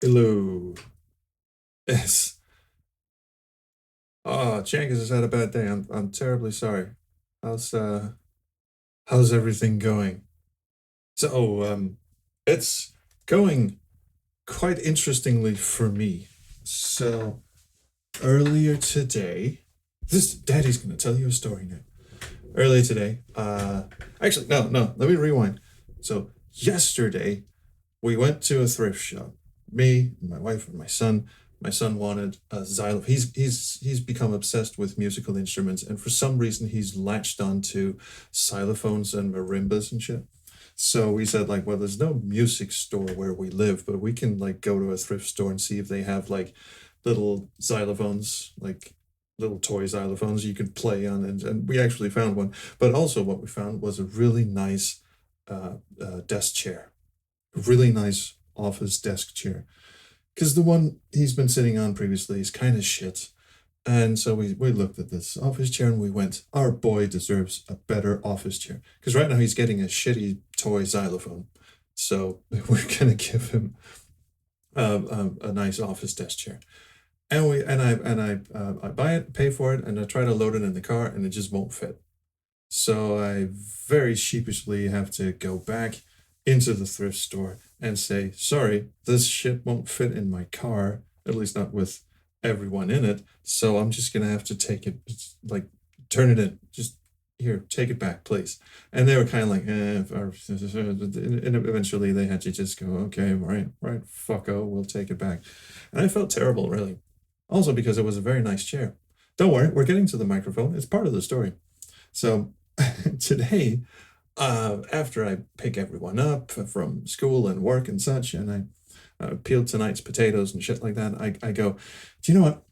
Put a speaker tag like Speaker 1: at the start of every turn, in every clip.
Speaker 1: Hello. Yes. Oh, Jenkins has had a bad day. I'm terribly sorry. How's uh how's everything going? So it's going quite interestingly for me. So earlier today, this Daddy's gonna tell you a story now. Earlier today, actually no, let me rewind. So yesterday we went to a thrift shop. Me, my wife, and my son. My son wanted a xylophone. He's become obsessed with musical instruments, and for some reason he's latched onto xylophones and marimbas and shit. So we said like, well, there's no music store where we live, but we can like go to a thrift store and see if they have like little xylophones, like little toy xylophones you could play on, and we actually found one. But also what we found was a really nice desk chair, really nice office desk chair. Because the one he's been sitting on previously is kind of shit. And so we looked at this office chair and we went, our boy deserves a better office chair. Because right now he's getting a shitty toy xylophone. So we're going to give him a nice office desk chair. And I buy it, pay for it, and I try to load it in the car and it just won't fit. So I very sheepishly have to go back into the thrift store and say, sorry, this shit won't fit in my car, at least not with everyone in it. So I'm just gonna have to take it, like, turn it in. Just here, take it back, please. And they were kind of like, and eventually they had to just go, okay, right, fucko, we'll take it back. And I felt terrible, really. Also because it was a very nice chair. Don't worry, we're getting to the microphone. It's part of the story. So today, after I pick everyone up from school and work and such, and I peel tonight's potatoes and shit like that, I go, do you know what?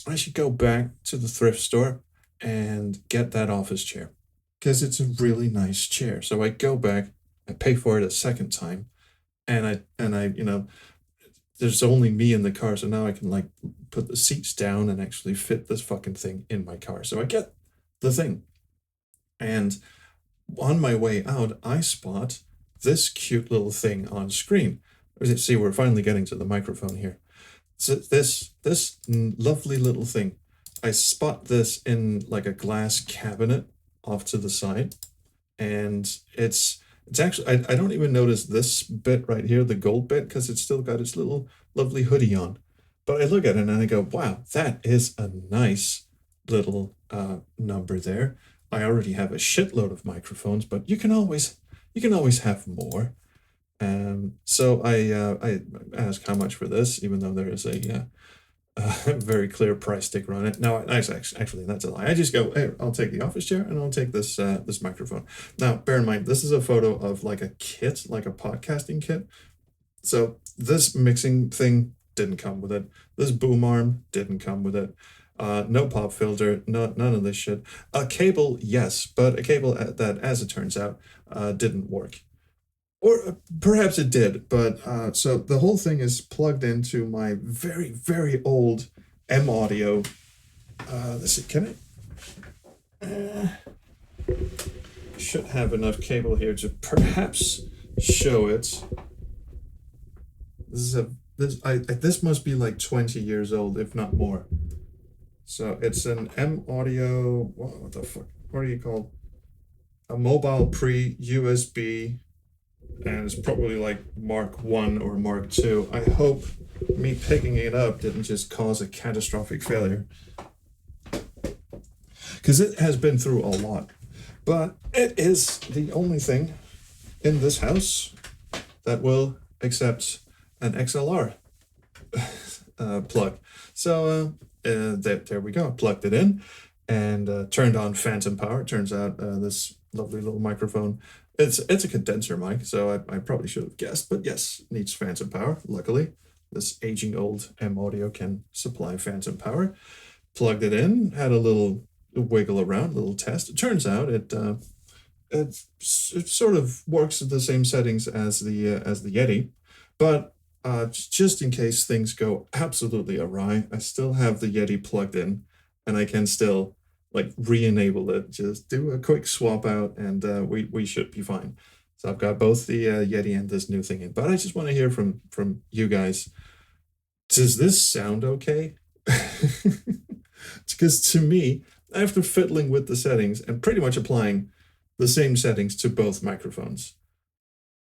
Speaker 1: I should go back to the thrift store and get that office chair because it's a really nice chair. So I go back, I pay for it a second time, and there's only me in the car, so now I can like put the seats down and actually fit this fucking thing in my car. So I get the thing. And on my way out, I spot this cute little thing on screen. See, we're finally getting to the microphone here. So this lovely little thing, I spot this in like a glass cabinet off to the side, and it's actually I don't even notice this bit right here, the gold bit, because it's still got its little lovely hoodie on. But I look at it and I go, wow, that is a nice little number there. I already have a shitload of microphones, but you can always have more. So I ask how much for this, even though there is a very clear price sticker on it. No, actually that's a lie. I just go, hey, I'll take the office chair and I'll take this microphone. Now, bear in mind, this is a photo of like a kit, like a podcasting kit. So this mixing thing didn't come with it. This boom arm didn't come with it. No pop filter, none of this shit. A cable, yes, but a cable that, as it turns out, didn't work. Or perhaps it did, but so the whole thing is plugged into my very, very old M Audio. Let's see, can I? Should have enough cable here to perhaps show it. This is this must be like 20 years old, if not more. So it's an M Audio. What the fuck? What are you called? A mobile pre USB, and it's probably like Mark 1 or Mark 2. I hope me picking it up didn't just cause a catastrophic failure, because it has been through a lot. But it is the only thing in this house that will accept an XLR plug. So there we go. Plugged it in and turned on phantom power. Turns out this lovely little microphone, it's a condenser mic, so I probably should have guessed, but yes, needs phantom power. Luckily, this aging old M Audio can supply phantom power. Plugged it in, had a little wiggle around, little test. It turns out it sort of works at the same settings as the Yeti, but just in case things go absolutely awry, I still have the Yeti plugged in, and I can still like re-enable it. Just do a quick swap out, and we should be fine. So I've got both the Yeti and this new thing in. But I just want to hear from you guys. Does this sound okay? Because to me, after fiddling with the settings and pretty much applying the same settings to both microphones,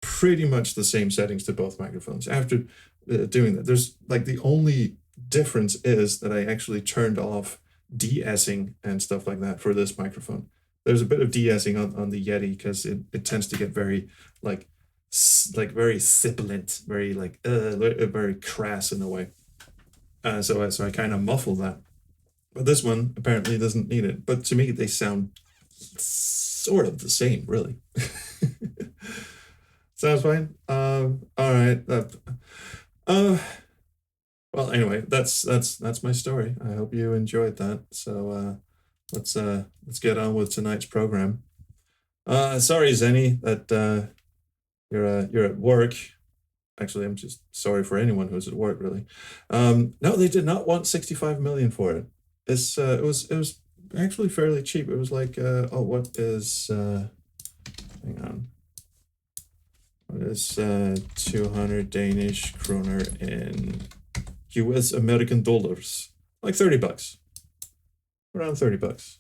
Speaker 1: pretty much the same settings to both microphones. After doing that, there's like the only difference is that I actually turned off de-essing and stuff like that for this microphone. There's a bit of de-essing on the Yeti because it tends to get very like very sibilant, very very crass in a way. So I kind of muffle that. But this one apparently doesn't need it. But to me, they sound sort of the same, really. Sounds fine. All right. Uh, well, anyway, that's my story. I hope you enjoyed that. So let's get on with tonight's program. Sorry, Zenny, that you're at work. Actually, I'm just sorry for anyone who's at work, really. No, they did not want 65 million for it. It was actually fairly cheap. It was like what is hang on. What is 200 Danish kroner in US American dollars? Like $30. Around $30.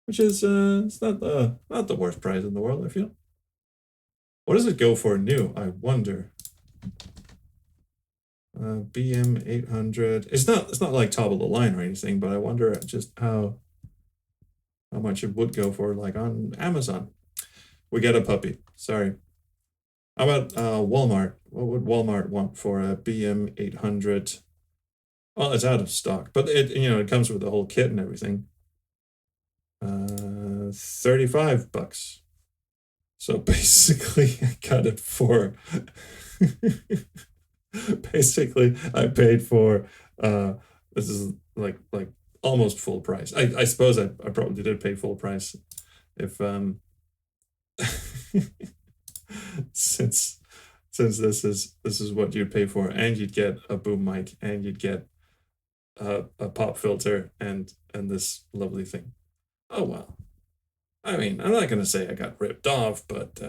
Speaker 1: Which is it's not the worst price in the world, I feel. What does it go for new? I wonder. BM 800. It's not like top of the line or anything, but I wonder just how much it would go for like on Amazon. We get a puppy. Sorry. How about Walmart? What would Walmart want for a BM 800? Well, it's out of stock, but it comes with the whole kit and everything. $35. So basically, I got it for. Basically, I paid for. This is like almost full price. I suppose I probably did pay full price, if since this is what you'd pay for, and you'd get a boom mic, and you'd get a pop filter, and this lovely thing. Oh well. I mean, I'm not gonna say I got ripped off, but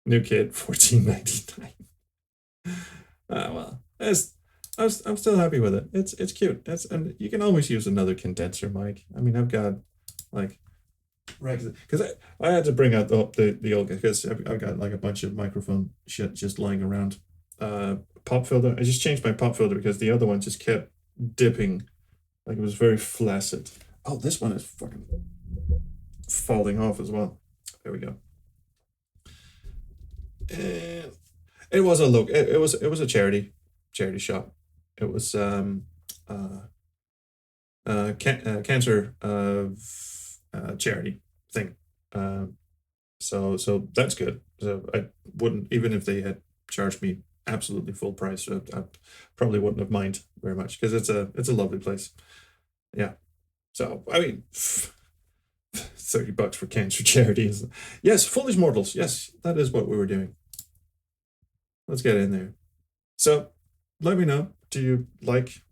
Speaker 1: new kit, $14.99. Well, I'm still happy with it. It's cute. And you can always use another condenser mic. I mean, I've got like regular, because I had to bring out the old, because I've got like a bunch of microphone shit just lying around. Pop filter. I just changed my pop filter because the other one just kept dipping, like it was very flaccid. Oh, this one is fucking falling off as well. There we go. And it was a look. It was a charity shop. It was cancer charity thing. So that's good. So I wouldn't, even if they had charged me absolutely full price, I probably wouldn't have mind very much because it's a lovely place. Yeah. So I mean, $30 for cancer charity is, yes, foolish mortals. Yes, that is what we were doing. Let's get in there. So let me know. Do you like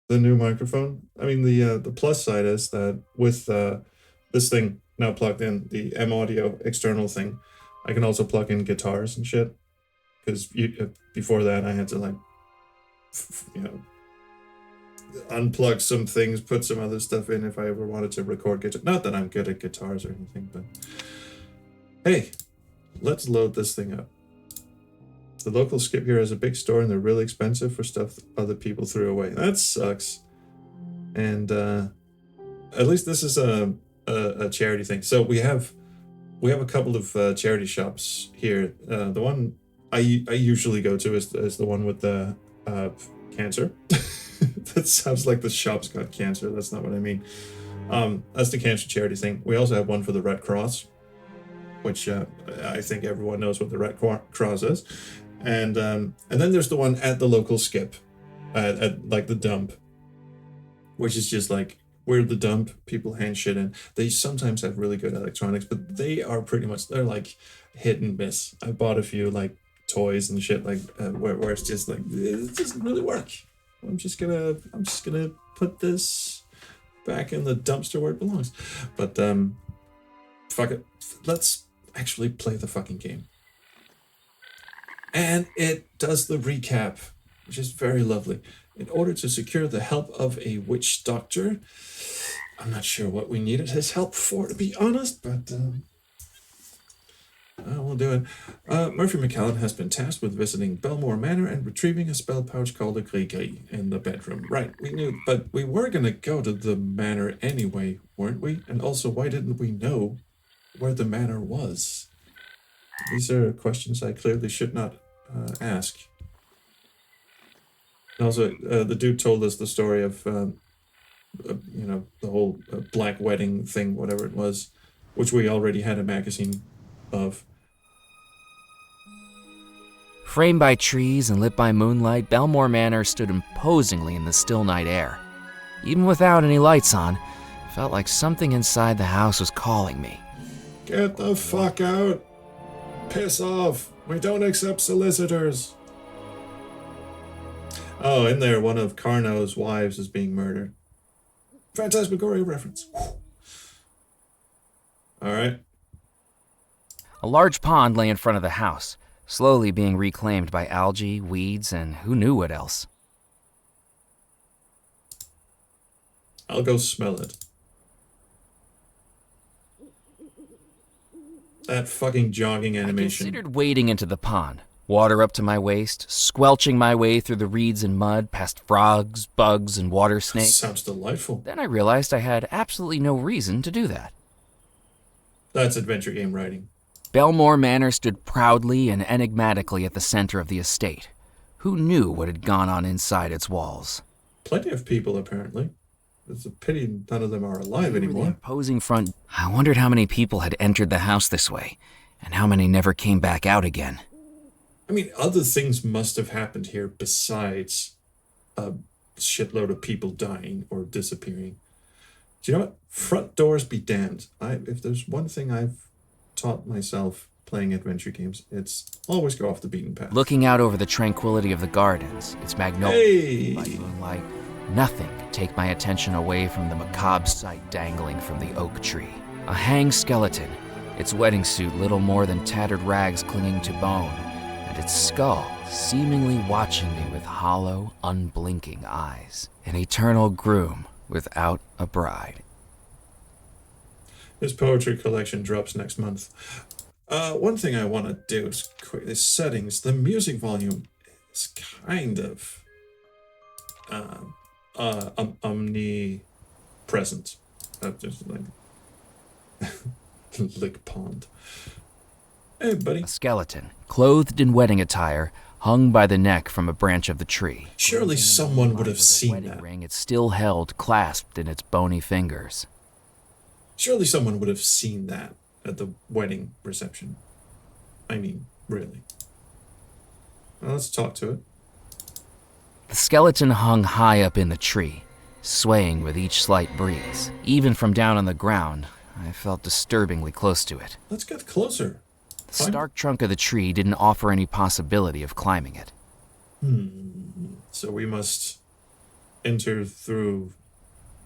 Speaker 1: the new microphone? I mean, the plus side is that with this thing now plugged in, the M Audio external thing, I can also plug in guitars and shit. Because before that, I had to like, unplug some things, put some other stuff in if I ever wanted to record guitar. Not that I'm good at guitars or anything, but hey, let's load this thing up. The local skip here has a big store and they're really expensive for stuff other people threw away. That sucks. And at least this is a charity thing. So we have a couple of charity shops here. The one I usually go to is the one with the cancer. That sounds like the shop's got cancer. That's not what I mean. That's the cancer charity thing. We also have one for the Red Cross, which I think everyone knows what the Red Cross is. And then there's the one at the local skip, at like the dump, which is just like where the dump people hand shit in. They sometimes have really good electronics, but they're like hit and miss. I bought a few like toys and shit like where it's just like it doesn't really work. I'm just gonna put this back in the dumpster where it belongs. But fuck it. Let's actually play the fucking game. And it does the recap. which is very lovely. In order to secure the help of a witch doctor, I'm not sure what we needed his help for, to be honest, but we'll do it. Murphy McCallan has been tasked with visiting Belmore Manor and retrieving a spell pouch called a Gris in the bedroom. Right, we knew, but we were going to go to the manor anyway, weren't we? And also, why didn't we know where the manor was? These are questions I clearly should not ask. And also, the dude told us the story of, the whole black wedding thing, whatever it was, which we already had a magazine of.
Speaker 2: Framed by trees and lit by moonlight, Belmore Manor stood imposingly in the still night air. Even without any lights on, it felt like something inside the house was calling me.
Speaker 1: Get the fuck out! Piss off! We don't accept solicitors! Oh, in there, one of Carno's wives is being murdered. Phantasmagoria reference. Alright.
Speaker 2: A large pond lay in front of the house, slowly being reclaimed by algae, weeds, and who knew what else.
Speaker 1: I'll go smell it. That fucking jogging animation.
Speaker 2: I considered wading into the pond, water up to my waist, squelching my way through the reeds and mud, past frogs, bugs, and water snakes.
Speaker 1: Sounds delightful.
Speaker 2: Then I realized I had absolutely no reason to do that.
Speaker 1: That's adventure game writing.
Speaker 2: Belmore Manor stood proudly and enigmatically at the center of the estate. Who knew what had gone on inside its walls?
Speaker 1: Plenty of people, apparently. It's a pity none of them are alive anymore.
Speaker 2: The imposing front. I wondered how many people had entered the house this way, and how many never came back out again.
Speaker 1: I mean, other things must have happened here besides a shitload of people dying or disappearing. Do you know what? Front doors be damned. If there's one thing I've taught myself playing adventure games, it's always go off the beaten path.
Speaker 2: Looking out over the tranquility of the gardens, its magnolia by moonlight, nothing could take my attention away from the macabre sight dangling from the oak tree. A hanged skeleton, its wedding suit little more than tattered rags clinging to bone, and its skull seemingly watching me with hollow, unblinking eyes. An eternal groom without a bride.
Speaker 1: His poetry collection drops next month. One thing I want to do is settings. The music volume is kind of omnipresent. Just like lick pond. Hey, buddy.
Speaker 2: A skeleton, clothed in wedding attire, hung by the neck from a branch of the tree.
Speaker 1: Surely someone would have seen that.
Speaker 2: Ring it still held clasped in its bony fingers.
Speaker 1: Surely someone would have seen that at the wedding reception. I mean, really. Well, let's talk to it.
Speaker 2: The skeleton hung high up in the tree, swaying with each slight breeze. Even from down on the ground, I felt disturbingly close to it.
Speaker 1: Let's get closer.
Speaker 2: The stark trunk of the tree didn't offer any possibility of climbing it.
Speaker 1: So we must enter through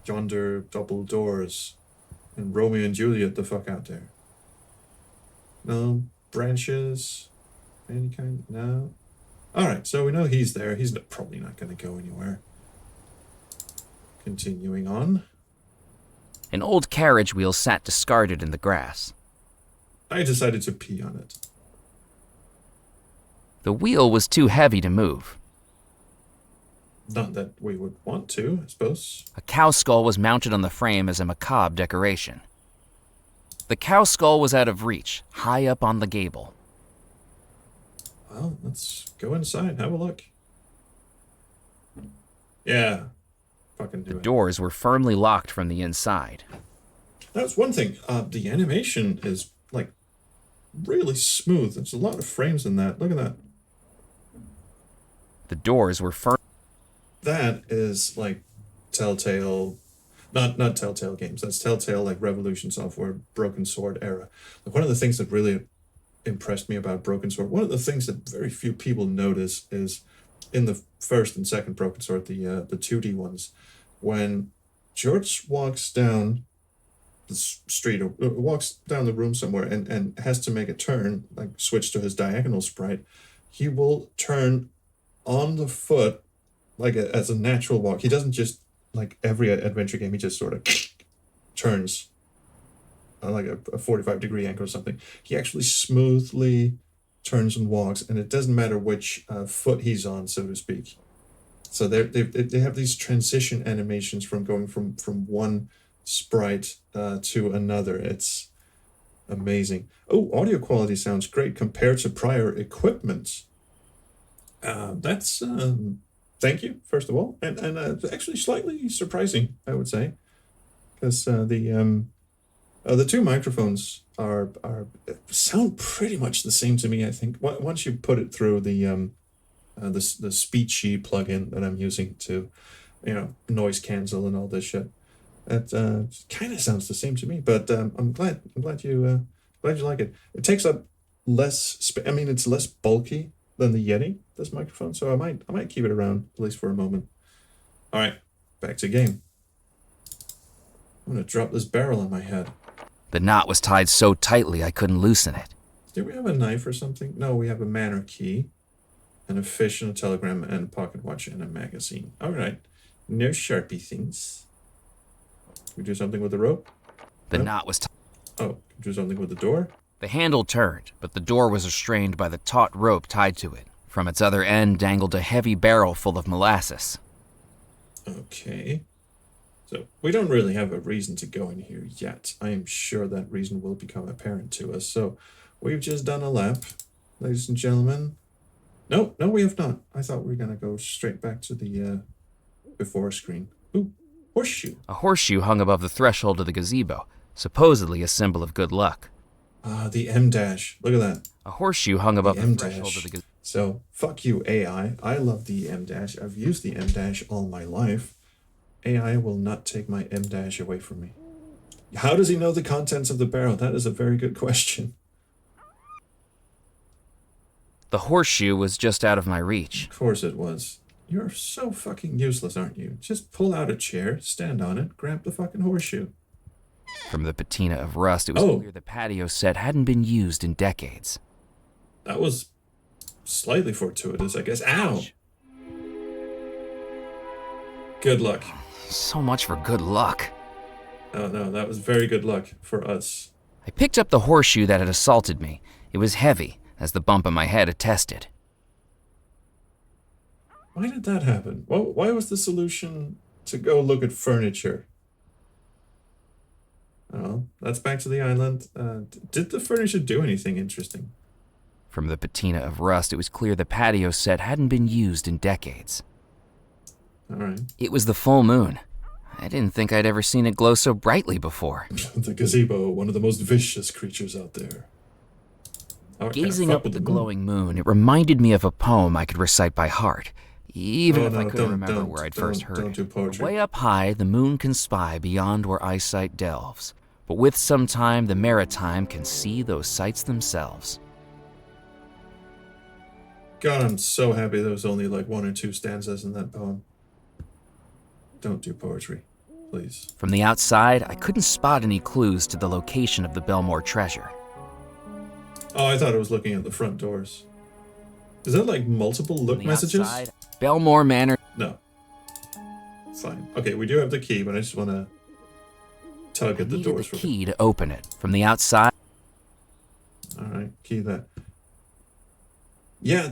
Speaker 1: yonder double doors and Romeo and Juliet the fuck out there. No branches, any kind. No. All right, so we know he's there. He's probably not going to go anywhere. Continuing on.
Speaker 2: An old carriage wheel sat discarded in the grass.
Speaker 1: I decided to pee on it.
Speaker 2: The wheel was too heavy to move.
Speaker 1: Not that we would want to, I suppose.
Speaker 2: A cow skull was mounted on the frame as a macabre decoration. The cow skull was out of reach, high up on the gable.
Speaker 1: Well, let's go inside and have a look. Yeah. Fucking do it.
Speaker 2: The doors were firmly locked from the inside.
Speaker 1: That's one thing. The animation is, like, really smooth. There's a lot of frames in that. Look at that.
Speaker 2: The doors were firm.
Speaker 1: That is, like, Telltale... Not Telltale games. That's Telltale, like, Revolution Software, Broken Sword era. Like, one of the things that really impressed me about Broken Sword, one of the things that very few people notice is in the first and second Broken Sword, the 2D ones, when George walks down the street or walks down the room somewhere and has to make a turn, like switch to his diagonal sprite, he will turn on the foot, like as a natural walk. He doesn't just, like every adventure game, he just sort of turns like a 45-degree angle or something. He actually smoothly turns and walks, and it doesn't matter which foot he's on, so to speak. So they have these transition animations from going from one sprite to another. It's amazing. Oh, audio quality sounds great compared to prior equipment. That's thank you, first of all, and actually slightly surprising, I would say, because the two microphones are sound pretty much the same to me. I think once you put it through the Speechy plugin that I'm using to, noise cancel and all this shit, it kind of sounds the same to me. But I'm glad you like it. It takes up less space. I mean, it's less bulky than the Yeti, this microphone, so I might keep it around at least for a moment. All right, back to game. I'm gonna drop this barrel on my head.
Speaker 2: The knot was tied so tightly I couldn't loosen it.
Speaker 1: Did we have a knife or something? No, we have a manor key, and a fish and a telegram and a pocket watch and a magazine. All right, no Sharpie things. Can we do something with the rope?
Speaker 2: The knot was tied.
Speaker 1: Oh, can we do something with the door?
Speaker 2: The handle turned, but the door was restrained by the taut rope tied to it. From its other end dangled a heavy barrel full of molasses.
Speaker 1: Okay. So we don't really have a reason to go in here yet. I am sure that reason will become apparent to us. So we've just done a lap, ladies and gentlemen. No, we have not. I thought we were going to go straight back to the before screen. Ooh, horseshoe.
Speaker 2: A horseshoe hung above the threshold of the gazebo, supposedly a symbol of good luck.
Speaker 1: The M-dash. Look at that.
Speaker 2: A horseshoe hung above the threshold of the gazebo.
Speaker 1: So, fuck you, AI. I love the M-dash. I've used the M-dash all my life. AI will not take my M-dash away from me. How does he know the contents of the barrel? That is a very good question.
Speaker 2: The horseshoe was just out of my reach.
Speaker 1: Of course it was. You're so fucking useless, aren't you? Just pull out a chair, stand on it, grab the fucking horseshoe.
Speaker 2: From the patina of rust, it was clear the patio set hadn't been used in decades.
Speaker 1: That was slightly fortuitous, I guess. Ow! Good luck.
Speaker 2: So much for good luck.
Speaker 1: Oh no, that was very good luck for us.
Speaker 2: I picked up the horseshoe that had assaulted me. It was heavy, as the bump on my head attested.
Speaker 1: Why did that happen? Why was the solution to go look at furniture? Oh, that's back to the island. Did the furniture do anything interesting?
Speaker 2: From the patina of rust, it was clear the patio set hadn't been used in decades.
Speaker 1: All right.
Speaker 2: It was the full moon. I didn't think I'd ever seen it glow so brightly before.
Speaker 1: The gazebo, one of the most vicious creatures out there.
Speaker 2: Gazing up at the glowing moon, it reminded me of a poem I could recite by heart, even if I couldn't remember where I'd first heard it. Way up high, the moon can spy beyond where eyesight delves, but with some time, the maritime can see those sights themselves.
Speaker 1: God, I'm so happy there was only like 1 or 2 stanzas in that poem. Don't do poetry, please.
Speaker 2: From the outside, I couldn't spot any clues to the location of the Belmore treasure.
Speaker 1: Oh, I thought it was looking at the front doors. Is that like multiple look messages?
Speaker 2: Outside, Belmore Manor.
Speaker 1: No. Fine. Okay, we do have the key, but I just want to tug at the doors.
Speaker 2: The key to open it. From the outside.
Speaker 1: All right, key that. Yeah,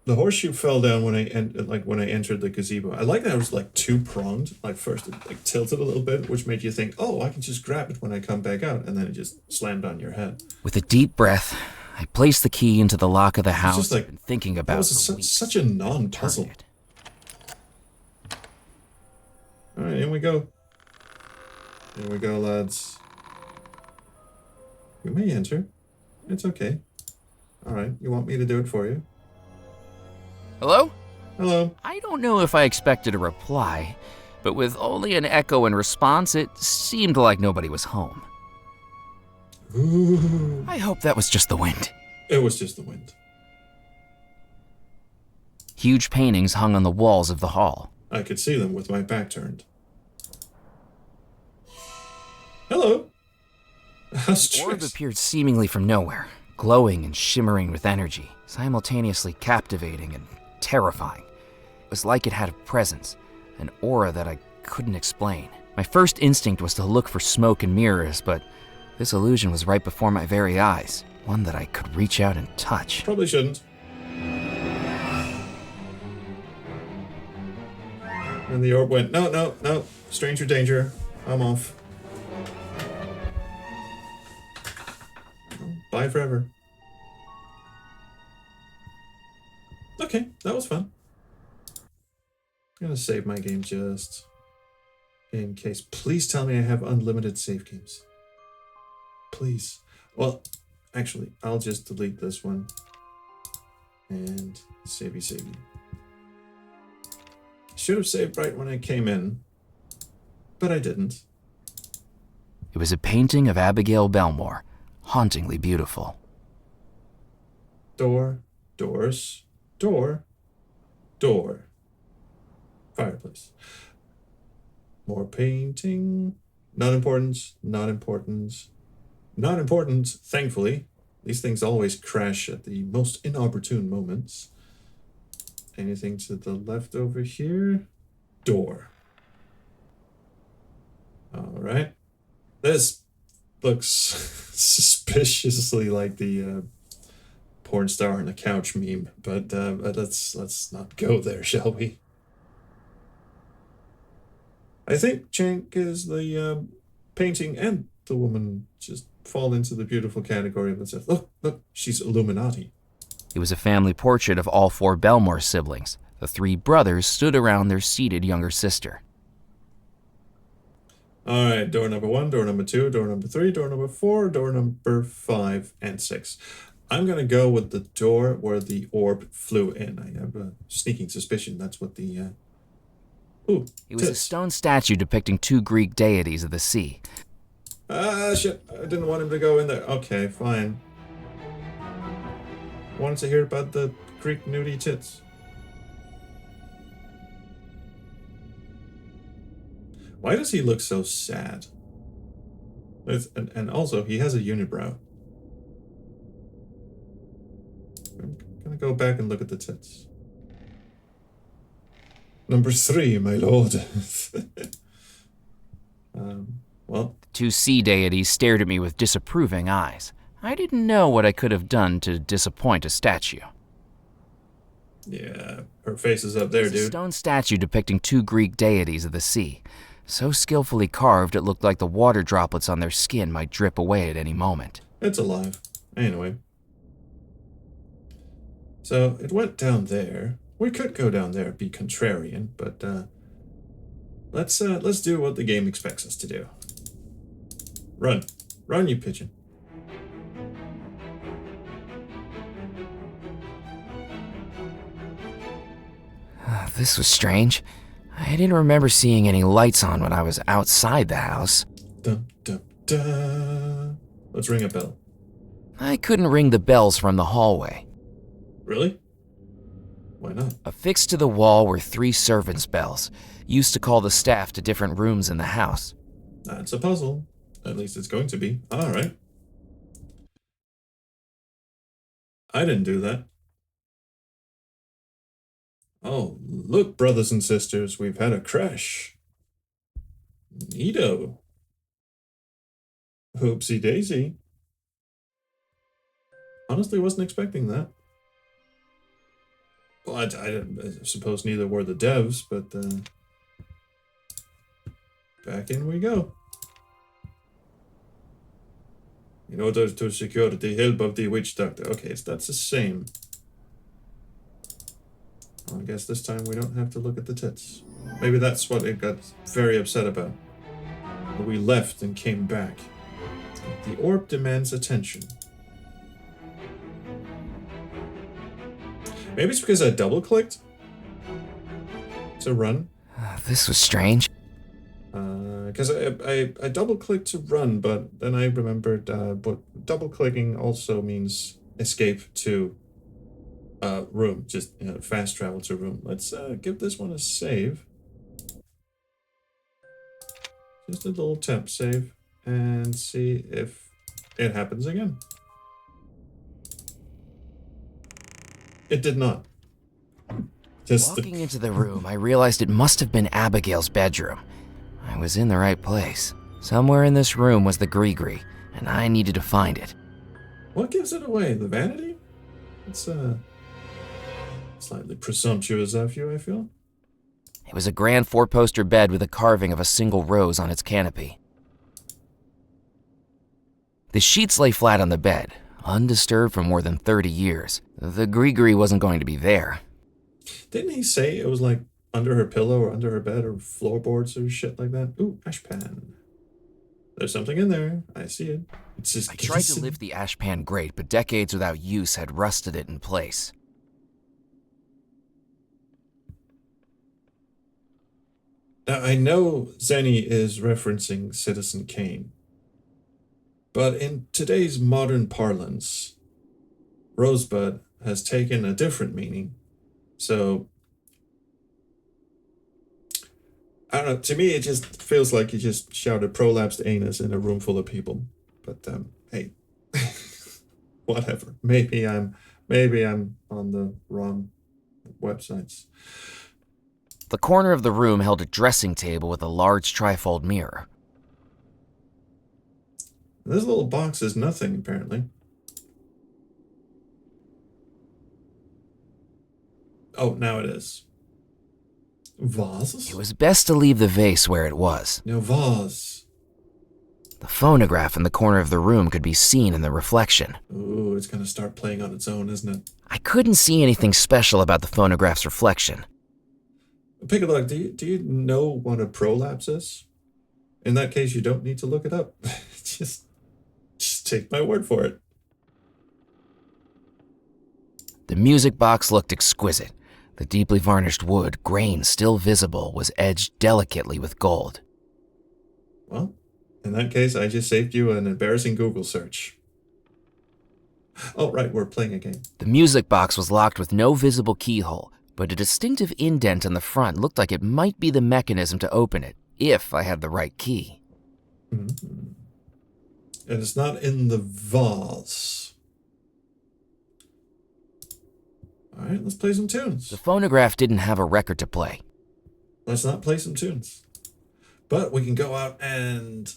Speaker 1: the horseshoe fell down when I entered the gazebo. I like that it was like 2-pronged. Like first it like tilted a little bit, which made you think, oh, I can just grab it when I come back out, and then it just slammed on your head.
Speaker 2: With a deep breath, I placed the key into the lock of the house.
Speaker 1: Just like,
Speaker 2: I've been thinking about
Speaker 1: it was such a non-puzzle. All right, in we go. Here we go, lads. We may enter. It's okay. All right, you want me to do it for you?
Speaker 2: Hello?
Speaker 1: Hello.
Speaker 2: I don't know if I expected a reply, but with only an echo in response, it seemed like nobody was home.
Speaker 1: Ooh.
Speaker 2: I hope that was just the wind.
Speaker 1: It was just the wind.
Speaker 2: Huge paintings hung on the walls of the hall.
Speaker 1: I could see them with my back turned. Hello. How
Speaker 2: The orb appeared seemingly from nowhere, glowing and shimmering with energy, simultaneously captivating and terrifying. It was like it had a presence, an aura that I couldn't explain. My first instinct was to look for smoke and mirrors, but this illusion was right before my very eyes, one that I could reach out and touch.
Speaker 1: Probably shouldn't. And the orb went, no, no, no, stranger danger, I'm off. Bye forever. Okay, that was fun. I'm gonna save my game just in case. Please tell me I have unlimited save games. Please. Well, actually, I'll just delete this one. And savey. Should have saved right when I came in, but I didn't.
Speaker 2: It was a painting of Abigail Belmore, hauntingly beautiful.
Speaker 1: Door, doors, door, door. Fireplace. More painting. Not important, not important. Not important, thankfully. These things always crash at the most inopportune moments. Anything to the left over here? Door. Alright. This looks suspiciously like the porn star on the couch meme, but let's not go there, shall we? I think Chank is the painting and the woman just fall into the beautiful category of itself. Look, she's Illuminati.
Speaker 2: It was a family portrait of all 4 Belmore siblings. The 3 brothers stood around their seated younger sister.
Speaker 1: All right, door number 1, door number 2, door number 3, door number 4, door number 5, and 6. I'm gonna go with the door where the orb flew in. I have a sneaking suspicion that's what the ooh,
Speaker 2: It was a stone statue depicting 2 Greek deities of the sea.
Speaker 1: Ah, shit. I didn't want him to go in there. Okay, fine. Wanted to hear about the Greek nudie tits. Why does he look so sad? And also, he has a unibrow. I'm gonna go back and look at the tits. Number 3, my lord. Well.
Speaker 2: The 2 sea deities stared at me with disapproving eyes. I didn't know what I could have done to disappoint a statue.
Speaker 1: Yeah, her face is up there, dude.
Speaker 2: A stone statue depicting 2 Greek deities of the sea. So skillfully carved, it looked like the water droplets on their skin might drip away at any moment.
Speaker 1: It's alive. Anyway. So, it went down there. We could go down there and be contrarian, but let's do what the game expects us to do. Run. Run, you pigeon.
Speaker 2: This was strange. I didn't remember seeing any lights on when I was outside the house.
Speaker 1: Dum, dum, dum. Let's ring a bell.
Speaker 2: I couldn't ring the bells from the hallway.
Speaker 1: Really? Why not?
Speaker 2: Affixed to the wall were 3 servants' bells, used to call the staff to different rooms in the house.
Speaker 1: That's a puzzle. At least it's going to be. Alright. I didn't do that. Oh, look, brothers and sisters, we've had a crash. Neato. Oopsie daisy. Honestly, wasn't expecting that. Well, I suppose neither were the devs, but back in we go. In order to secure the help of the witch doctor. Okay, so that's the same. Well, I guess this time we don't have to look at the tits. Maybe that's what it got very upset about. But we left and came back. The orb demands attention. Maybe it's because I double-clicked to run.
Speaker 2: This was strange.
Speaker 1: Because I double-clicked to run, but then I remembered but double-clicking also means escape to room. Just fast travel to room. Let's give this one a save. Just a little temp save. And see if it happens again. It did not. Just
Speaker 2: Walking into the room, I realized it must have been Abigail's bedroom. I was in the right place. Somewhere in this room was the Gree-Gree, and I needed to find it.
Speaker 1: What gives it away? The vanity? It's slightly presumptuous of you, I feel.
Speaker 2: It was a grand four-poster bed with a carving of a single rose on its canopy. The sheets lay flat on the bed, undisturbed for more than 30 years. The Gree-Gree wasn't going to be there.
Speaker 1: Didn't he say it was like under her pillow or under her bed or floorboards or shit like that? Ooh, ashpan. There's something in there. I see it. It's just
Speaker 2: I tried to lift the ashpan grate, but decades without use had rusted it in place.
Speaker 1: Now, I know Zenny is referencing Citizen Kane, but in today's modern parlance, Rosebud has taken a different meaning. So, I don't know, to me it just feels like you just shouted prolapsed anus in a room full of people. But, hey, whatever. Maybe I'm on the wrong websites.
Speaker 2: The corner of the room held a dressing table with a large trifold mirror.
Speaker 1: This little box is nothing, apparently. Oh, now it is. Vases?
Speaker 2: It was best to leave the vase where it was.
Speaker 1: No vase.
Speaker 2: The phonograph in the corner of the room could be seen in the reflection.
Speaker 1: Ooh, it's gonna start playing on its own, isn't it?
Speaker 2: I couldn't see anything special about the phonograph's reflection.
Speaker 1: Pick a look. Do you know what a prolapse is? In that case, you don't need to look it up. just take my word for it.
Speaker 2: The music box looked exquisite. The deeply varnished wood, grain still visible, was edged delicately with gold.
Speaker 1: Well, in that case, I just saved you an embarrassing Google search. Oh, right, we're playing a game.
Speaker 2: The music box was locked with no visible keyhole, but a distinctive indent on the front looked like it might be the mechanism to open it, if I had the right key.
Speaker 1: Mm-hmm. And it's not in the vase. All right, let's play some tunes.
Speaker 2: The phonograph didn't have a record to play.
Speaker 1: Let's not play some tunes. But we can go out and...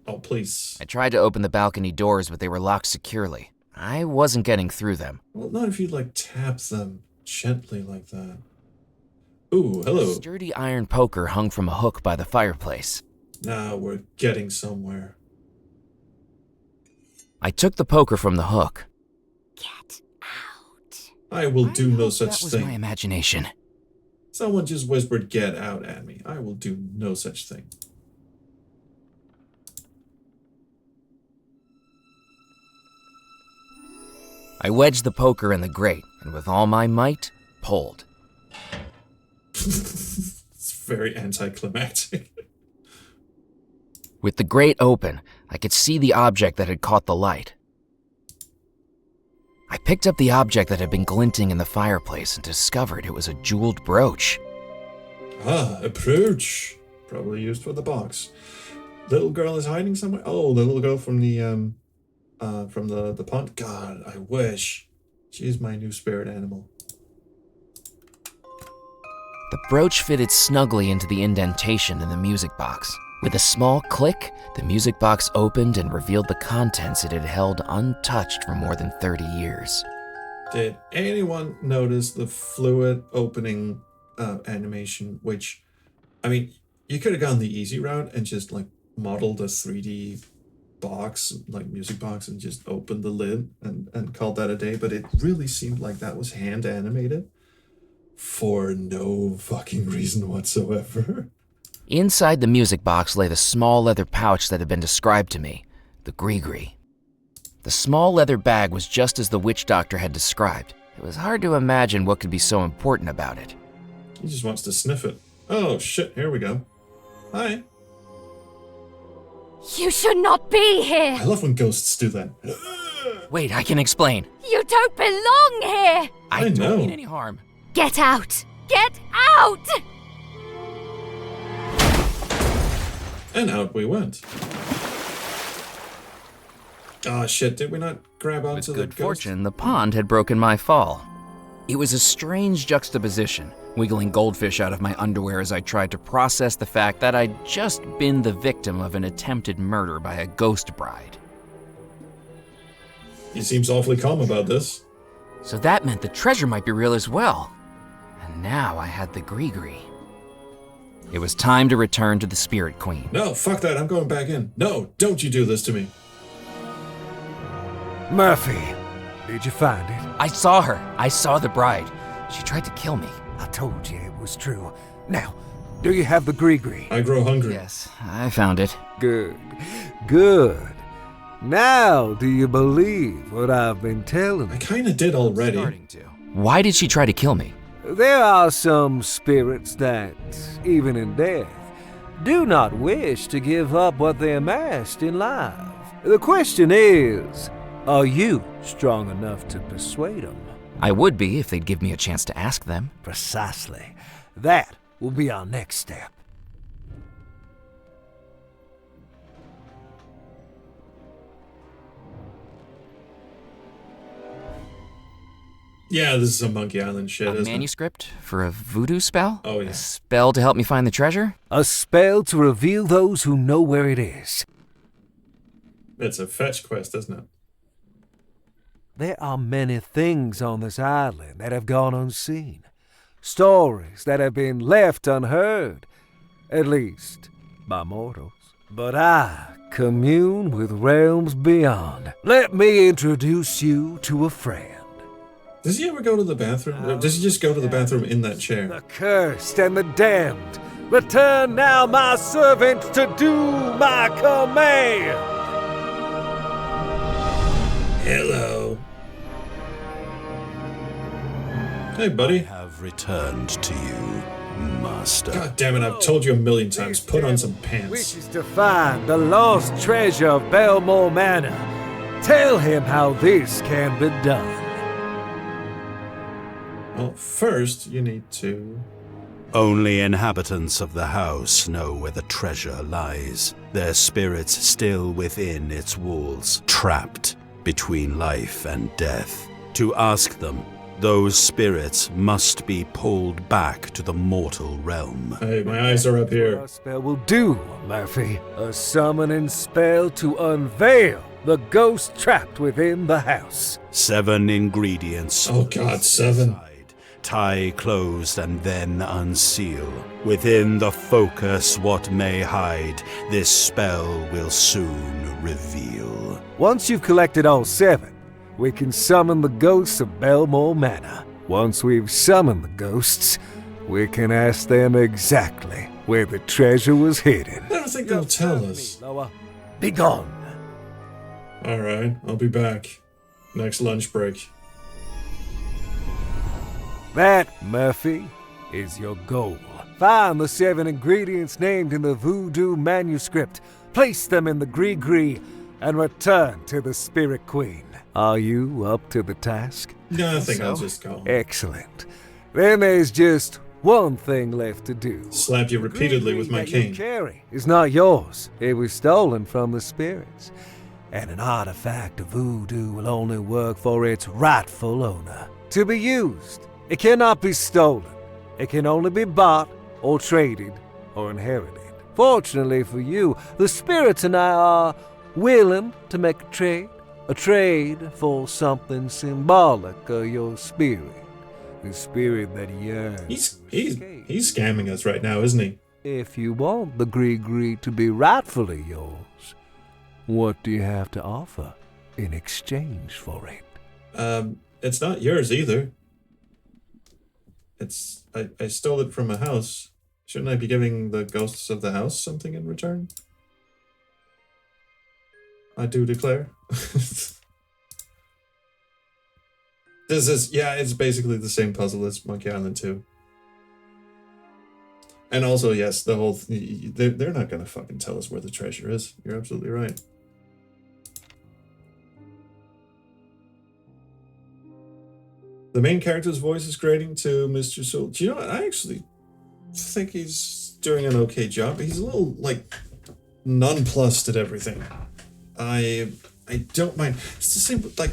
Speaker 1: Oh, please.
Speaker 2: I tried to open the balcony doors, but they were locked securely. I wasn't getting through them.
Speaker 1: Well, not if you, like, tap them gently like that. Ooh, hello.
Speaker 2: A sturdy iron poker hung from a hook by the fireplace.
Speaker 1: Now we're getting somewhere.
Speaker 2: I took the poker from the hook.
Speaker 3: Get out.
Speaker 1: I will do no such
Speaker 2: That was
Speaker 1: thing.
Speaker 2: my imagination.
Speaker 1: Someone just whispered, "Get out" at me. I will do no such thing.
Speaker 2: I wedged the poker in the grate, and with all my might, pulled.
Speaker 1: It's very anticlimactic.
Speaker 2: With the grate open, I could see the object that had caught the light. I picked up the object that had been glinting in the fireplace and discovered it was a jeweled brooch.
Speaker 1: Ah, a brooch. Probably used for the box. Little girl is hiding somewhere. Oh, the little girl from the pond. God, I wish. She's my new spirit animal.
Speaker 2: The brooch fitted snugly into the indentation in the music box. With a small click, the music box opened and revealed the contents it had held untouched for more than 30 years.
Speaker 1: Did anyone notice the fluid opening animation, which, I mean, you could have gone the easy route and just, like, modeled a 3D box, like music box, and just opened the lid and called that a day, but it really seemed like that was hand animated for no fucking reason whatsoever.
Speaker 2: Inside the music box lay the small leather pouch that had been described to me, the Gree-Gree. The small leather bag was just as the witch doctor had described. It was hard to imagine what could be so important about it.
Speaker 1: He just wants to sniff it. Oh shit, here we go. Hi.
Speaker 3: You should not be here.
Speaker 1: I love when ghosts do that.
Speaker 2: Wait, I can explain.
Speaker 3: You don't belong here.
Speaker 1: I know.
Speaker 2: don't mean any harm.
Speaker 3: Get out. Get out.
Speaker 1: And out we went. Ah, shit, did we not grab onto
Speaker 2: With
Speaker 1: the
Speaker 2: good
Speaker 1: ghost?
Speaker 2: fortune, the pond had broken my fall. It was a strange juxtaposition, wiggling goldfish out of my underwear as I tried to process the fact that I'd just been the victim of an attempted murder by a ghost bride.
Speaker 1: He seems awfully calm about this.
Speaker 2: So that meant the treasure might be real as well. And now I had the gree-gree. It was time to return to the Spirit Queen.
Speaker 1: No, fuck that, I'm going back in. No, don't you do this to me.
Speaker 4: Murphy, did you find it?
Speaker 2: I saw her. I saw the bride. She tried to kill me.
Speaker 4: I told you it was true. Now, do you have the gree-gree?
Speaker 1: I grow hungry.
Speaker 2: Yes, I found it.
Speaker 4: Good. Good. Now, do you believe what I've been telling
Speaker 1: I
Speaker 4: you?
Speaker 1: kinda did already.
Speaker 2: Starting to. Why did she try to kill me?
Speaker 4: There are some spirits that, even in death, do not wish to give up what they amassed in life. The question is, are you strong enough to persuade them?
Speaker 2: I would be if they'd give me a chance to ask them.
Speaker 4: Precisely. That will be our next step.
Speaker 1: Yeah, this is some Monkey Island shit,
Speaker 2: A
Speaker 1: isn't it?
Speaker 2: manuscript for a voodoo spell?
Speaker 1: Oh, yeah.
Speaker 2: A spell to help me find the treasure?
Speaker 4: A spell to reveal those who know where it is.
Speaker 1: It's a fetch quest, isn't it?
Speaker 4: There are many things on this island that have gone unseen. Stories that have been left unheard, at least by mortals. But I commune with realms beyond. Let me introduce you to a friend.
Speaker 1: Does he ever go to the bathroom? Or does he just go to the bathroom in that chair?
Speaker 4: The cursed and the damned. Return now, my servants, to do my command.
Speaker 1: Hello. Hey, buddy.
Speaker 5: Have returned to you, Master.
Speaker 1: God damn it, I've told you a million times. Put on some pants.
Speaker 4: Wishes to find the lost treasure of Belmore Manor. Tell him how this can be done.
Speaker 1: Well, first, you need to...
Speaker 5: Only inhabitants of the house know where the treasure lies, their spirits still within its walls, trapped between life and death. To ask them, those spirits must be pulled back to the mortal realm.
Speaker 1: Hey, my eyes are up here.
Speaker 4: What a spell will do, Murphy. A summoning spell to unveil the ghost trapped within the house.
Speaker 5: 7 ingredients.
Speaker 1: Oh God, 7.
Speaker 5: Tie closed and then unseal. Within the focus what may hide, this spell will soon reveal.
Speaker 4: Once you've collected all 7, we can summon the ghosts of Belmore Manor. Once we've summoned the ghosts, we can ask them exactly where the treasure was hidden.
Speaker 1: I don't think they'll tell us.
Speaker 4: Be gone.
Speaker 1: Alright, I'll be back. Next lunch break.
Speaker 4: That, Murphy, is your goal. Find the 7 ingredients named in the voodoo manuscript, place them in the gree-gree, and return to the Spirit Queen. Are you up to the task?
Speaker 1: No, I think I'll just go.
Speaker 4: Excellent. Then there's just one thing left to do.
Speaker 1: Slap you repeatedly with my
Speaker 4: The gree-gree
Speaker 1: cane.
Speaker 4: that you carry is not yours. It was stolen from the spirits. And an artifact of voodoo will only work for its rightful owner. To be used, it cannot be stolen. It can only be bought or traded or inherited. Fortunately for you, the spirits and I are willing to make a trade for something symbolic of your spirit. The spirit that yearns.
Speaker 1: He's scamming us right now, isn't he?
Speaker 4: If you want the gree-gree to be rightfully yours, what do you have to offer in exchange for it?
Speaker 1: It's not yours either. I stole it from a house. Shouldn't I be giving the ghosts of the house something in return? I do declare. It's basically the same puzzle as Monkey Island 2. And also, yes, the whole... They're not gonna fucking tell us where the treasure is. You're absolutely right. The main character's voice is grading to Mr. Soul. Do you know what? I actually think he's doing an okay job. He's a little, like, nonplussed at everything. I don't mind. It's the same, like,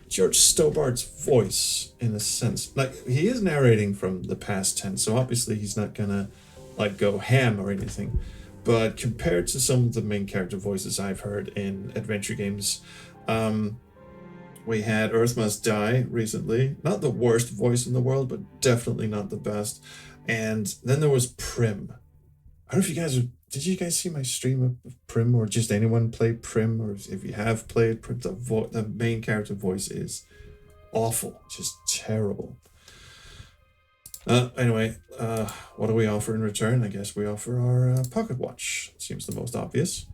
Speaker 1: George Stobart's voice in a sense. Like, he is narrating from the past tense, so obviously he's not gonna like go ham or anything. But compared to some of the main character voices I've heard in adventure games, we had Earth Must Die recently. Not the worst voice in the world, but definitely not the best. And then there was Prim. I don't know if you guys did you guys see my stream of Prim, or just anyone play Prim, or if you have played Prim, the main character voice is awful, just terrible. Anyway, what do we offer in return? I guess we offer our pocket watch. Seems the most obvious.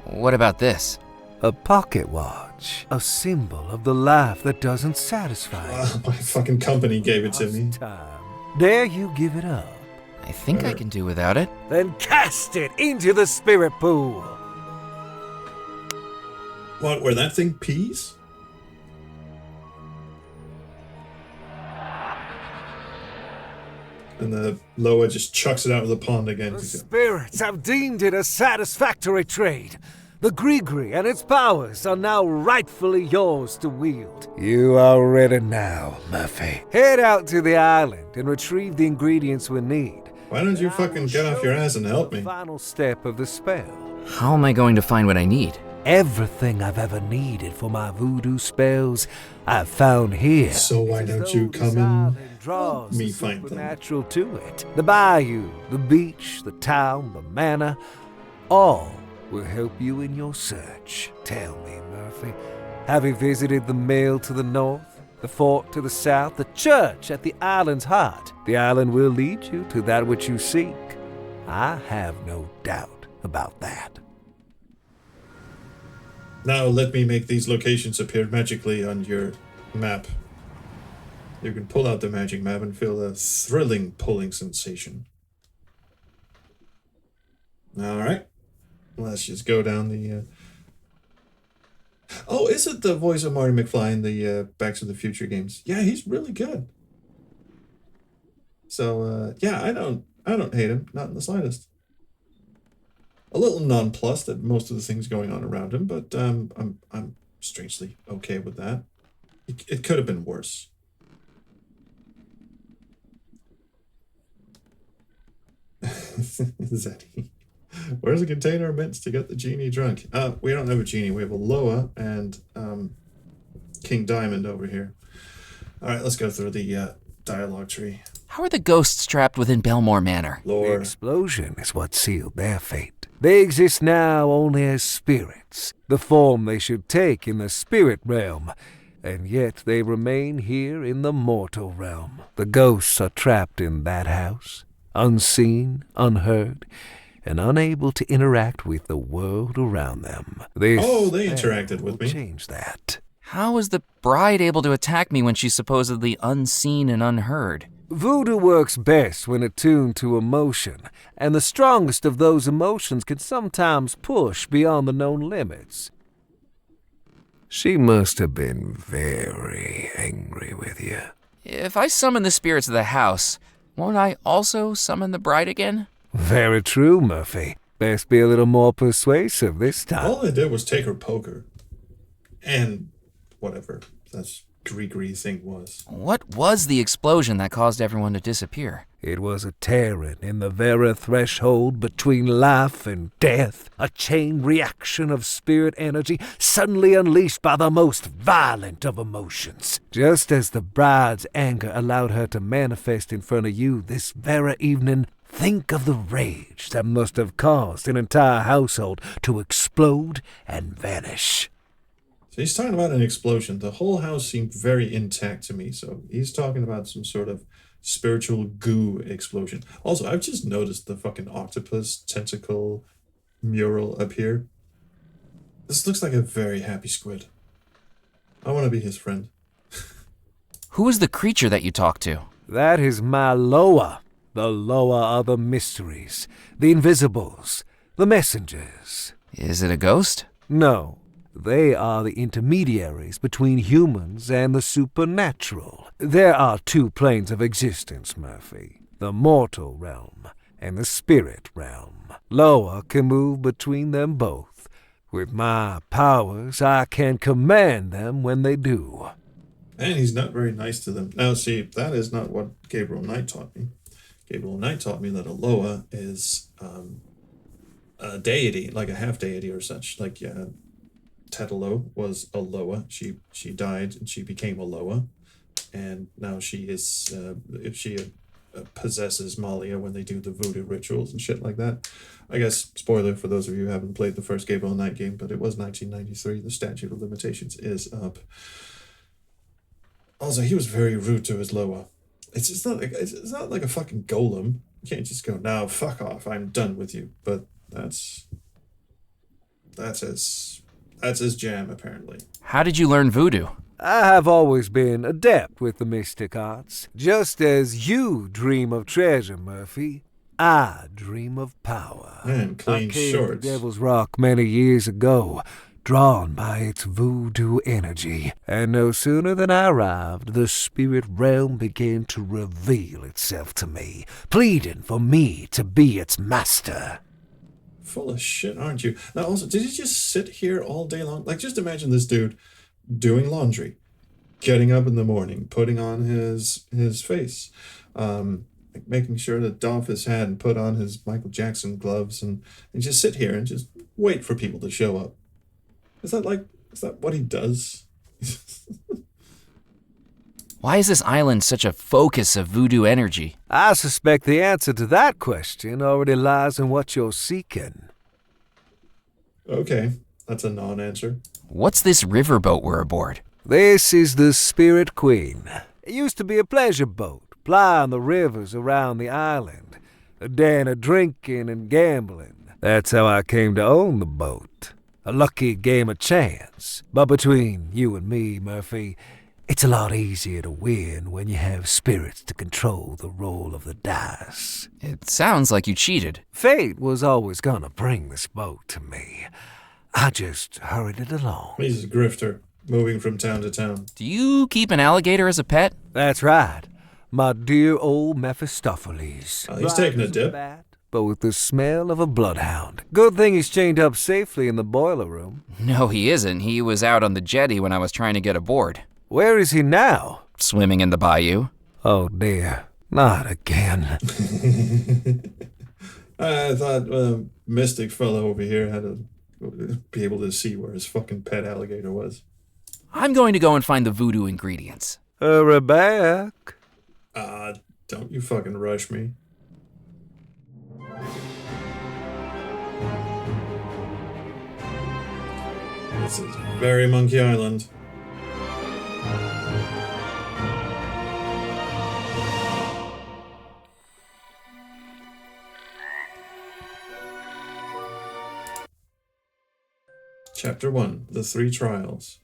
Speaker 2: What about this?
Speaker 4: A pocket watch, a symbol of the life that doesn't satisfy.
Speaker 1: My fucking company gave it to me.
Speaker 4: Time. Dare you give it up?
Speaker 2: I think I can do without it.
Speaker 4: Then cast it into the spirit pool.
Speaker 1: What, were that thing peas? And the Loa just chucks it out of the pond again.
Speaker 4: The spirits have deemed it a satisfactory trade. The Grigri and its powers are now rightfully yours to wield. You are ready now, Murphy. Head out to the island and retrieve the ingredients we need.
Speaker 1: Why don't you fucking get off your ass and help me?
Speaker 4: The final step of the spell.
Speaker 2: How am I going to find what I need?
Speaker 4: Everything I've ever needed for my voodoo spells, I've found here.
Speaker 1: So why don't you come and help me find them?
Speaker 4: Supernatural to it. The bayou, the beach, the town, the manor, all will help you in your search. Tell me, Murphy, have you visited the mill to the north, the fort to the south, the church at the island's heart? The island will lead you to that which you seek. I have no doubt about that.
Speaker 1: Now let me make these locations appear magically on your map. You can pull out the magic map and feel a thrilling pulling sensation. Alright. Let's just go down the... Oh, is it the voice of Marty McFly in the Back to the Future games? Yeah, he's really good. So, yeah, I don't hate him. Not in the slightest. A little nonplussed at most of the things going on around him, but I'm strangely okay with that. It could have been worse. Zeddy. Where's the container of mints to get the genie drunk? We don't have a genie. We have a Loa and King Diamond over here. All right, let's go through the dialogue tree.
Speaker 2: How are the ghosts trapped within Belmore Manor?
Speaker 4: The
Speaker 1: Lore.
Speaker 4: explosion is what sealed their fate. They exist now only as spirits, the form they should take in the spirit realm, and yet they remain here in the mortal realm. The ghosts are trapped in that house, unseen, unheard, and unable to interact with the world around them. They
Speaker 1: interacted with me.
Speaker 4: Change that.
Speaker 2: How is the bride able to attack me when she's supposedly unseen and unheard?
Speaker 4: Voodoo works best when attuned to emotion, and the strongest of those emotions can sometimes push beyond the known limits. She must have been very angry with you.
Speaker 2: If I summon the spirits of the house, won't I also summon the bride again?
Speaker 4: Very true, Murphy. Best be a little more persuasive this time.
Speaker 1: All I did was take her poker. And whatever that Gree thing was.
Speaker 2: What was the explosion that caused everyone to disappear?
Speaker 4: It was a tearing in the very threshold between life and death, a chain reaction of spirit energy suddenly unleashed by the most violent of emotions. Just as the bride's anger allowed her to manifest in front of you this very evening, think of the rage that must have caused an entire household to explode and vanish.
Speaker 1: So he's talking about an explosion. The whole house seemed very intact to me, so he's talking about some sort of spiritual goo explosion. Also, I've just noticed the fucking octopus tentacle mural up here. This looks like a very happy squid. I want to be his friend.
Speaker 2: Who is the creature that you talked to?
Speaker 4: That is my Loa. The Loa are the mysteries, the invisibles, the messengers.
Speaker 2: Is it a ghost?
Speaker 4: No. They are the intermediaries between humans and the supernatural. There are two planes of existence, Murphy. The mortal realm and the spirit realm. Loa can move between them both. With my powers, I can command them when they do.
Speaker 1: And he's not very nice to them. Now, see, that is not what Gabriel Knight taught me. Gabriel Knight taught me that a Loa is a deity, like a half deity or such. Like Tetelo was a Loa. She died and she became a Loa, and now she is if she possesses Malia when they do the voodoo rituals and shit like that. I guess spoiler for those of you who haven't played the first Gabriel Knight game, but it was 1993. The statute of limitations is up. Also, he was very rude to his Loa. It's not like a fucking golem. You can't just go, "No, fuck off. I'm done with you." But that's his jam, apparently.
Speaker 2: How did you learn voodoo?
Speaker 4: I have always been adept with the mystic arts. Just as you dream of treasure, Murphy, I dream of power.
Speaker 1: Man, clean
Speaker 4: I came
Speaker 1: shorts.
Speaker 4: to Devil's Rock many years ago, drawn by its voodoo energy, and no sooner than I arrived, the spirit realm began to reveal itself to me, pleading for me to be its master.
Speaker 1: Full of shit, aren't you? Now, also, did he just sit here all day long? Like, just imagine this dude doing laundry, getting up in the morning, putting on his face, like making sure to doff his hat and put on his Michael Jackson gloves, and just sit here and just wait for people to show up. Is that what he does?
Speaker 2: Why is this island such a focus of voodoo energy?
Speaker 4: I suspect the answer to that question already lies in what you're seeking.
Speaker 1: Okay, that's a non-answer.
Speaker 2: What's this riverboat we're aboard?
Speaker 4: This is the Spirit Queen. It used to be a pleasure boat, plying the rivers around the island, a den of drinking and gambling. That's how I came to own the boat. A lucky game of chance. But between you and me, Murphy, it's a lot easier to win when you have spirits to control the roll of the dice.
Speaker 2: It sounds like you cheated.
Speaker 4: Fate was always gonna bring this boat to me. I just hurried it along.
Speaker 1: He's a grifter, moving from town to town.
Speaker 2: Do you keep an alligator as a pet?
Speaker 4: That's right. My dear old Mephistopheles.
Speaker 1: He's taking a
Speaker 4: Bright as
Speaker 1: dip.
Speaker 4: bat, but with the smell of a bloodhound. Good thing he's chained up safely in the boiler room.
Speaker 2: No, he isn't. He was out on the jetty when I was trying to get aboard.
Speaker 4: Where is he now?
Speaker 2: Swimming in the bayou.
Speaker 4: Oh dear, not again.
Speaker 1: I thought Mystic fellow over here had to be able to see where his fucking pet alligator was.
Speaker 2: I'm going to go and find the voodoo ingredients.
Speaker 4: Hurry back.
Speaker 1: Don't you fucking rush me. This is very Monkey Island. Chapter 1, The Three Trials.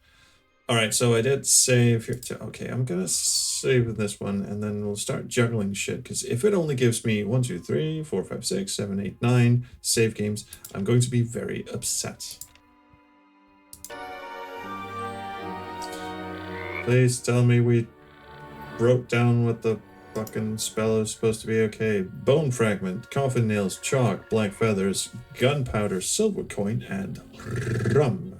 Speaker 1: Alright, so I did save here. Okay, I'm gonna save this one and then we'll start juggling shit. Because if it only gives me 1, 2, 3, 4, 5, 6, 7, 8, 9 save games, I'm going to be very upset. Please tell me we broke down what the fucking spell is supposed to be. Okay, bone fragment, coffin nails, chalk, black feathers, gunpowder, silver coin, and rum.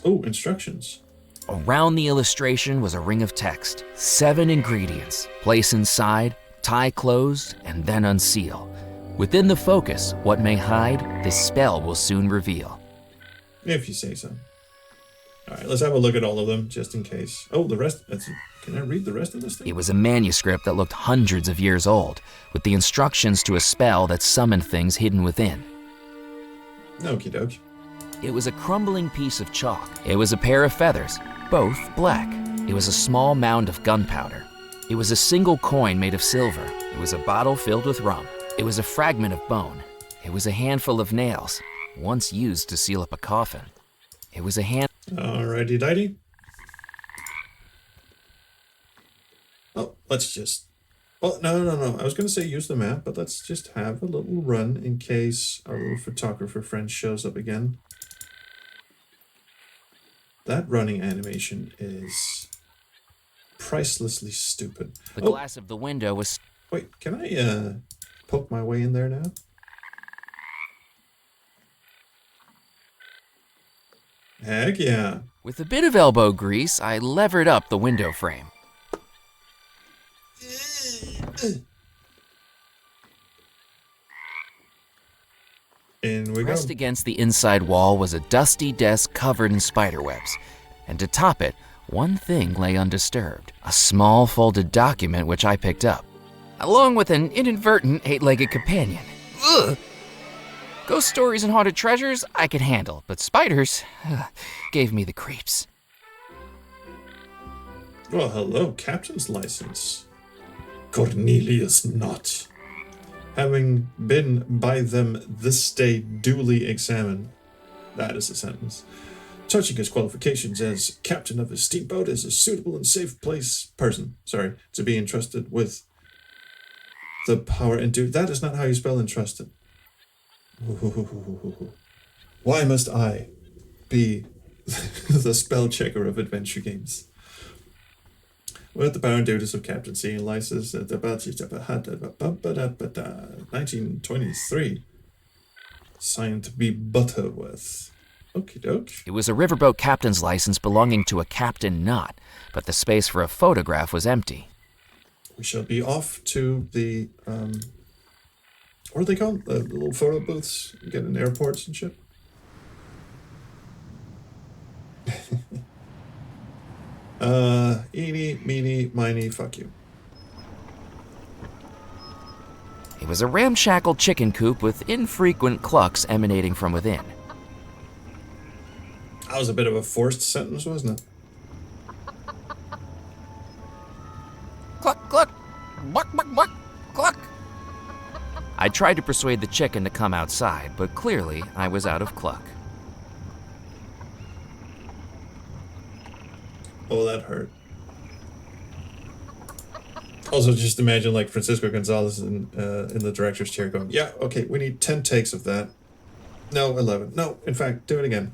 Speaker 1: Instructions.
Speaker 2: Around the illustration was a ring of text. 7 ingredients. Place inside, tie closed, and then unseal. Within the focus, what may hide, this spell will soon reveal.
Speaker 1: If you say so. Alright, let's have a look at all of them, just in case. Oh, the rest... Can I read the rest of this thing?
Speaker 2: It was a manuscript that looked hundreds of years old, with the instructions to a spell that summoned things hidden within.
Speaker 1: Okie doke.
Speaker 2: It was a crumbling piece of chalk. It was a pair of feathers, both black. It was a small mound of gunpowder. It was a single coin made of silver. It was a bottle filled with rum. It was a fragment of bone. It was a handful of nails, once used to seal up a coffin. It was a
Speaker 1: Alrighty dighty. Oh, let's just... Well, no. I was going to say use the map, but let's just have a little run in case our little photographer friend shows up again. That running animation is pricelessly stupid.
Speaker 2: The glass of the window was...
Speaker 1: Wait, can I poke my way in there now? Heck yeah.
Speaker 2: With a bit of elbow grease, I levered up the window frame.
Speaker 1: In we go.
Speaker 2: Pressed against the inside wall was a dusty desk covered in spiderwebs, and to top it, one thing lay undisturbed, a small folded document which I picked up, along with an inadvertent 8-legged companion. Ugh! Ghost stories and haunted treasures I could handle, but spiders gave me the creeps.
Speaker 1: Well, hello, captain's license. Cornelius Knott. Having been by them this day duly examined. That is a sentence. Touching his qualifications as captain of his steamboat is a suitable and safe person to be entrusted with the power and duty. That is not how you spell entrusted. Why must I be the spell checker of adventure games? With the power and duties of captaincy and license 1923. Signed to be Butterworth. Okie doke.
Speaker 2: It was a riverboat captain's license belonging to a Captain Knott, but the space for a photograph was empty.
Speaker 1: We shall be off to the, what are they called? The little photo booths you get in airports and shit? Eeny, meeny, miny, fuck you.
Speaker 2: It was a ramshackle chicken coop with infrequent clucks emanating from within.
Speaker 1: That was a bit of a forced sentence, wasn't it?
Speaker 2: Cluck, cluck, buck, buck, buck, cluck. I tried to persuade the chicken to come outside, but clearly I was out of cluck.
Speaker 1: Oh, that hurt. Also, just imagine like Francisco Gonzalez in the director's chair going, yeah, okay, we need 10 takes of that. No, 11. No, in fact, do it again.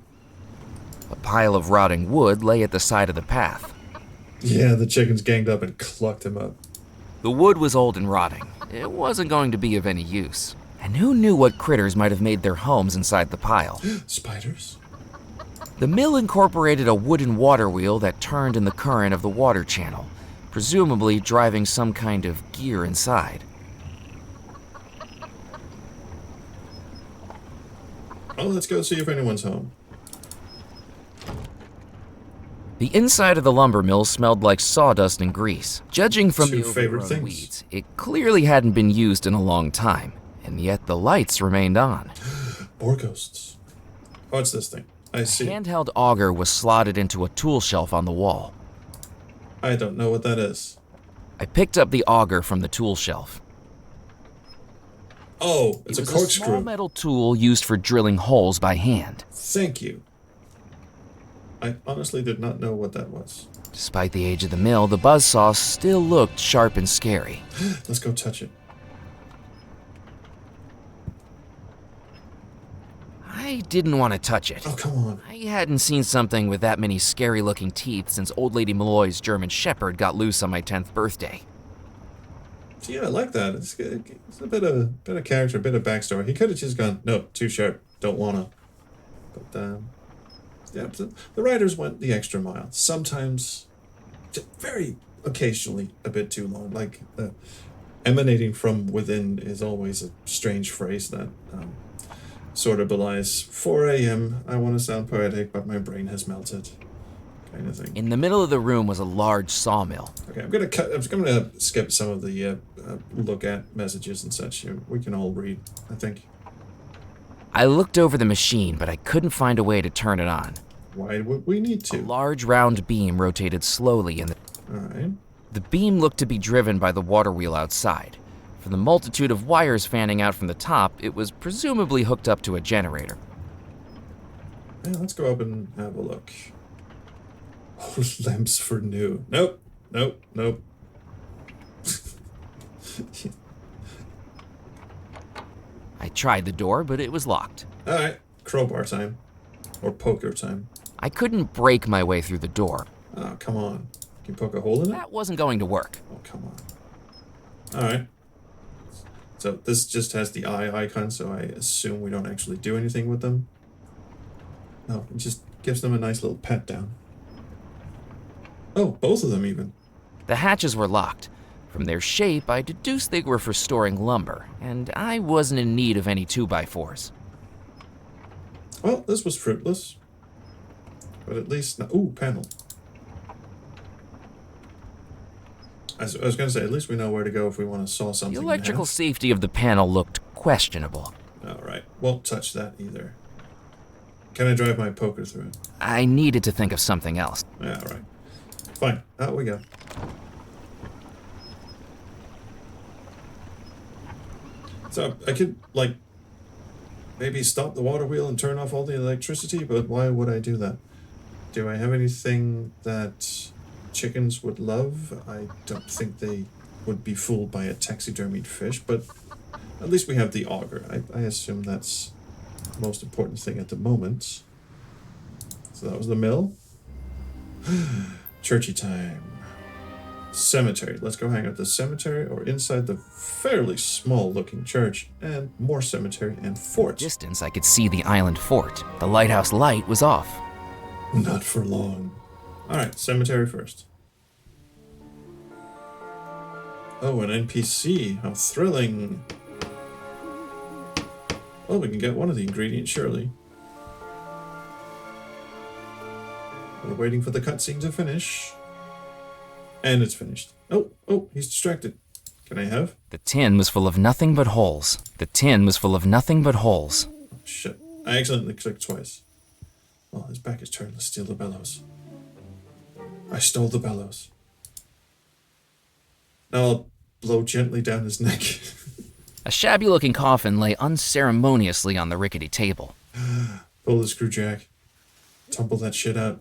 Speaker 2: A pile of rotting wood lay at the side of the path.
Speaker 1: Yeah, the chickens ganged up and clucked him up.
Speaker 2: The wood was old and rotting. It wasn't going to be of any use. And who knew what critters might have made their homes inside the pile?
Speaker 1: Spiders?
Speaker 2: The mill incorporated a wooden water wheel that turned in the current of the water channel, presumably driving some kind of gear inside.
Speaker 1: Oh, let's go see if anyone's home.
Speaker 2: The inside of the lumber mill smelled like sawdust and grease. Judging from
Speaker 1: Two
Speaker 2: the
Speaker 1: favorite
Speaker 2: overgrown
Speaker 1: things.
Speaker 2: weeds, it clearly hadn't been used in a long time, and yet the lights remained on.
Speaker 1: Or ghosts. What's this thing? I
Speaker 2: A
Speaker 1: see.
Speaker 2: handheld auger was slotted into a tool shelf on the wall.
Speaker 1: I don't know what that is.
Speaker 2: I picked up the auger from the tool shelf.
Speaker 1: Oh, it's
Speaker 2: It
Speaker 1: a
Speaker 2: was a small
Speaker 1: corkscrew.
Speaker 2: metal tool used for drilling holes by hand.
Speaker 1: Thank you. I honestly did not know what that was.
Speaker 2: Despite the age of the mill, the buzzsaw still looked sharp and scary.
Speaker 1: Let's go touch it.
Speaker 2: I didn't want to touch it.
Speaker 1: Oh, come on.
Speaker 2: I hadn't seen something with that many scary-looking teeth since Old Lady Malloy's German Shepherd got loose on my 10th birthday.
Speaker 1: So yeah, I like that. It's a bit of character, a bit of backstory. He could have just gone, no, too sharp, don't wanna. But yeah, the writers went the extra mile. Sometimes, very occasionally, a bit too long. Like emanating from within is always a strange phrase that sort of belies 4 a.m. I want to sound poetic, but my brain has melted, kind of thing.
Speaker 2: In the middle of the room was a large sawmill.
Speaker 1: Okay, I'm gonna skip some of the look at messages and such. We can all read, I think.
Speaker 2: I looked over the machine, but I couldn't find a way to turn it on.
Speaker 1: Why would we need
Speaker 2: A
Speaker 1: to?
Speaker 2: large round beam rotated slowly, and
Speaker 1: All right.
Speaker 2: the beam looked to be driven by the water wheel outside. From the multitude of wires fanning out from the top, it was presumably hooked up to a generator.
Speaker 1: Yeah, let's go up and have a look. Oh, lamps for new. Nope. Nope. Nope.
Speaker 2: I tried the door, but it was locked.
Speaker 1: All right. Crowbar time. Or poker time.
Speaker 2: I couldn't break my way through the door.
Speaker 1: Oh, come on. Can you poke a hole in it?
Speaker 2: That wasn't going to work.
Speaker 1: Oh, come on. All right. So this just has the eye icon, so I assume we don't actually do anything with them. No, it just gives them a nice little pat down. Oh, both of them even.
Speaker 2: The hatches were locked. From their shape, I deduced they were for storing lumber, and I wasn't in need of any 2x4s.
Speaker 1: Well, this was fruitless. But at least... Ooh, panel. I was going to say, at least we know where to go if we want to saw something
Speaker 2: The
Speaker 1: in
Speaker 2: electrical
Speaker 1: half.
Speaker 2: safety of the panel looked questionable.
Speaker 1: Alright, won't touch that either. Can I drive my poker through it?
Speaker 2: I needed to think of something else.
Speaker 1: Yeah, alright. Fine, out we go. So, I could, like, maybe stop the water wheel and turn off all the electricity, but why would I do that? Do I have anything that chickens would love? I don't think they would be fooled by a taxidermied fish, but at least we have the auger. I assume that's the most important thing at the moment. So that was the mill. Churchy time. Cemetery. Let's go hang out at the cemetery or inside the fairly small looking church and more cemetery and fort.
Speaker 2: Distance, I could see the island fort. The lighthouse light was off.
Speaker 1: Not for long. Alright, cemetery first. Oh, an NPC. How thrilling. Well, we can get one of the ingredients, surely. We're waiting for the cutscene to finish. And it's finished. Oh, he's distracted. Can I have?
Speaker 2: The tin was full of nothing but holes. The tin was full of nothing but holes.
Speaker 1: Oh, shit. I accidentally clicked twice. Well, his back is turned. Let's steal the bellows. I stole the bellows. Now I'll blow gently down his neck.
Speaker 2: A shabby-looking coffin lay unceremoniously on the rickety table.
Speaker 1: Pull the screw jack. Tumble that shit out.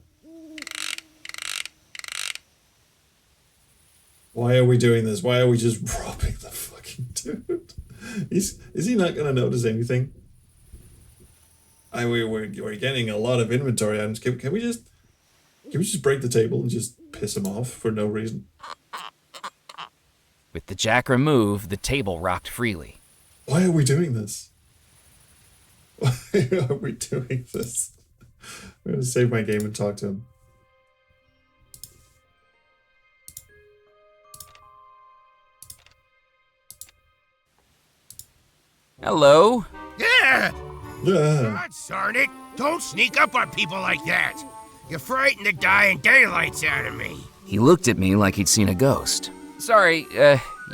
Speaker 1: Why are we doing this? Why are we just robbing the fucking dude? Is he not gonna notice anything? We're getting a lot of inventory items. Can we just break the table and just piss him off for no reason?
Speaker 2: With the jack removed, the table rocked freely.
Speaker 1: Why are we doing this? Why are we doing this? I'm gonna save my game and talk to him.
Speaker 2: Hello?
Speaker 6: Yeah!
Speaker 1: Yeah.
Speaker 6: God darn it! Don't sneak up on people like that! You frighten the dying daylights out of me.
Speaker 2: He looked at me like he'd seen a ghost. Sorry,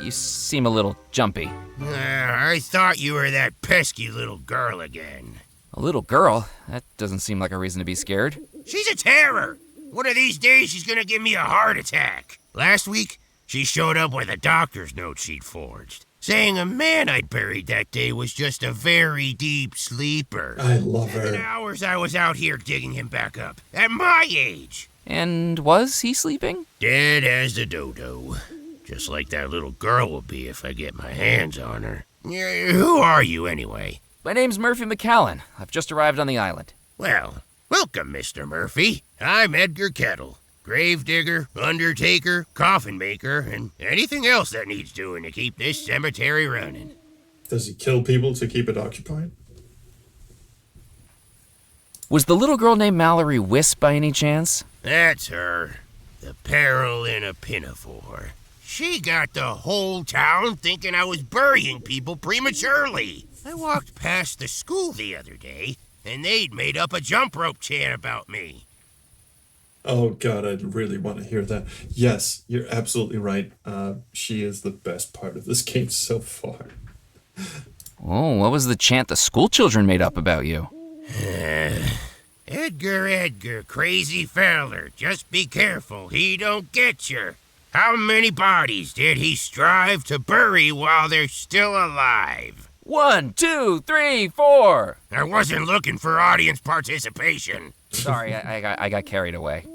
Speaker 2: you seem a little jumpy.
Speaker 6: I thought you were that pesky little girl again.
Speaker 2: A little girl? That doesn't seem like a reason to be scared.
Speaker 6: She's a terror! One of these days she's gonna give me a heart attack. Last week, she showed up with a doctor's note she'd forged, saying a man I'd buried that day was just a very deep sleeper.
Speaker 1: I love her.
Speaker 6: 7 hours I was out here digging him back up, at my age.
Speaker 2: And was he sleeping?
Speaker 6: Dead as a dodo. Just like that little girl will be if I get my hands on her. Who are you, anyway?
Speaker 2: My name's Murphy McCallan. I've just arrived on the island.
Speaker 6: Well, welcome, Mr. Murphy. I'm Edgar Kettle. Gravedigger, undertaker, coffin maker, and anything else that needs doing to keep this cemetery running.
Speaker 1: Does he kill people to keep it occupied?
Speaker 2: Was the little girl named Mallory Wisp by any chance?
Speaker 6: That's her. The peril in a pinafore. She got the whole town thinking I was burying people prematurely. I walked past the school the other day, and they'd made up a jump rope chant about me.
Speaker 1: Oh god, I really want to hear that. Yes, you're absolutely right. She is the best part of this game so far.
Speaker 2: Oh, what was the chant the school children made up about you?
Speaker 6: Edgar, crazy feller, just be careful he don't get you. How many bodies did he strive to bury while they're still alive?
Speaker 2: 1, 2, 3, 4.
Speaker 6: I wasn't looking for audience participation.
Speaker 2: Sorry, I got carried away.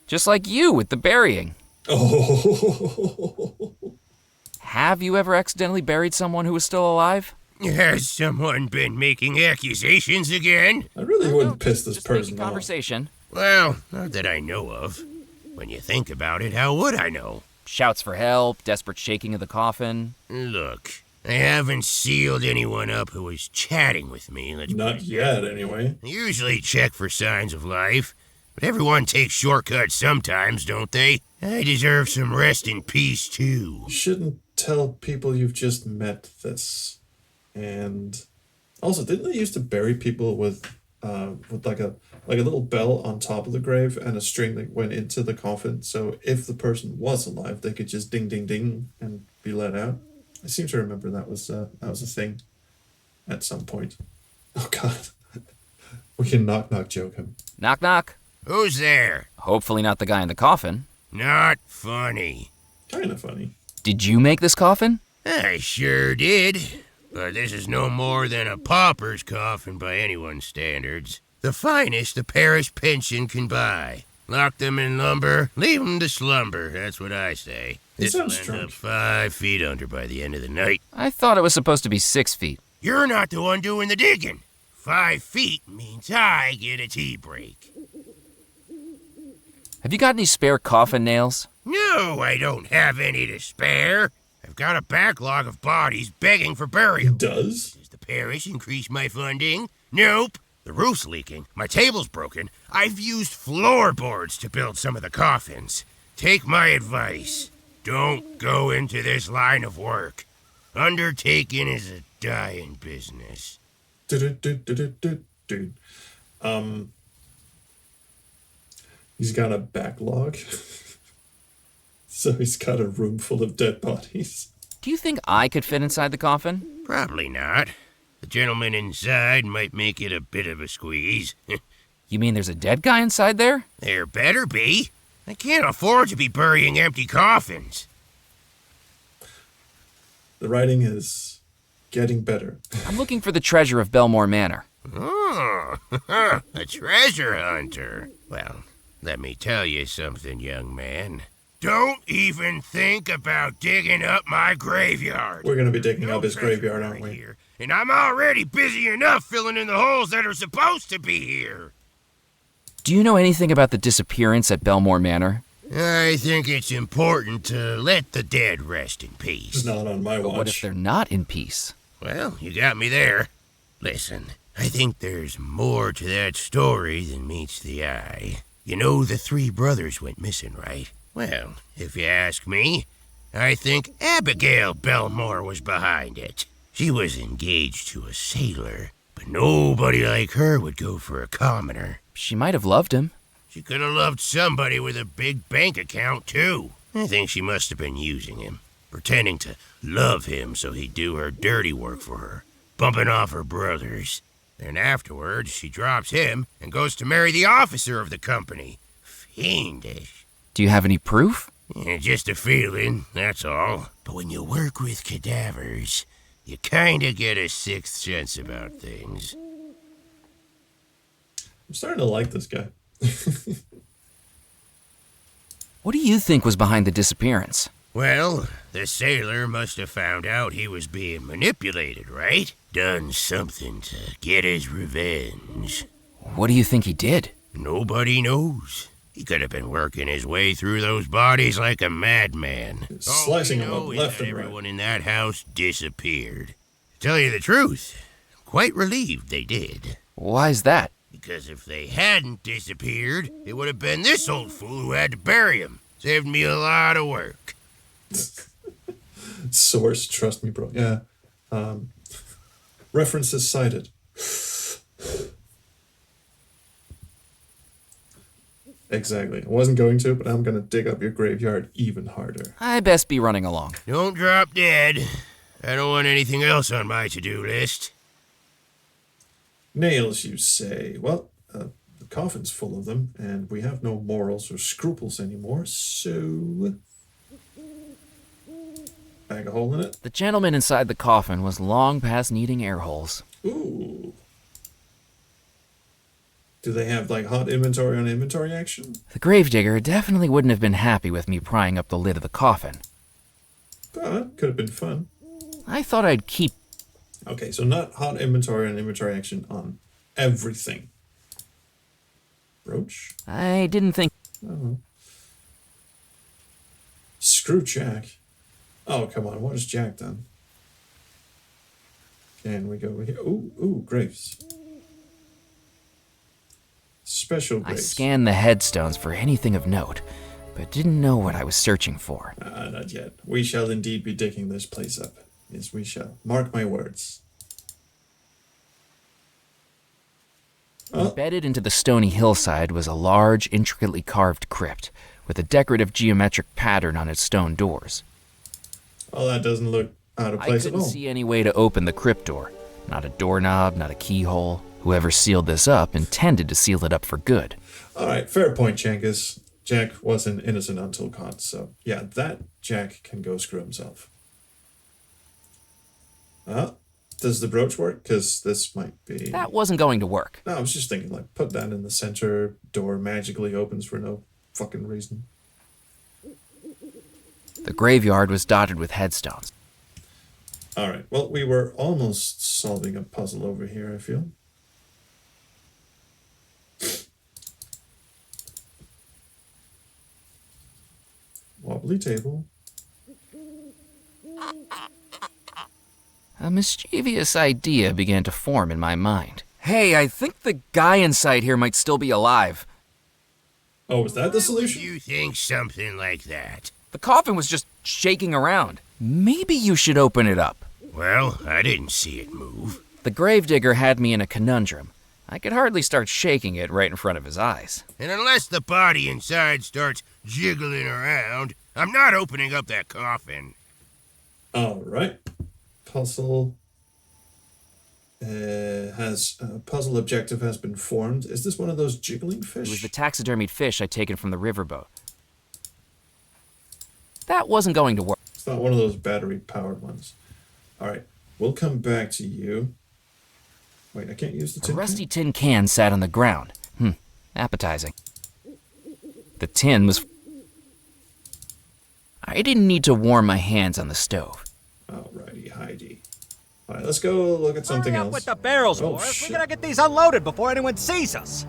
Speaker 2: Just like you with the burying.
Speaker 1: Oh.
Speaker 2: Have you ever accidentally buried someone who was still alive?
Speaker 6: Has someone been making accusations again?
Speaker 1: I really wouldn't piss this
Speaker 2: Just
Speaker 1: person
Speaker 2: making
Speaker 1: off.
Speaker 2: conversation.
Speaker 6: Well, not that I know of. When you think about it, how would I know?
Speaker 2: Shouts for help, desperate shaking of the coffin.
Speaker 6: Look, I haven't sealed anyone up who was chatting with me.
Speaker 1: Not yet, anyway.
Speaker 6: I usually check for signs of life, but everyone takes shortcuts sometimes, don't they? I deserve some rest in peace, too.
Speaker 1: You shouldn't tell people you've just met this. And also, didn't they used to bury people with like a little bell on top of the grave and a string that went into the coffin, so if the person was alive, they could just ding ding ding and be let out? I seem to remember that was a thing at some point. Oh God, we can knock joke him.
Speaker 2: Knock knock.
Speaker 6: Who's there?
Speaker 2: Hopefully not the guy in the coffin.
Speaker 6: Not funny.
Speaker 1: Kind of funny.
Speaker 2: Did you make this coffin?
Speaker 6: I sure did. But this is no more than a pauper's coffin by anyone's standards. The finest the parish pension can buy. Lock them in lumber, leave them to slumber, that's what I say. This will end up 5 feet under by the end of the night.
Speaker 2: I thought it was supposed to be 6 feet.
Speaker 6: You're not the one doing the digging. 5 feet means I get a tea break.
Speaker 2: Have you got any spare coffin nails?
Speaker 6: No, I don't have any to spare. I've got a backlog of bodies begging for burial.
Speaker 1: Does
Speaker 6: the parish increase my funding? Nope. The roof's leaking, my table's broken. I've used floorboards to build some of the coffins. Take my advice. Don't go into this line of work. Undertaking is a dying business.
Speaker 1: He's got a backlog. So he's got a room full of dead bodies.
Speaker 2: Do you think I could fit inside the coffin?
Speaker 6: Probably not. The gentleman inside might make it a bit of a squeeze.
Speaker 2: You mean there's a dead guy inside there?
Speaker 6: There better be. I can't afford to be burying empty coffins.
Speaker 1: The writing is getting better.
Speaker 2: I'm looking for the treasure of Belmore Manor.
Speaker 6: Oh, a treasure hunter. Well, let me tell you something, young man. Don't even think about digging up my graveyard.
Speaker 1: We're going to be digging up his graveyard, aren't we?
Speaker 6: Here, and I'm already busy enough filling in the holes that are supposed to be here.
Speaker 2: Do you know anything about the disappearance at Belmore Manor?
Speaker 6: I think it's important to let the dead rest in peace.
Speaker 1: It's not on my watch.
Speaker 2: But what if they're not in peace?
Speaker 6: Well, you got me there. Listen, I think there's more to that story than meets the eye. You know the 3 brothers went missing, right? Well, if you ask me, I think Abigail Belmore was behind it. She was engaged to a sailor, but nobody like her would go for a commoner.
Speaker 2: She might have loved him.
Speaker 6: She could have loved somebody with a big bank account, too. I think she must have been using him, pretending to love him so he'd do her dirty work for her, bumping off her brothers. Then afterwards, she drops him and goes to marry the officer of the company. Fiendish.
Speaker 2: Do you have any proof?
Speaker 6: Yeah, just a feeling, that's all. But when you work with cadavers, you kinda get a sixth sense about things.
Speaker 1: I'm starting to like this guy.
Speaker 2: What do you think was behind the disappearance?
Speaker 6: Well, the sailor must have found out he was being manipulated, right? Done something to get his revenge.
Speaker 2: What do you think he did?
Speaker 6: Nobody knows. He could have been working his way through those bodies like a madman.
Speaker 1: Slicing them up
Speaker 6: All we
Speaker 1: left
Speaker 6: know is
Speaker 1: and
Speaker 6: that
Speaker 1: right.
Speaker 6: everyone in that house disappeared. To tell you the truth, I'm quite relieved they did.
Speaker 2: Why's that?
Speaker 6: Because if they hadn't disappeared, it would have been this old fool who had to bury him. Saved me a lot of work.
Speaker 1: Source, trust me, bro. Yeah. References cited. Exactly. I wasn't going to, but I'm going to dig up your graveyard even harder.
Speaker 2: I best be running along.
Speaker 6: Don't drop dead. I don't want anything else on my to-do list.
Speaker 1: Nails, you say? Well, the coffin's full of them, and we have no morals or scruples anymore, so... Bag a hole in it?
Speaker 2: The gentleman inside the coffin was long past needing air holes.
Speaker 1: Ooh. Do they have, like, hot inventory on inventory action?
Speaker 2: The gravedigger definitely wouldn't have been happy with me prying up the lid of the coffin.
Speaker 1: But could have been fun.
Speaker 2: I thought I'd keep...
Speaker 1: Okay, so not hot inventory and inventory action on everything. Brooch?
Speaker 2: I didn't think...
Speaker 1: Oh. Screw Jack. Oh, come on, what has Jack done? And we go over here. Ooh, graves. Special
Speaker 2: I
Speaker 1: graves.
Speaker 2: scanned the headstones for anything of note, but didn't know what I was searching for.
Speaker 1: Not yet. We shall indeed be digging this place up. Yes, we shall. Mark my words. Oh,
Speaker 2: Embedded into the stony hillside was a large, intricately carved crypt with a decorative geometric pattern on its stone doors.
Speaker 1: well, that doesn't look out of
Speaker 2: I
Speaker 1: place at
Speaker 2: couldn't
Speaker 1: all.
Speaker 2: see any way to open the crypt door. Not a doorknob, not a keyhole. Whoever sealed this up intended to seal it up for good.
Speaker 1: All right, fair point, Jankus. Jack wasn't innocent until caught, so yeah, that Jack can go screw himself. Does the brooch work? Because this might be...
Speaker 2: That wasn't going to work.
Speaker 1: No, I was just thinking, like, put that in the center, door magically opens for no fucking reason.
Speaker 2: The graveyard was dotted with headstones.
Speaker 1: All right, well, we were almost solving a puzzle over here, I feel. Wobbly table.
Speaker 2: A mischievous idea began to form in my mind. Hey, I think the guy inside here might still be alive.
Speaker 1: Oh, was that the solution?
Speaker 6: You think something like that?
Speaker 2: The coffin was just shaking around. Maybe you should open it up.
Speaker 6: Well, I didn't see it move.
Speaker 2: The gravedigger had me in a conundrum. I could hardly start shaking it right in front of his eyes.
Speaker 6: And unless the body inside starts jiggling around, I'm not opening up that coffin.
Speaker 1: All right. Puzzle puzzle objective has been formed. Is this one of those jiggling fish?
Speaker 2: It was the taxidermied fish I'd taken from the riverboat. That wasn't going to work.
Speaker 1: It's not one of those battery-powered ones. All right, we'll come back to you. Wait, I can't use the
Speaker 2: A
Speaker 1: tin
Speaker 2: rusty
Speaker 1: can?
Speaker 2: tin can sat on the ground. Appetizing. The tin was... I didn't need to warm my hands on the stove.
Speaker 1: Alrighty, Heidi. All right, let's go look at something
Speaker 7: Hurry up
Speaker 1: else.
Speaker 7: with the barrels,
Speaker 1: Oh,
Speaker 7: Morris.
Speaker 1: shit.
Speaker 7: We gotta get these unloaded before anyone sees us.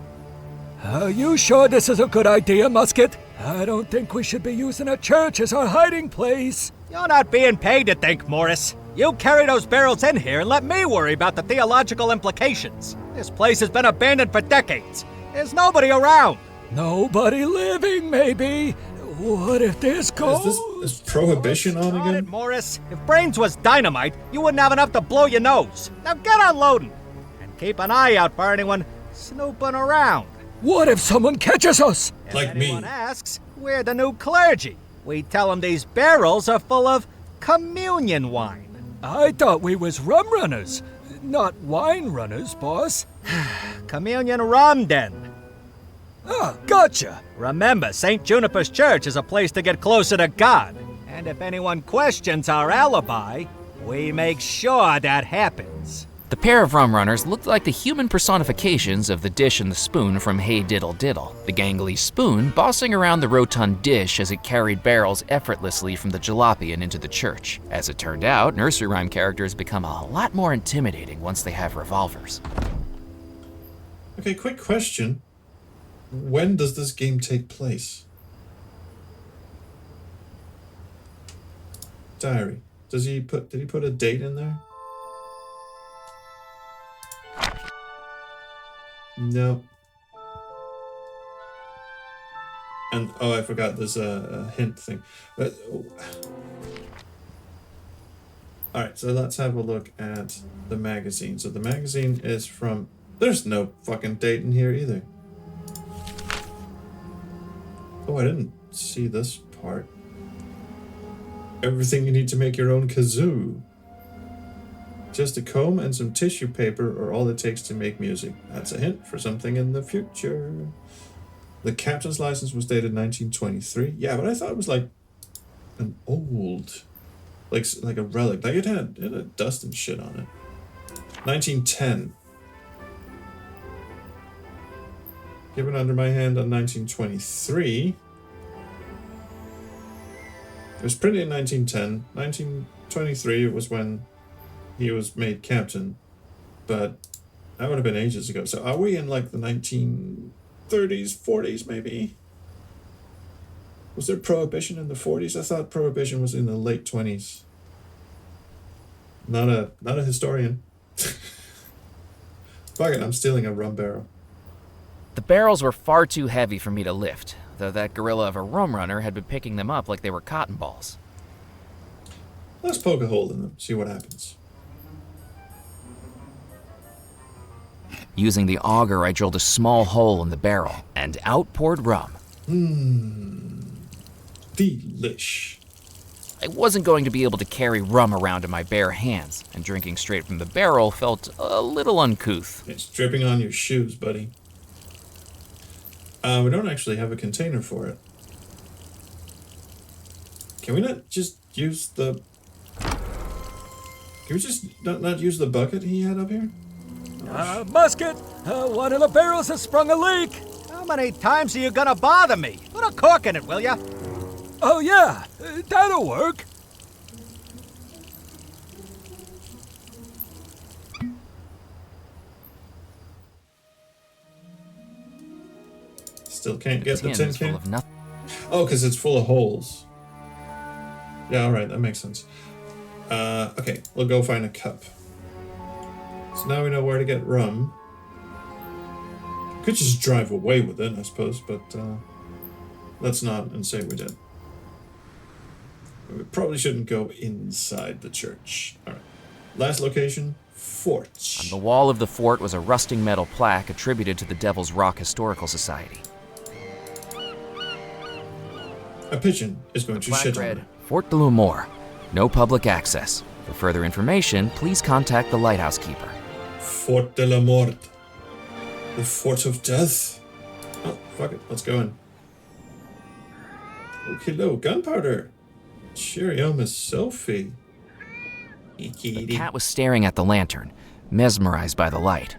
Speaker 4: Are you sure this is a good idea, Musket? I don't think we should be using a church as our hiding place.
Speaker 7: You're not being paid to think, Morris. You carry those barrels in here and let me worry about the theological implications. This place has been abandoned for decades. There's nobody around.
Speaker 4: Nobody living, maybe. What if this goes?
Speaker 1: Is prohibition on
Speaker 7: Darn it,
Speaker 1: again?
Speaker 7: Morris. If brains was dynamite, you wouldn't have enough to blow your nose. Now get unloading. And keep an eye out for anyone snooping around.
Speaker 4: What if someone catches us?
Speaker 7: If
Speaker 1: Like me.
Speaker 7: anyone asks, we're the new clergy. We tell them these barrels are full of communion wine.
Speaker 4: I thought we was rum runners, not wine runners, boss.
Speaker 7: Communion rum, then.
Speaker 4: Ah, gotcha.
Speaker 7: Remember, St. Juniper's Church is a place to get closer to God. And if anyone questions our alibi, we make sure that happens.
Speaker 2: The pair of rum runners looked like the human personifications of the dish and the spoon from Hey Diddle Diddle, the gangly spoon bossing around the rotund dish as it carried barrels effortlessly from the jalopy and into the church. As it turned out, nursery rhyme characters become a lot more intimidating once they have revolvers.
Speaker 1: Okay, quick question. When does this game take place? Diary. Did he put a date in there? No. And oh, I forgot. There's a hint thing. All right, so let's have a look at the magazine. So the magazine is from. There's no fucking date in here either. Oh, I didn't see this part. Everything you need to make your own kazoo. Just a comb and some tissue paper are all it takes to make music. That's a hint for something in the future. The captain's license was dated 1923. Yeah, but I thought it was like an old, like a relic. Like it had dust and shit on it. 1910. Given under my hand on 1923. It was printed in 1910. 1923 was when he was made captain, but that would have been ages ago. So are we in like the 1930s, 40s maybe? Was there prohibition in the 40s? I thought prohibition was in the late 20s. Not a historian. Fuck it, I'm stealing a rum barrel.
Speaker 2: The barrels were far too heavy for me to lift, though that gorilla of a rum runner had been picking them up like they were cotton balls.
Speaker 1: Let's poke a hole in them, see what happens.
Speaker 2: Using the auger, I drilled a small hole in the barrel, and out poured rum.
Speaker 1: Delish.
Speaker 2: I wasn't going to be able to carry rum around in my bare hands, and drinking straight from the barrel felt a little uncouth.
Speaker 1: It's dripping on your shoes, buddy. We don't actually have a container for it. Can we not just use the... Can we just not use the bucket he had up here?
Speaker 7: Musket! One of the barrels has sprung a leak! How many times are you gonna bother me? Put a cork in it, will ya? Oh, yeah. That'll work.
Speaker 1: Still can't get the
Speaker 2: tin
Speaker 1: tin
Speaker 2: was full
Speaker 1: can?
Speaker 2: of nothing.
Speaker 1: Oh, because it's full of holes. Yeah, alright, that makes sense. Okay, we'll go find a cup. So now we know where to get rum. Could just drive away with it, I suppose, but let's not and say we did. We probably shouldn't go inside the church. Alright. Last location, fort.
Speaker 2: On the wall of the fort was a rusting metal plaque attributed to the Devil's Rock Historical Society.
Speaker 1: A pigeon is going
Speaker 2: The
Speaker 1: to
Speaker 2: plaque
Speaker 1: shit on
Speaker 2: read,
Speaker 1: it.
Speaker 2: Fort de l'Amour. No public access. For further information, please contact the lighthouse keeper.
Speaker 1: Fort de la Mort. The Fort of Death. Oh, fuck it, let's go in. Oh, hello, gunpowder. Cheerio, Miss Sophie.
Speaker 2: The cat was staring at the lantern, mesmerized by the light.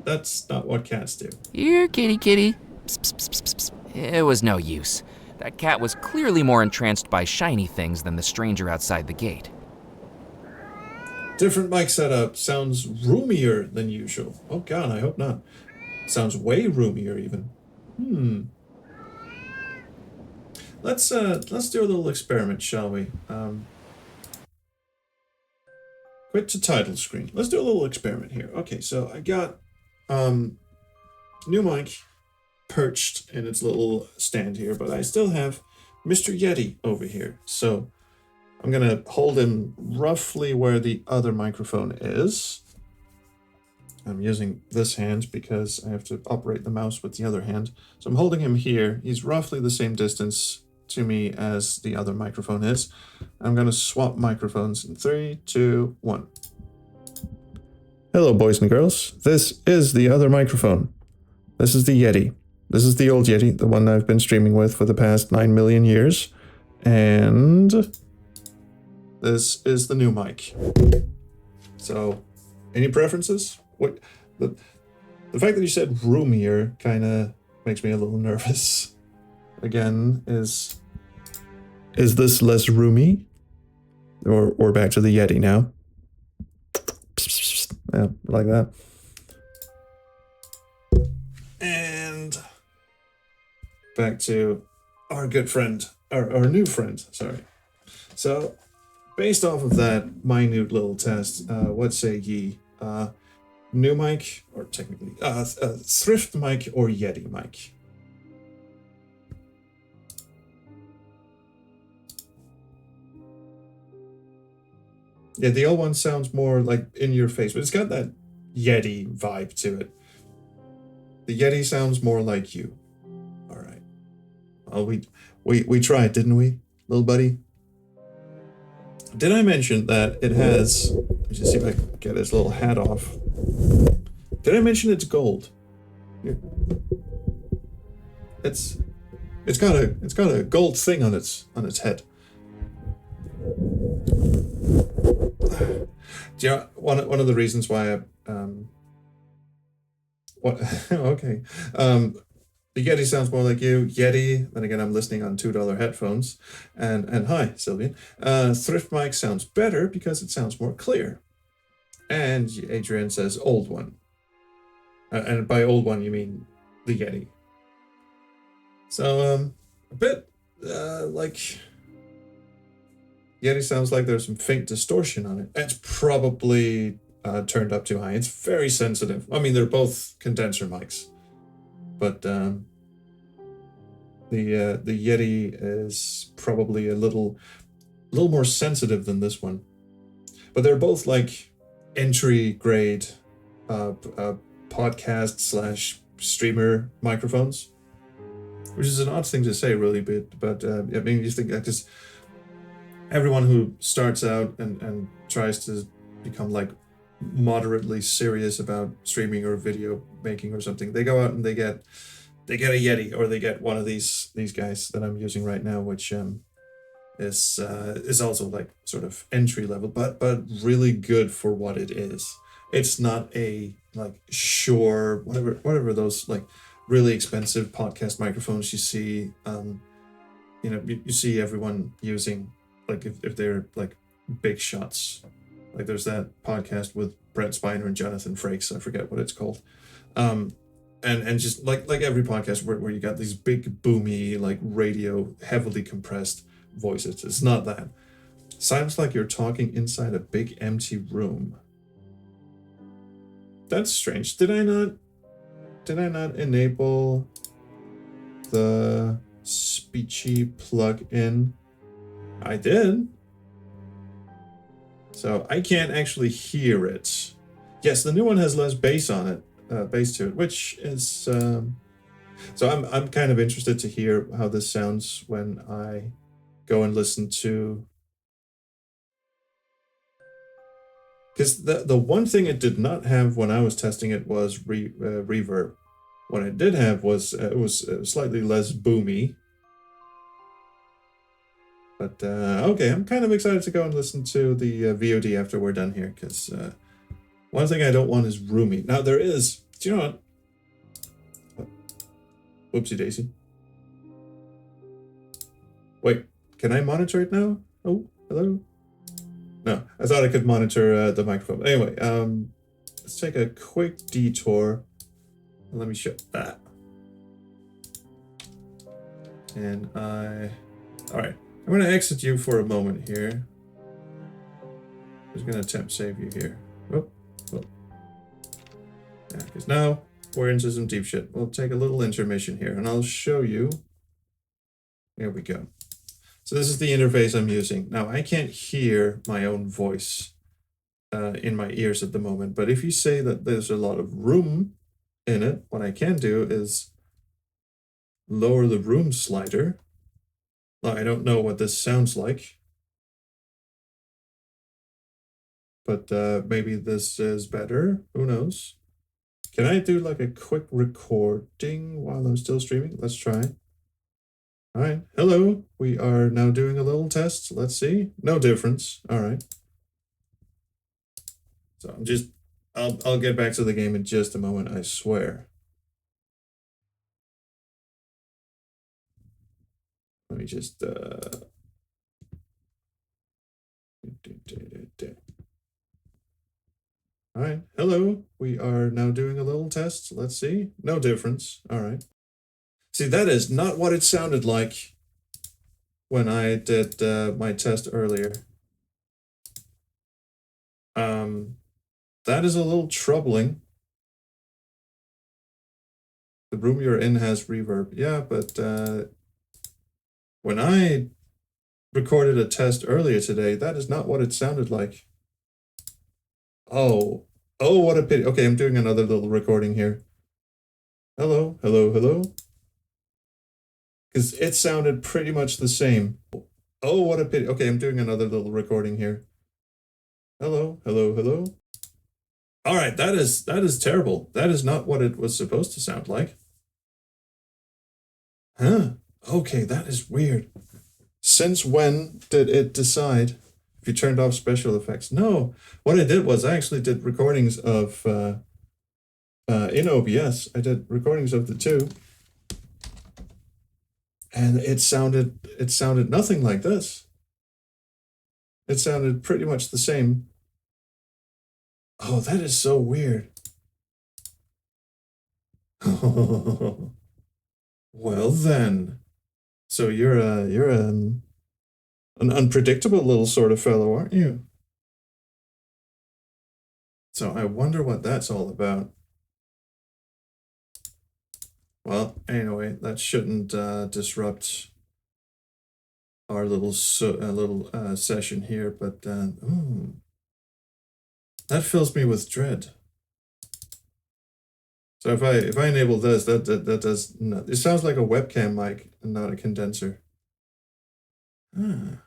Speaker 1: That's not what cats do.
Speaker 2: Here, kitty, kitty. Psst, psst, psst, psst, psst. It was no use. That cat was clearly more entranced by shiny things than the stranger outside the gate.
Speaker 1: Different mic setup. Sounds roomier than usual. Oh god, I hope not. Sounds way roomier even. Let's do a little experiment, shall we? Quit to title screen. Let's do a little experiment here. Okay, so I got new mic perched in its little stand here, but I still have Mr. Yeti over here. So I'm gonna hold him roughly where the other microphone is. I'm using this hand because I have to operate the mouse with the other hand. So I'm holding him here. He's roughly the same distance to me as the other microphone is. I'm gonna swap microphones in 3, 2, 1. Hello, boys and girls. This is the other microphone. This is the Yeti. This is the old Yeti, the one I've been streaming with for the past 9 million years. And this is the new mic. So, any preferences? What the fact that you said roomier kind of makes me a little nervous. Again, is this less roomy? Or back to the Yeti now? Yeah, like that. And back to our good friend, our new friend, sorry. So, based off of that minute little test, what say ye? New mic, or technically, thrift mic or Yeti mic? Yeah, the old one sounds more like in your face, but it's got that Yeti vibe to it. The Yeti sounds more like you. All right. Well, we tried, didn't we, little buddy? Did I mention that it has? Let me just see if I can get his little hat off. Did I mention it's gold? Here. It's got a gold thing on its head. Do you know, one of the reasons why okay. The Yeti sounds more like you. Yeti, then again, I'm listening on $2 headphones. And hi, Sylvian. Thrift mic sounds better because it sounds more clear. And Adrian says old one. And by old one, you mean the Yeti. So, a bit, like... Yeti sounds like there's some faint distortion on it. It's probably turned up too high. It's very sensitive. I mean, they're both condenser mics, but the Yeti is probably a little more sensitive than this one. But they're both like entry grade podcast slash streamer microphones, which is an odd thing to say, really. But I mean, you think that just everyone who starts out and tries to become like moderately serious about streaming or video making or something, they go out and they get a Yeti, or they get one of these guys that I'm using right now, which is also like sort of entry level, but really good for what it is. It's not a like Shure, whatever those like really expensive podcast microphones you see. You know, you see everyone using, like if they're like big shots. Like there's that podcast with Brent Spiner and Jonathan Frakes, I forget what it's called. And just like every podcast where you got these big boomy, like radio heavily compressed voices. It's not that. Sounds like you're talking inside a big empty room. That's strange. Did I not enable the speechy plug-in? I did. So I can't actually hear it. Yes, the new one has less bass on it, bass to it, which is so I'm kind of interested to hear how this sounds when I go and listen to, because the one thing it did not have when I was testing it was reverb. What it did have was it was slightly less boomy. But okay, I'm kind of excited to go and listen to the VOD after we're done here, because one thing I don't want is roomy. Now there is, do you know what? Whoopsie daisy. Wait, can I monitor it now? Oh, hello? No, I thought I could monitor the microphone. Anyway, let's take a quick detour. Let me show that. And all right, I'm gonna exit you for a moment here. I'm just gonna temp save you here. Whoop, whoop. Yeah, because now we're into some deep shit. We'll take a little intermission here, and I'll show you. Here we go. So this is the interface I'm using. Now, I can't hear my own voice in my ears at the moment, but if you say that there's a lot of room in it, what I can do is lower the room slider. Now, I don't know what this sounds like, but maybe this is better. Who knows? Can I do like a quick recording while I'm still streaming? Let's try. All right, hello. We are now doing a little test. Let's see. No difference. All right. So I'll get back to the game in just a moment, I swear. Let me just all right, hello. We are now doing a little test. Let's see. No difference. All right. See, that is not what it sounded like when I did my test earlier. That is a little troubling. The room you're in has reverb. Yeah, but when I recorded a test earlier today, that is not what it sounded like. Oh, what a pity. Okay, I'm doing another little recording here. Hello, hello, hello. Because it sounded pretty much the same. Oh, what a pity. Okay, I'm doing another little recording here. Hello, hello, hello. All right, that is terrible. That is not what it was supposed to sound like. Huh. Okay, that is weird. Since when did it decide if you turned off special effects? No, what I did was I actually did recordings of, in OBS, I did recordings of the two. And it sounded nothing like this. It sounded pretty much the same. Oh, that is so weird. Well then. So you're an unpredictable little sort of fellow, aren't you? So I wonder what that's all about. Well, anyway, that shouldn't disrupt our little session here, but ooh, that fills me with dread. So if I enable this, that does not. It sounds like a webcam mic and not a condenser. Well,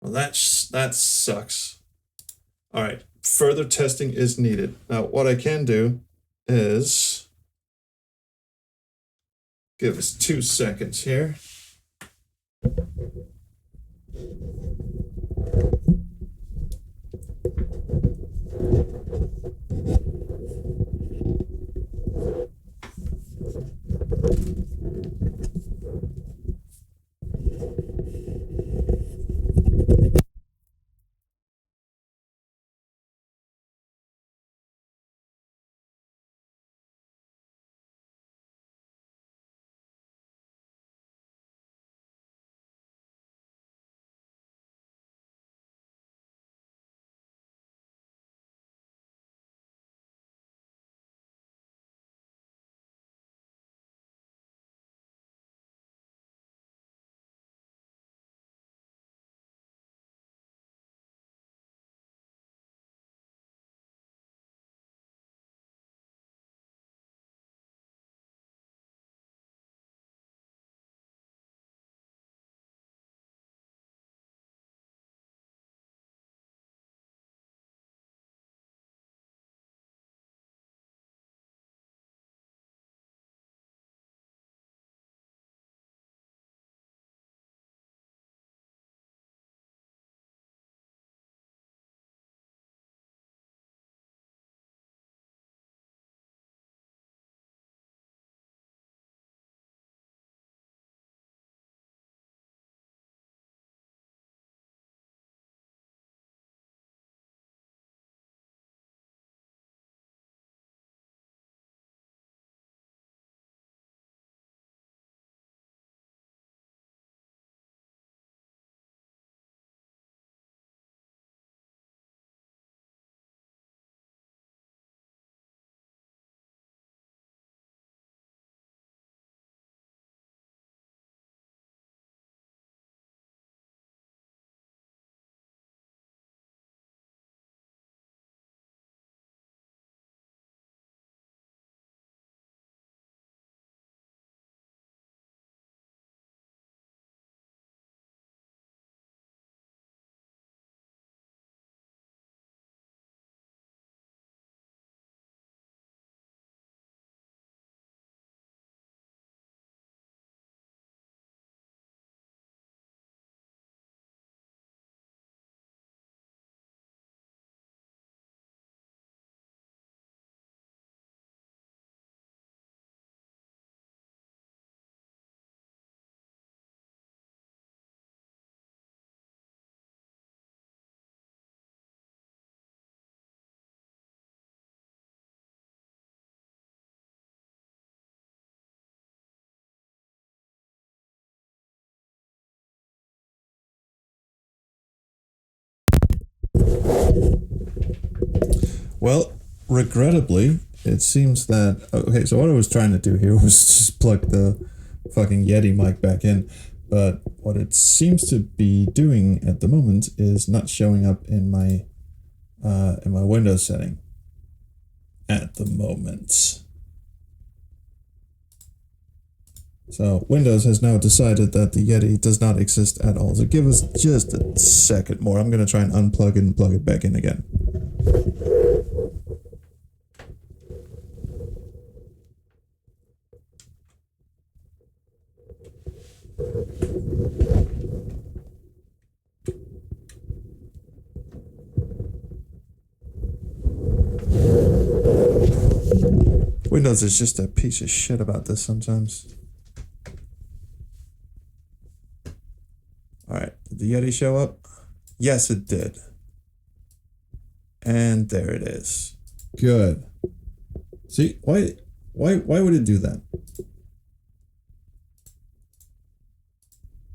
Speaker 1: that sucks. All right, further testing is needed. Now, what I can do is give us 2 seconds here. Well, regrettably, it seems that... Okay, so what I was trying to do here was just plug the fucking Yeti mic back in. But what it seems to be doing at the moment is not showing up in my Windows setting. At the moment. So Windows has now decided that the Yeti does not exist at all. So give us just a second more. I'm going to try and unplug it and plug it back in again. Windows is just a piece of shit about this sometimes. Alright, did the Yeti show up? Yes, it did. And there it is. Good. See, why would it do that?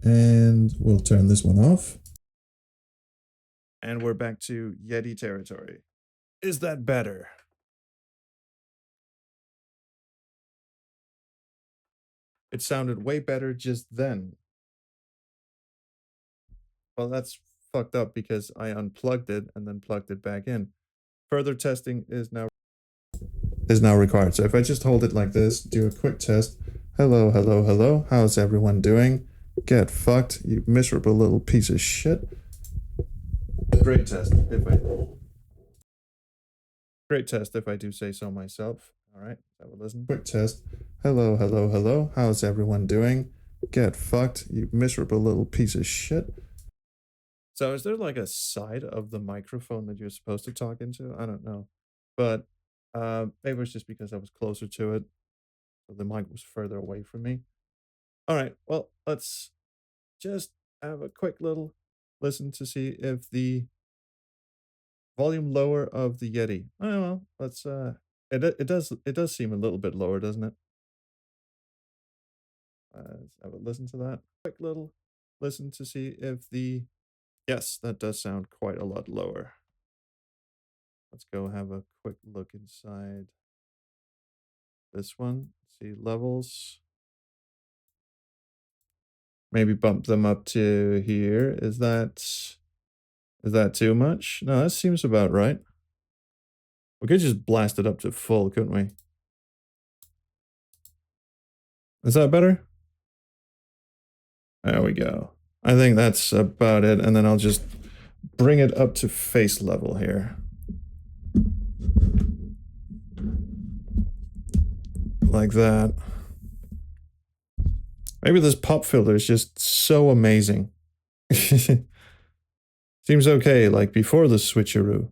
Speaker 1: And we'll turn this one off. And we're back to Yeti territory. Is that better? It sounded way better just then. Well, that's fucked up because I unplugged it and then plugged it back in. Further testing is now required. So if I just hold it like this, do a quick test. Hello, hello, hello. How's everyone doing? Get fucked, you miserable little piece of shit. Great test if I do say so myself. All right, have a listen. Quick test. Hello, hello, hello. How's everyone doing? Get fucked, you miserable little piece of shit. So is there like a side of the microphone that you're supposed to talk into? I don't know. But maybe it's just because I was closer to it. So the mic was further away from me. All right, well, let's just have a quick little listen to see if the volume lower of the Yeti. Oh well, let's it does seem a little bit lower, doesn't it? Let's have a listen to that. Quick little listen to see if the yes, that does sound quite a lot lower. Let's go have a quick look inside this one. See levels. Maybe bump them up to here. Is that too much? No, that seems about right. We could just blast it up to full, couldn't we? Is that better? There we go. I think that's about it. And then I'll just bring it up to face level here. Like that. Maybe this pop filter is just so amazing. Seems okay, like before the switcheroo.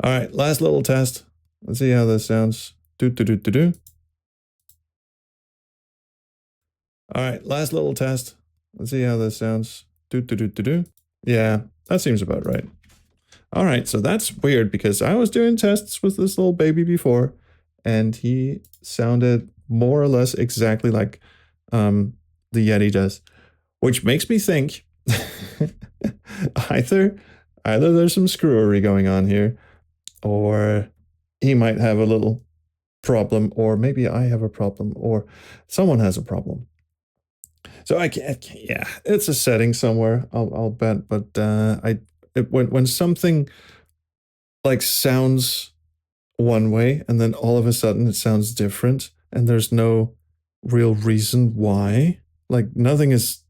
Speaker 1: Alright, last little test. Let's see how this sounds. Do. Alright, last little test. Let's see how this sounds. Do. Yeah, that seems about right. Alright, so that's weird because I was doing tests with this little baby before, and he sounded more or less exactly like the Yeti does. Which makes me think either there's some screwery going on here, or he might have a little problem, or maybe I have a problem, or someone has a problem. So I can't yeah, it's a setting somewhere, I'll bet, but when something like sounds one way and then all of a sudden it sounds different and there's no real reason why, like nothing is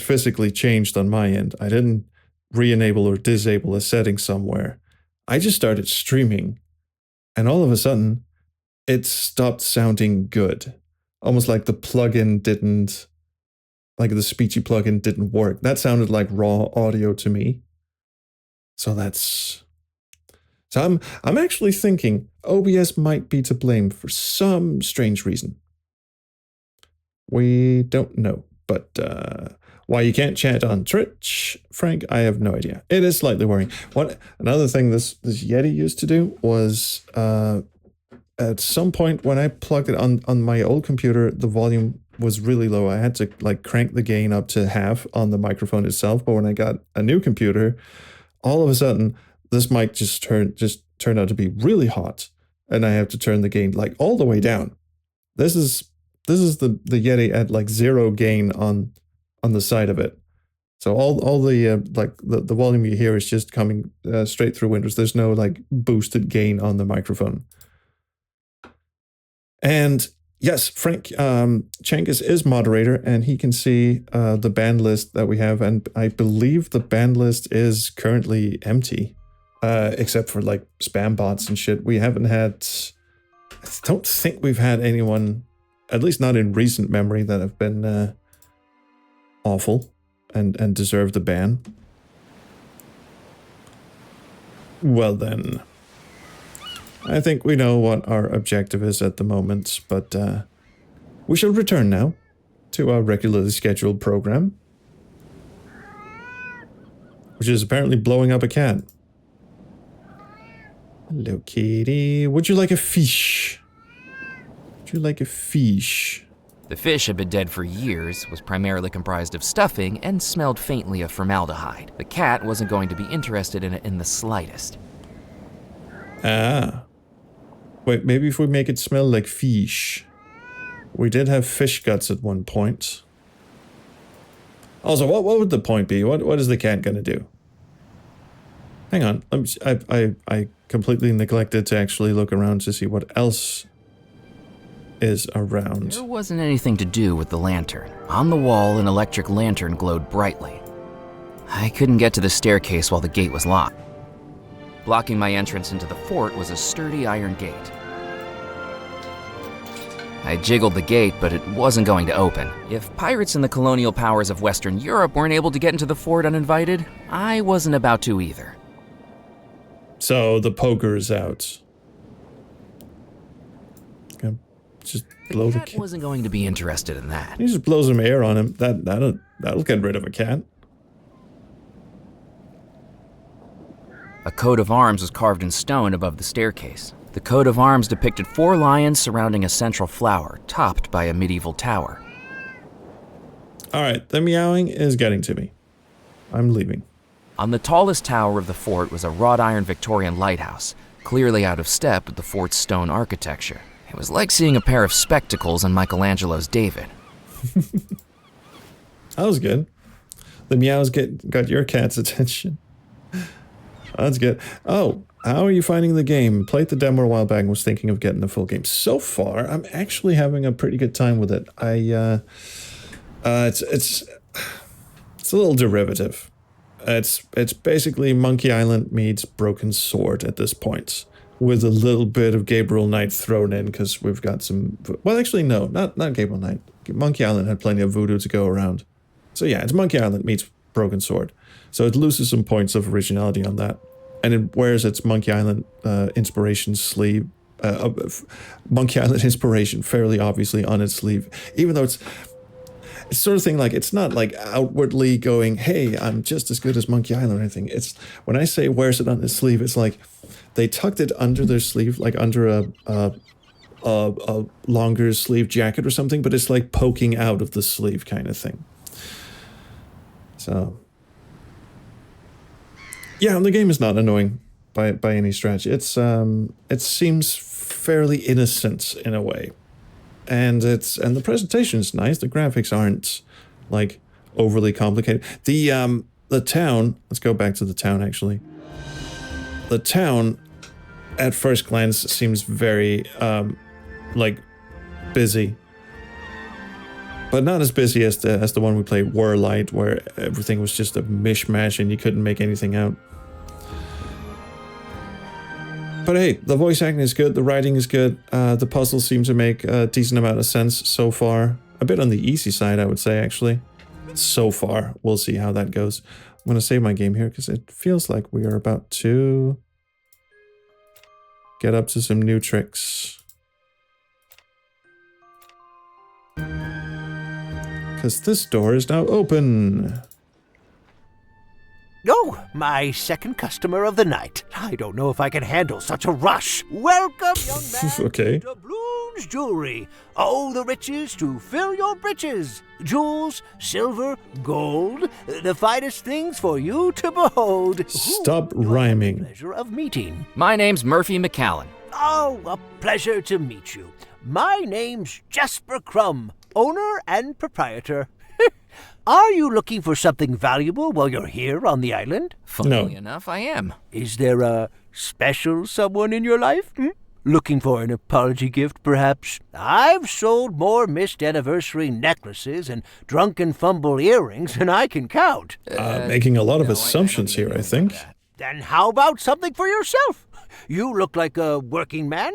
Speaker 1: physically changed on my end. I didn't re-enable or disable a setting somewhere. I just started streaming and all of a sudden it stopped sounding good. Almost like the plugin didn't, like the Speechy plugin didn't work. That sounded like raw audio to me. So I'm actually thinking OBS might be to blame for some strange reason. We don't know, but why you can't chat on Twitch, Frank, I have no idea. It is slightly worrying. Another thing this Yeti used to do was at some point when I plugged it on my old computer, the volume was really low. I had to like crank the gain up to half on the microphone itself. But when I got a new computer, all of a sudden this mic just turned out to be really hot, and I have to turn the gain like all the way down. This is the Yeti at like 0 gain on the side of it. So all the like the volume you hear is just coming straight through Windows. There's no like boosted gain on the microphone. And yes, Frank Changus is moderator, and he can see the band list that we have. And I believe the band list is currently empty, except for like spam bots and shit. We haven't had, I don't think we've had anyone, at least not in recent memory, that have been awful and deserved a ban. Well then, I think we know what our objective is at the moment, but we shall return now to our regularly scheduled program, which is apparently blowing up a cat. Hello, kitty. Would you like a fish? Would you like a fish?
Speaker 2: The fish had been dead for years, was primarily comprised of stuffing, and smelled faintly of formaldehyde. The cat wasn't going to be interested in it in the slightest.
Speaker 1: Ah. Wait, maybe if we make it smell like fish. We did have fish guts at one point. Also, what would the point be? What is the cat gonna do? Hang on, I completely neglected to actually look around to see what else is around.
Speaker 2: There wasn't anything to do with the lantern. On the wall, an electric lantern glowed brightly. I couldn't get to the staircase while the gate was locked. Blocking my entrance into the fort was a sturdy iron gate. I jiggled the gate, but it wasn't going to open. If pirates and the colonial powers of Western Europe weren't able to get into the fort uninvited, I wasn't about to either.
Speaker 1: So the poker is out. Okay, just blow the cat.
Speaker 2: Wasn't going to be interested in that.
Speaker 1: You just blow some air on him. That'll get rid of a cat.
Speaker 2: A coat of arms was carved in stone above the staircase. The coat of arms depicted 4 lions surrounding a central flower, topped by a medieval tower.
Speaker 1: Alright, the meowing is getting to me. I'm leaving.
Speaker 2: On the tallest tower of the fort was a wrought iron Victorian lighthouse, clearly out of step with the fort's stone architecture. It was like seeing a pair of spectacles on Michelangelo's David.
Speaker 1: That was good. The meows got your cat's attention. That's good. Oh, how are you finding the game? Played the demo a while back and was thinking of getting the full game. So far, I'm actually having a pretty good time with it. It's a little derivative. It's basically Monkey Island meets Broken Sword at this point, with a little bit of Gabriel Knight thrown in because we've got some. Well, actually, no, not Gabriel Knight. Monkey Island had plenty of voodoo to go around. So yeah, it's Monkey Island meets Broken Sword. So it loses some points of originality on that. And it wears its Monkey Island inspiration sleeve, Monkey Island inspiration fairly obviously on its sleeve, even though it's sort of thing like, it's not like outwardly going, hey, I'm just as good as Monkey Island or anything. It's, when I say wears it on its sleeve, it's like they tucked it under their sleeve, like under a longer sleeve jacket or something, but it's like poking out of the sleeve kind of thing. So... yeah, the game is not annoying by any stretch. It's it seems fairly innocent in a way, and the presentation is nice. The graphics aren't like overly complicated. The town. Let's go back to the town actually. The town, at first glance, seems very like busy, but not as busy as the one we played, Warlight, where everything was just a mishmash and you couldn't make anything out. But hey, the voice acting is good, the writing is good, the puzzles seem to make a decent amount of sense so far. A bit on the easy side, I would say, actually. So far, we'll see how that goes. I'm going to save my game here because it feels like we are about to get up to some new tricks. Because this door is now open.
Speaker 8: Oh, my second customer of the night. I don't know if I can handle such a rush. Welcome, young man,
Speaker 1: Okay.
Speaker 8: to Bloom's Jewelry. Oh, the riches to fill your breeches. Jewels, silver, gold, the finest things for you to behold.
Speaker 1: Stop
Speaker 8: Who do I have
Speaker 1: rhyming.
Speaker 8: the pleasure of meeting.
Speaker 2: My name's Murphy McCallan.
Speaker 8: Oh, a pleasure to meet you. My name's Jasper Crumb, owner and proprietor. Are you looking for something valuable while you're here on the island?
Speaker 2: Funnily enough, I am.
Speaker 8: Is there a special someone in your life? Looking for an apology gift, perhaps? I've sold more missed anniversary necklaces and drunken fumble earrings than I can count.
Speaker 1: Making a lot of
Speaker 2: no,
Speaker 1: assumptions
Speaker 2: I don't
Speaker 1: here, I
Speaker 2: even
Speaker 1: think.
Speaker 2: know that.
Speaker 8: Then how about something for yourself? You look like a working man.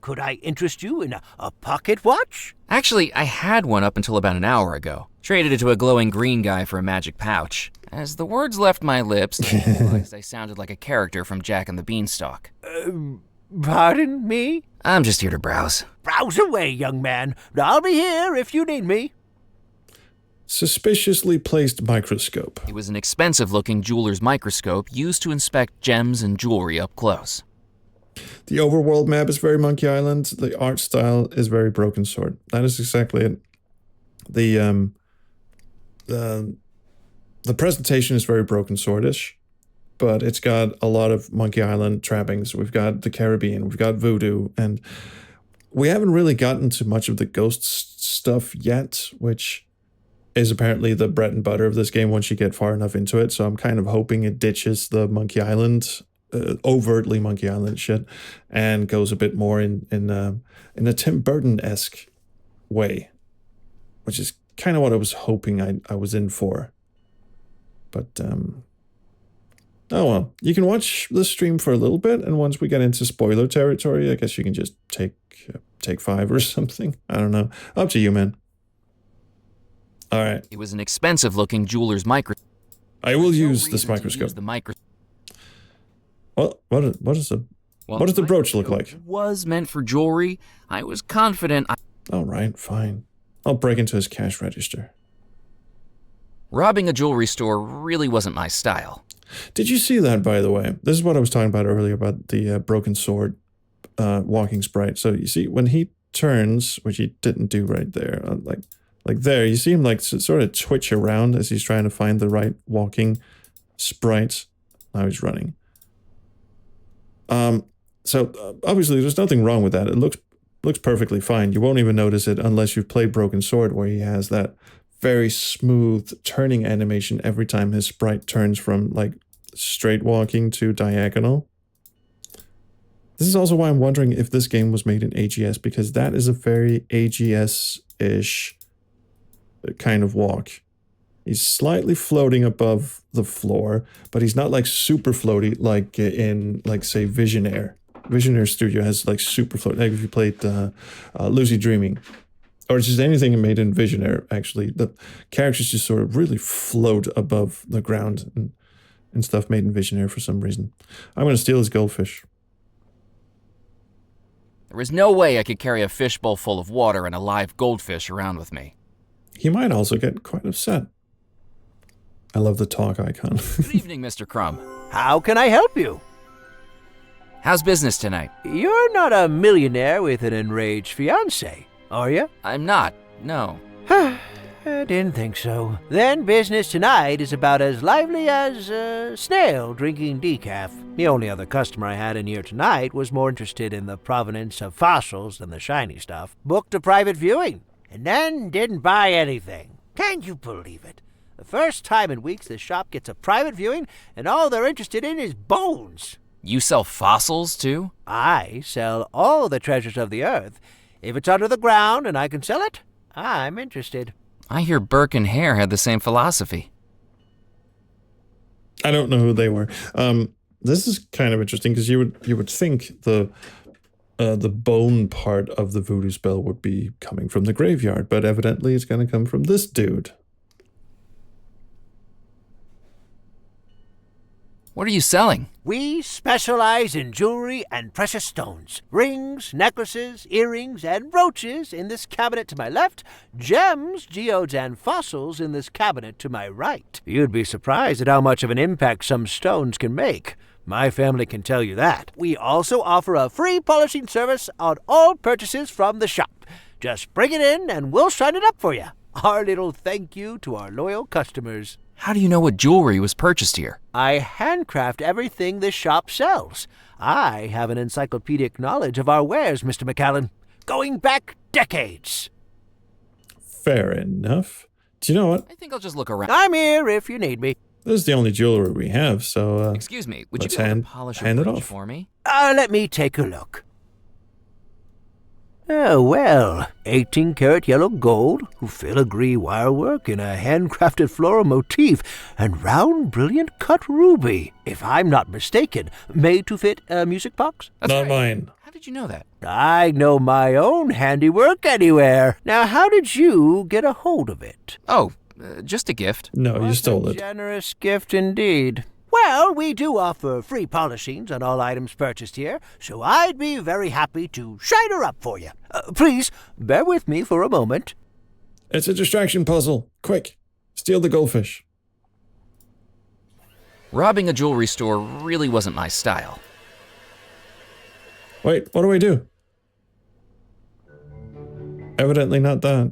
Speaker 8: Could I interest you in a pocket watch?
Speaker 2: Actually, I had one up until about an hour ago. Traded it to a glowing green guy for a magic pouch. As the words left my lips, I realized I sounded like a character from Jack and the Beanstalk.
Speaker 8: Pardon me?
Speaker 2: I'm just here to browse.
Speaker 8: Browse away, young man. I'll be here if you need me.
Speaker 1: Suspiciously placed microscope.
Speaker 2: It was an expensive-looking jeweler's microscope used to inspect gems and jewelry up close.
Speaker 1: The overworld map is very Monkey Island. The art style is very Broken Sword. That is exactly it. The the presentation is very Broken Sword-ish, but it's got a lot of Monkey Island trappings. We've got the Caribbean, we've got voodoo, and we haven't really gotten to much of the ghost stuff yet, which is apparently the bread and butter of this game once you get far enough into it. So I'm kind of hoping it ditches the Monkey Island, overtly Monkey Island shit, and goes a bit more in a Tim Burton-esque way, which is kind of what I was hoping I was in for. But oh well, you can watch the stream for a little bit, and once we get into spoiler territory, I guess you can just take 5 or something. I don't know. Up to you, man. All right.
Speaker 2: It was an expensive-looking jeweler's microscope.
Speaker 1: I will use this microscope. Well, what does the brooch look like?
Speaker 2: Was meant for jewelry. I was confident.
Speaker 1: All right, fine. I'll break into his cash register.
Speaker 2: Robbing a jewelry store really wasn't my style.
Speaker 1: Did you see that, by the way? This is what I was talking about earlier about the broken sword walking sprite. So you see, when he turns, which he didn't do right there, like there, you see him like sort of twitch around as he's trying to find the right walking sprite. Now he's running. So obviously there's nothing wrong with that. It looks perfectly fine. You won't even notice it unless you've played Broken Sword, where he has that very smooth turning animation every time his sprite turns from like straight walking to diagonal. This is also why I'm wondering if this game was made in AGS, because that is a very AGS-ish kind of walk. He's slightly floating above the floor, but he's not like super floaty like in, like, say, Visionaire. Visionaire Studio has like super float. Like if you played Lucid Dreaming, or just anything made in Visionaire, actually, the characters just sort of really float above the ground and stuff made in Visionaire for some reason. I'm going to steal his goldfish.
Speaker 2: There was no way I could carry a fishbowl full of water and a live goldfish around with me.
Speaker 1: He might also get quite upset. I love the talk icon.
Speaker 2: Good evening, Mr. Crumb.
Speaker 8: How can I help you?
Speaker 2: How's business tonight?
Speaker 8: You're not a millionaire with an enraged fiancé, are you?
Speaker 2: I'm not, no.
Speaker 8: I didn't think so. Then business tonight is about as lively as a snail drinking decaf. The only other customer I had in here tonight was more interested in the provenance of fossils than the shiny stuff. Booked a private viewing, and then didn't buy anything. Can you believe it? The first time in weeks the shop gets a private viewing, and all they're interested in is bones.
Speaker 2: You sell fossils, too?
Speaker 8: I sell all the treasures of the earth. If it's under the ground and I can sell it, I'm interested.
Speaker 2: I hear Burke and Hare had the same philosophy.
Speaker 1: I don't know who they were. This is kind of interesting because you would think the bone part of the voodoo spell would be coming from the graveyard, but evidently it's going to come from this dude.
Speaker 2: What are you selling?
Speaker 8: We specialize in jewelry and precious stones. Rings, necklaces, earrings, and brooches in this cabinet to my left. Gems, geodes, and fossils in this cabinet to my right. You'd be surprised at how much of an impact some stones can make. My family can tell you that. We also offer a free polishing service on all purchases from the shop. Just bring it in and we'll shine it up for you. Our little thank you to our loyal customers.
Speaker 2: How do you know what jewelry was purchased here?
Speaker 8: I handcraft everything this shop sells. I have an encyclopedic knowledge of our wares, Mr. McAllen, going back decades.
Speaker 1: Fair enough. Do you know what?
Speaker 2: I think I'll just look around.
Speaker 8: I'm here if you need me.
Speaker 1: This is the only jewelry we have, so
Speaker 2: Excuse me, would you
Speaker 1: let's
Speaker 2: be able to
Speaker 1: hand
Speaker 2: polish
Speaker 1: it
Speaker 2: a brooch
Speaker 1: off
Speaker 2: for me?
Speaker 8: Let me take a look. Oh, well, 18-karat yellow gold, filigree wirework in a handcrafted floral motif, and round, brilliant cut ruby, if I'm not mistaken, made to fit a music box?
Speaker 2: That's
Speaker 1: Not
Speaker 2: right.
Speaker 1: mine.
Speaker 2: How did you know that?
Speaker 8: I know my own handiwork anywhere. Now, how did you get a hold of it?
Speaker 2: Oh, just a gift.
Speaker 1: No, you
Speaker 8: What
Speaker 1: stole
Speaker 8: a
Speaker 1: it.
Speaker 8: generous gift indeed. Well, we do offer free polishings on all items purchased here, so I'd be very happy to shine her up for you. Please, bear with me for a moment.
Speaker 1: It's a distraction puzzle. Quick, steal the goldfish.
Speaker 2: Robbing a jewelry store really wasn't my style.
Speaker 1: Wait, what do we do? Evidently not that.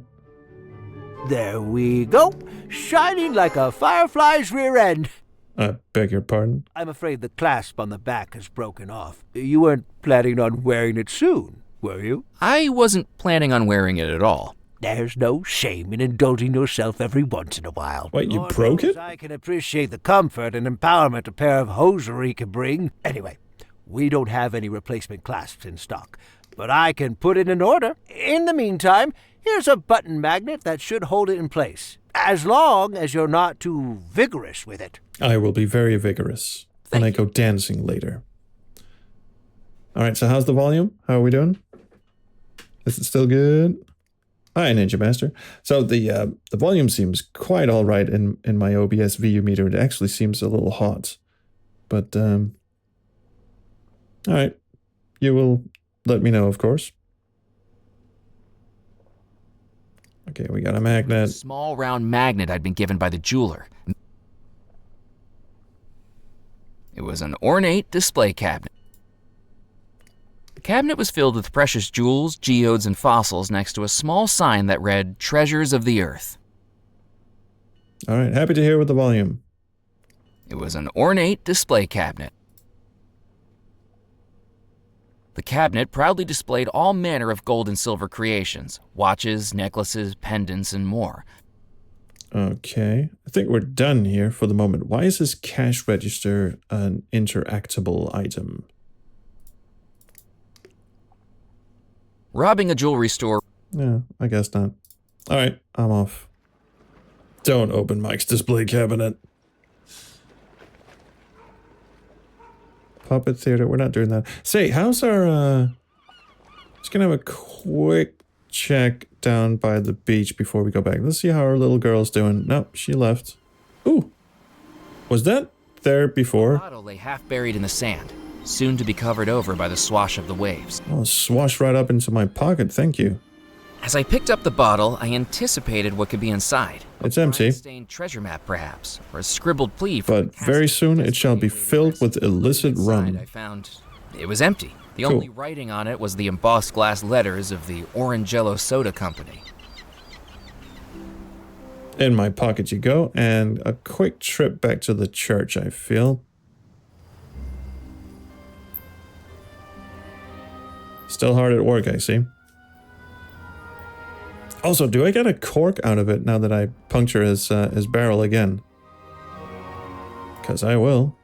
Speaker 8: There we go. Shining like a firefly's rear end.
Speaker 1: I beg your pardon?
Speaker 8: I'm afraid the clasp on the back has broken off. You weren't planning on wearing it soon, were you?
Speaker 2: I wasn't planning on wearing it at all.
Speaker 8: There's no shame in indulging yourself every once in a while.
Speaker 1: Wait, you
Speaker 8: Lord
Speaker 1: broke
Speaker 8: knows
Speaker 1: it?
Speaker 8: I can appreciate the comfort and empowerment a pair of hosiery can bring. Anyway, we don't have any replacement clasps in stock, but I can put it in order. In the meantime, here's a button magnet that should hold it in place, as long as you're not too vigorous with it.
Speaker 1: I will be very vigorous when I go dancing later. All right, so how's the volume? How are we doing? Is it still good? Hi, Ninja Master. So the volume seems quite all right in my OBS VU meter. It actually seems a little hot, but all right. You will let me know, of course. Okay, we got a
Speaker 2: A
Speaker 1: magnet.
Speaker 2: small round magnet I'd been given by the jeweler. It was an ornate display cabinet. The cabinet was filled with precious jewels, geodes, and fossils next to a small sign that read, Treasures of the Earth.
Speaker 1: All right, happy to hear with the volume.
Speaker 2: It was an ornate display cabinet. The cabinet proudly displayed all manner of gold and silver creations, watches, necklaces, pendants, and more.
Speaker 1: Okay, I think we're done here for the moment. Why is this cash register an interactable item?
Speaker 2: Robbing a jewelry store.
Speaker 1: Yeah, I guess not. All right, I'm off. Don't open Mike's display cabinet. Puppet theater, we're not doing that. Say, how's our, just gonna have a quick check down by the beach before we go back. Let's see how our little girl's doing. Nope, she left. Ooh, was that there
Speaker 2: The
Speaker 1: before?
Speaker 2: bottle lay half buried in the sand, soon to be covered over by the swash of the waves.
Speaker 1: Oh, swashed right up into my pocket, thank you.
Speaker 2: As I picked up the bottle, I anticipated what could be inside.
Speaker 1: It's empty.
Speaker 2: A stained treasure map, perhaps, or a scribbled plea for the
Speaker 1: But very
Speaker 2: casket
Speaker 1: soon it shall be
Speaker 2: desperately
Speaker 1: filled with
Speaker 2: aggressive.
Speaker 1: illicit
Speaker 2: Inside,
Speaker 1: rum.
Speaker 2: I found it was empty. The
Speaker 1: Cool.
Speaker 2: only writing on it was the embossed glass letters of the Orangello Soda Company.
Speaker 1: In my pocket you go, and a quick trip back to the church, I feel. Still hard at work, I see. Also, do I get a cork out of it now that I puncture his barrel again? Because I will.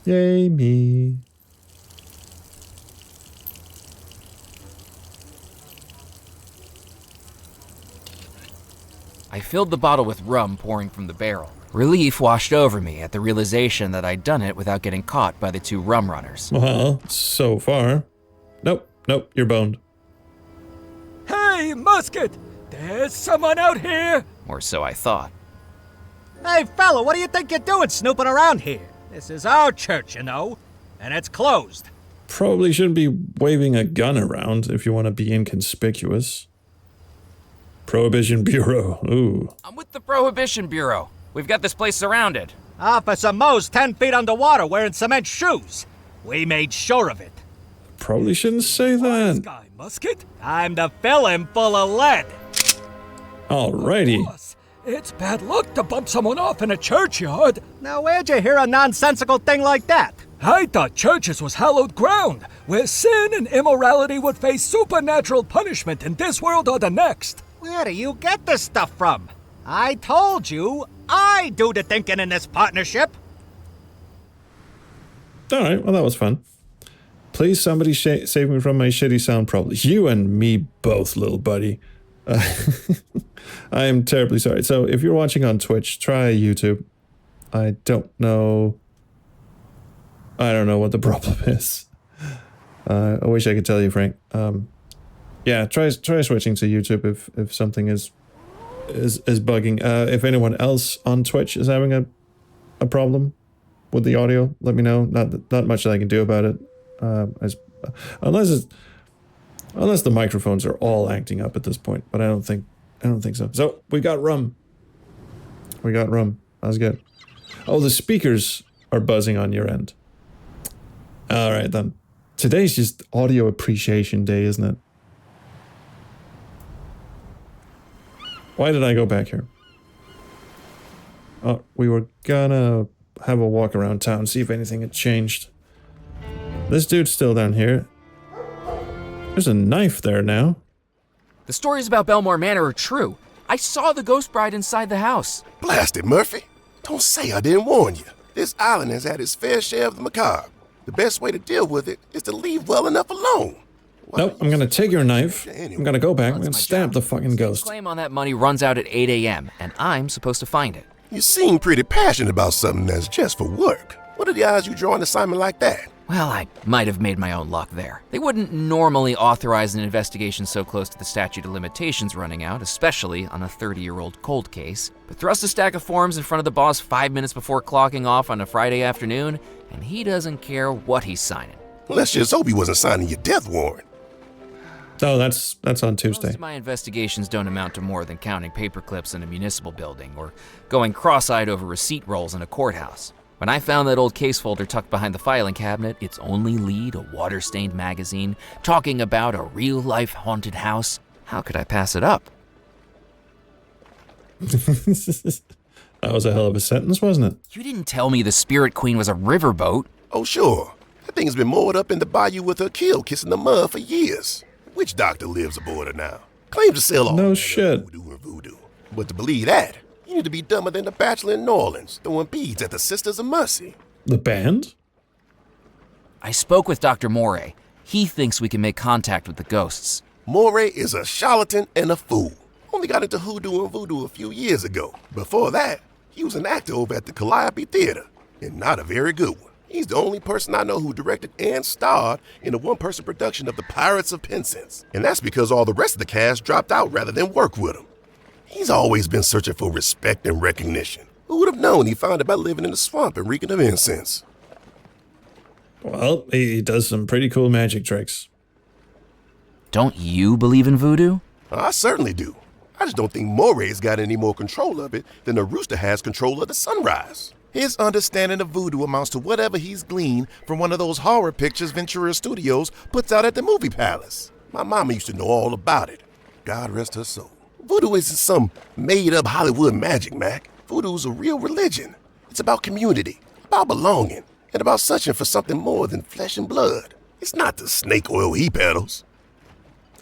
Speaker 1: Yay me.
Speaker 2: I filled the bottle with rum pouring from the barrel. Relief washed over me at the realization that I'd done it without getting caught by the two rum runners.
Speaker 1: Well, so far. Nope, you're boned.
Speaker 7: Hey, Musket! There's someone out here!
Speaker 2: Or so I thought.
Speaker 7: Hey, fella, what do you think you're doing snooping around here? This is our church, you know, and it's closed.
Speaker 1: Probably shouldn't be waving a gun around if you want to be inconspicuous. Prohibition Bureau. Ooh.
Speaker 2: I'm with the Prohibition Bureau. We've got this place surrounded.
Speaker 7: Officer Moe's 10 feet underwater wearing cement shoes. We made sure of it.
Speaker 1: Probably shouldn't say
Speaker 7: This
Speaker 1: that.
Speaker 7: guy, Musket. Time to fill him full of lead.
Speaker 1: Alrighty.
Speaker 7: Boss, it's bad luck to bump someone off in a churchyard. Now, where'd you hear a nonsensical thing like that? I thought churches was hallowed ground, where sin and immorality would face supernatural punishment in this world or the next. Where do you get this stuff from? I told you, I do the thinking in this partnership.
Speaker 1: Alright, well that was fun. Please somebody save me from my shitty sound problems. You and me both, little buddy. I am terribly sorry. So if you're watching on Twitch, try YouTube. I don't know what the problem is. I wish I could tell you, Frank. Yeah, try switching to YouTube if something is bugging. If anyone else on Twitch is having a problem with the audio, let me know. Not much that I can do about it. Unless the microphones are all acting up at this point, but I don't think so. So we got rum. we got rum. That was good. Oh, the speakers are buzzing on your end. All right, then. Today's just audio appreciation day, isn't it? Why did I go back here? Oh, we were gonna have a walk around town, see if anything had changed. This dude's still down here. There's a knife there now.
Speaker 2: The stories about Belmore Manor are true. I saw the ghost bride inside the house.
Speaker 6: Blast it, Murphy. Don't say I didn't warn you. This island has had its fair share of the macabre. The best way to deal with it is to leave well enough alone.
Speaker 1: Nope, I'm gonna take your knife. I'm gonna go back. I'm gonna stab the fucking ghost.
Speaker 2: Claim on that money runs out at 8 a.m., and I'm supposed to find it.
Speaker 6: You seem pretty passionate about something that's just for work. What are the odds you draw an assignment like that?
Speaker 2: Well, I might have made my own luck there. They wouldn't normally authorize an investigation so close to the statute of limitations running out, especially on a 30-year-old cold case. But thrust a stack of forms in front of the boss 5 minutes before clocking off on a Friday afternoon, and he doesn't care what he's signing.
Speaker 6: Let's just hope he wasn't signing your death warrant.
Speaker 1: Oh, that's on Tuesday.
Speaker 2: Most of my investigations don't amount to more than counting paper clips in a municipal building or going cross-eyed over receipt rolls in a courthouse. When I found that old case folder tucked behind the filing cabinet, its only lead, a water-stained magazine, talking about a real-life haunted house, how could I pass it up?
Speaker 1: That was a hell of a sentence, wasn't it?
Speaker 2: You didn't tell me the Spirit Queen was a riverboat.
Speaker 6: Oh, sure. That thing's been moored up in the bayou with her keel kissing the mud for years. Which doctor lives aboard her now? Claims to sell all
Speaker 1: No shit.
Speaker 6: voodoo and voodoo. But to believe that, you need to be dumber than the Bachelor in New Orleans, throwing beads at the Sisters of Mercy.
Speaker 1: The band?
Speaker 2: I spoke with Dr. Moray. He thinks we can make contact with the ghosts.
Speaker 6: Moray is a charlatan and a fool. Only got into hoodoo and voodoo a few years ago. Before that, he was an actor over at the Calliope Theater, and not a very good one. He's the only person I know who directed and starred in a one-person production of The Pirates of Penzance. And that's because all the rest of the cast dropped out rather than work with him. He's always been searching for respect and recognition. Who would have known he found it by living in the swamp and reeking of incense?
Speaker 1: Well, he does some pretty cool magic tricks.
Speaker 2: Don't you believe in voodoo?
Speaker 6: I certainly do. I just don't think Moray's got any more control of it than the rooster has control of the sunrise. His understanding of voodoo amounts to whatever he's gleaned from one of those horror pictures Ventura Studios puts out at the movie palace. My mama used to know all about it. God rest her soul. Voodoo isn't some made-up Hollywood magic, Mac. Voodoo's a real religion. It's about community, about belonging, and about searching for something more than flesh and blood. It's not the snake oil he peddles.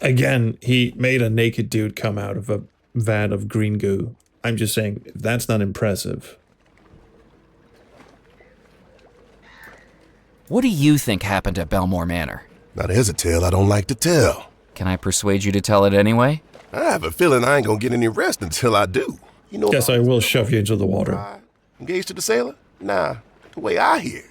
Speaker 1: Again, he made a naked dude come out of a vat of green goo. I'm just saying, that's not impressive.
Speaker 2: What do you think happened at Belmore Manor?
Speaker 6: Now there's a tale I don't like to tell.
Speaker 2: Can I persuade you to tell it anyway?
Speaker 6: I have a feeling I ain't gonna get any rest until I do. You know,
Speaker 1: Guess I will shove you into the water.
Speaker 6: Engaged to the sailor? Nah, the way I hear,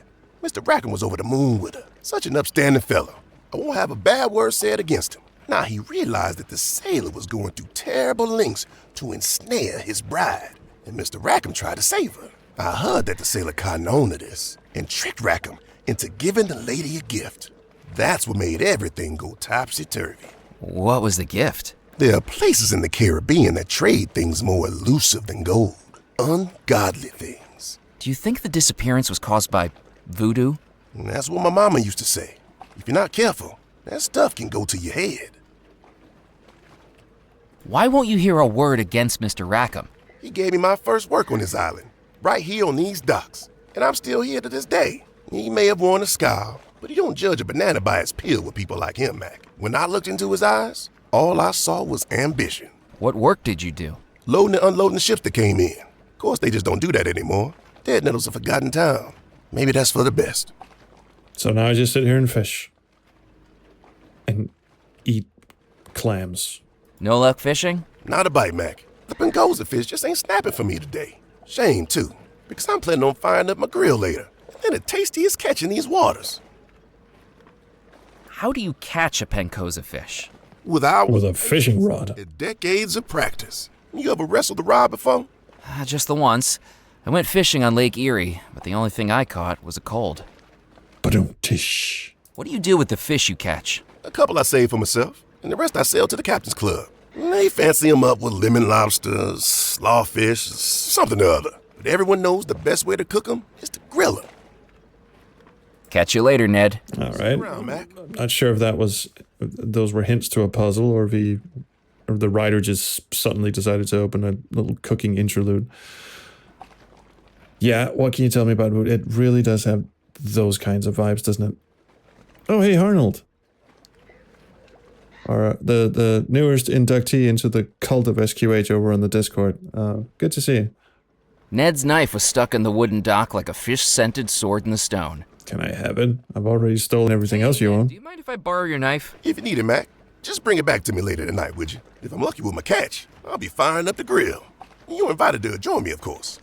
Speaker 6: Mr. Rackham was over the moon with her. Such an upstanding fellow. I won't have a bad word said against him. Now he realized that the sailor was going through terrible lengths to ensnare his bride, and Mr. Rackham tried to save her. I heard that the sailor cottoned on to this and tricked Rackham into giving the lady a gift. That's what made everything go topsy-turvy.
Speaker 2: What was the gift?
Speaker 6: There are places in the Caribbean that trade things more elusive than gold. Ungodly things.
Speaker 2: Do you think the disappearance was caused by voodoo?
Speaker 6: And that's what my mama used to say. If you're not careful, that stuff can go to your head.
Speaker 2: Why won't you hear a word against Mr. Rackham?
Speaker 6: He gave me my first work on this island, right here on these docks. And I'm still here to this day. He may have worn a scowl, but you don't judge a banana by its peel with people like him, Mac. When I looked into his eyes, all I saw was ambition.
Speaker 2: What work did you do?
Speaker 6: Loading and unloading the ships that came in. Of course, they just don't do that anymore. Dead Nettle's a forgotten town. Maybe that's for the best.
Speaker 1: So now I just sit here and fish. And eat clams.
Speaker 2: No luck fishing?
Speaker 6: Not a bite, Mac. The Pengoza fish just ain't snapping for me today. Shame, too, because I'm planning on firing up my grill later. And the tastiest catch in these waters.
Speaker 2: How do you catch a Pencoza fish?
Speaker 1: With a fishing rod.
Speaker 6: Decades of practice. You ever wrestled the rod before?
Speaker 2: Just the once. I went fishing on Lake Erie, but the only thing I caught was a cold.
Speaker 1: Ba-dum-tish.
Speaker 2: What do you do with the fish you catch?
Speaker 6: A couple I save for myself, and the rest I sell to the captain's club.
Speaker 9: They fancy 'em up with lemon lobster, slawfish, something or other. But everyone knows the best way to cook 'em is to grill 'em.
Speaker 2: Catch you later, Ned.
Speaker 1: All right.
Speaker 9: Around, Mac.
Speaker 1: Not sure if those were hints to a puzzle, or if the writer just suddenly decided to open a little cooking interlude. Yeah, what can you tell me about it? It really does have those kinds of vibes, doesn't it? Oh, hey, Arnold. The newest inductee into the cult of SQH over on the Discord. Good to see you.
Speaker 2: Ned's knife was stuck in the wooden dock like a fish-scented sword in the stone.
Speaker 1: Can I have it? I've already stolen everything else you own.
Speaker 2: Do you mind if I borrow your knife?
Speaker 9: If you need it, Mac, just bring it back to me later tonight, would you? If I'm lucky with my catch, I'll be firing up the grill. You're invited to join me, of course.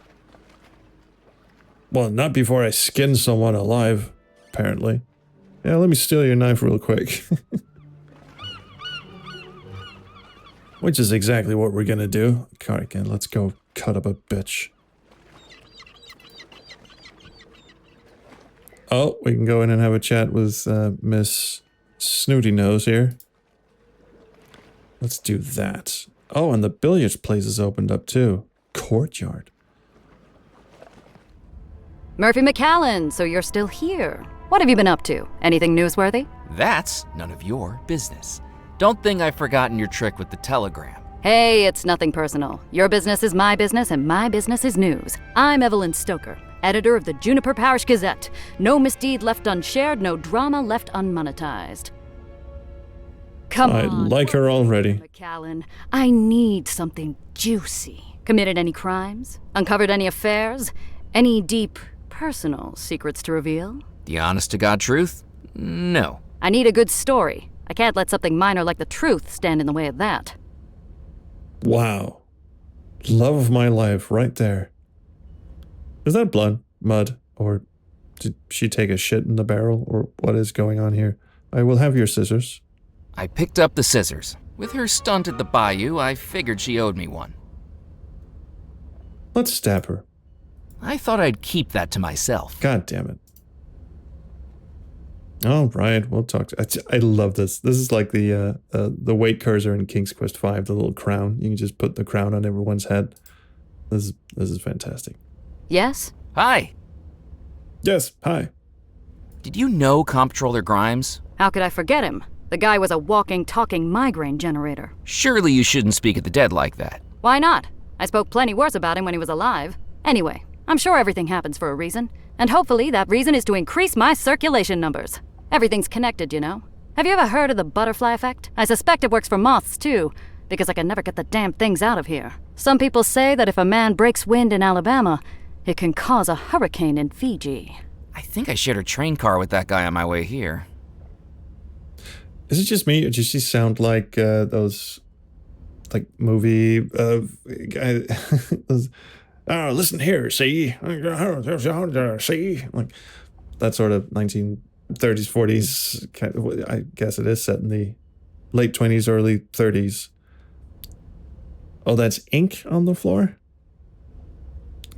Speaker 1: Well, not before I skin someone alive, apparently. Yeah, let me steal your knife real quick. Which is exactly what we're gonna do. Alright, again, let's go cut up a bitch. Oh, we can go in and have a chat with Miss Snooty Nose here. Let's do that. Oh, and the billiards place is opened up too. Courtyard.
Speaker 10: Murphy McCallan, so you're still here. What have you been up to? Anything newsworthy?
Speaker 2: That's none of your business. Don't think I've forgotten your trick with the telegram.
Speaker 10: Hey, it's nothing personal. Your business is my business, and my business is news. I'm Evelyn Stoker, editor of the Juniper Parish Gazette. No misdeed left unshared, no drama left unmonetized. Come
Speaker 1: I
Speaker 10: on.
Speaker 1: like her already.
Speaker 10: McCallan, I need something juicy. Committed any crimes? Uncovered any affairs? Any deep, personal secrets to reveal?
Speaker 2: The honest-to-God truth? No.
Speaker 10: I need a good story. I can't let something minor like the truth stand in the way of that.
Speaker 1: Wow. Love of my life right there. Is that blood, mud, or did she take a shit in the barrel, or what is going on here? I will have your scissors.
Speaker 2: I picked up the scissors. With her stunt at the bayou, I figured she owed me one.
Speaker 1: Let's stab her.
Speaker 2: I thought I'd keep that to myself.
Speaker 1: God damn it. All right, we'll talk to... I love this. This is like the weight cursor in King's Quest V, the little crown. You can just put the crown on everyone's head. This is fantastic.
Speaker 10: Yes?
Speaker 2: Hi.
Speaker 1: Yes, hi.
Speaker 2: Did you know Comptroller Grimes?
Speaker 10: How could I forget him? The guy was a walking, talking migraine generator.
Speaker 2: Surely you shouldn't speak of the dead like that.
Speaker 10: Why not? I spoke plenty worse about him when he was alive. Anyway, I'm sure everything happens for a reason. And hopefully that reason is to increase my circulation numbers. Everything's connected, you know. Have you ever heard of the butterfly effect? I suspect it works for moths, too, because I can never get the damn things out of here. Some people say that if a man breaks wind in Alabama, it can cause a hurricane in Fiji.
Speaker 2: I think I shared a train car with that guy on my way here.
Speaker 1: Is it just me, or does she sound like those, like, movie, guy, those, oh, listen here, see? See? Like, that sort of 1930s, 40s, kind of, I guess it is set in the late 20s, early 30s. Oh, that's ink on the floor?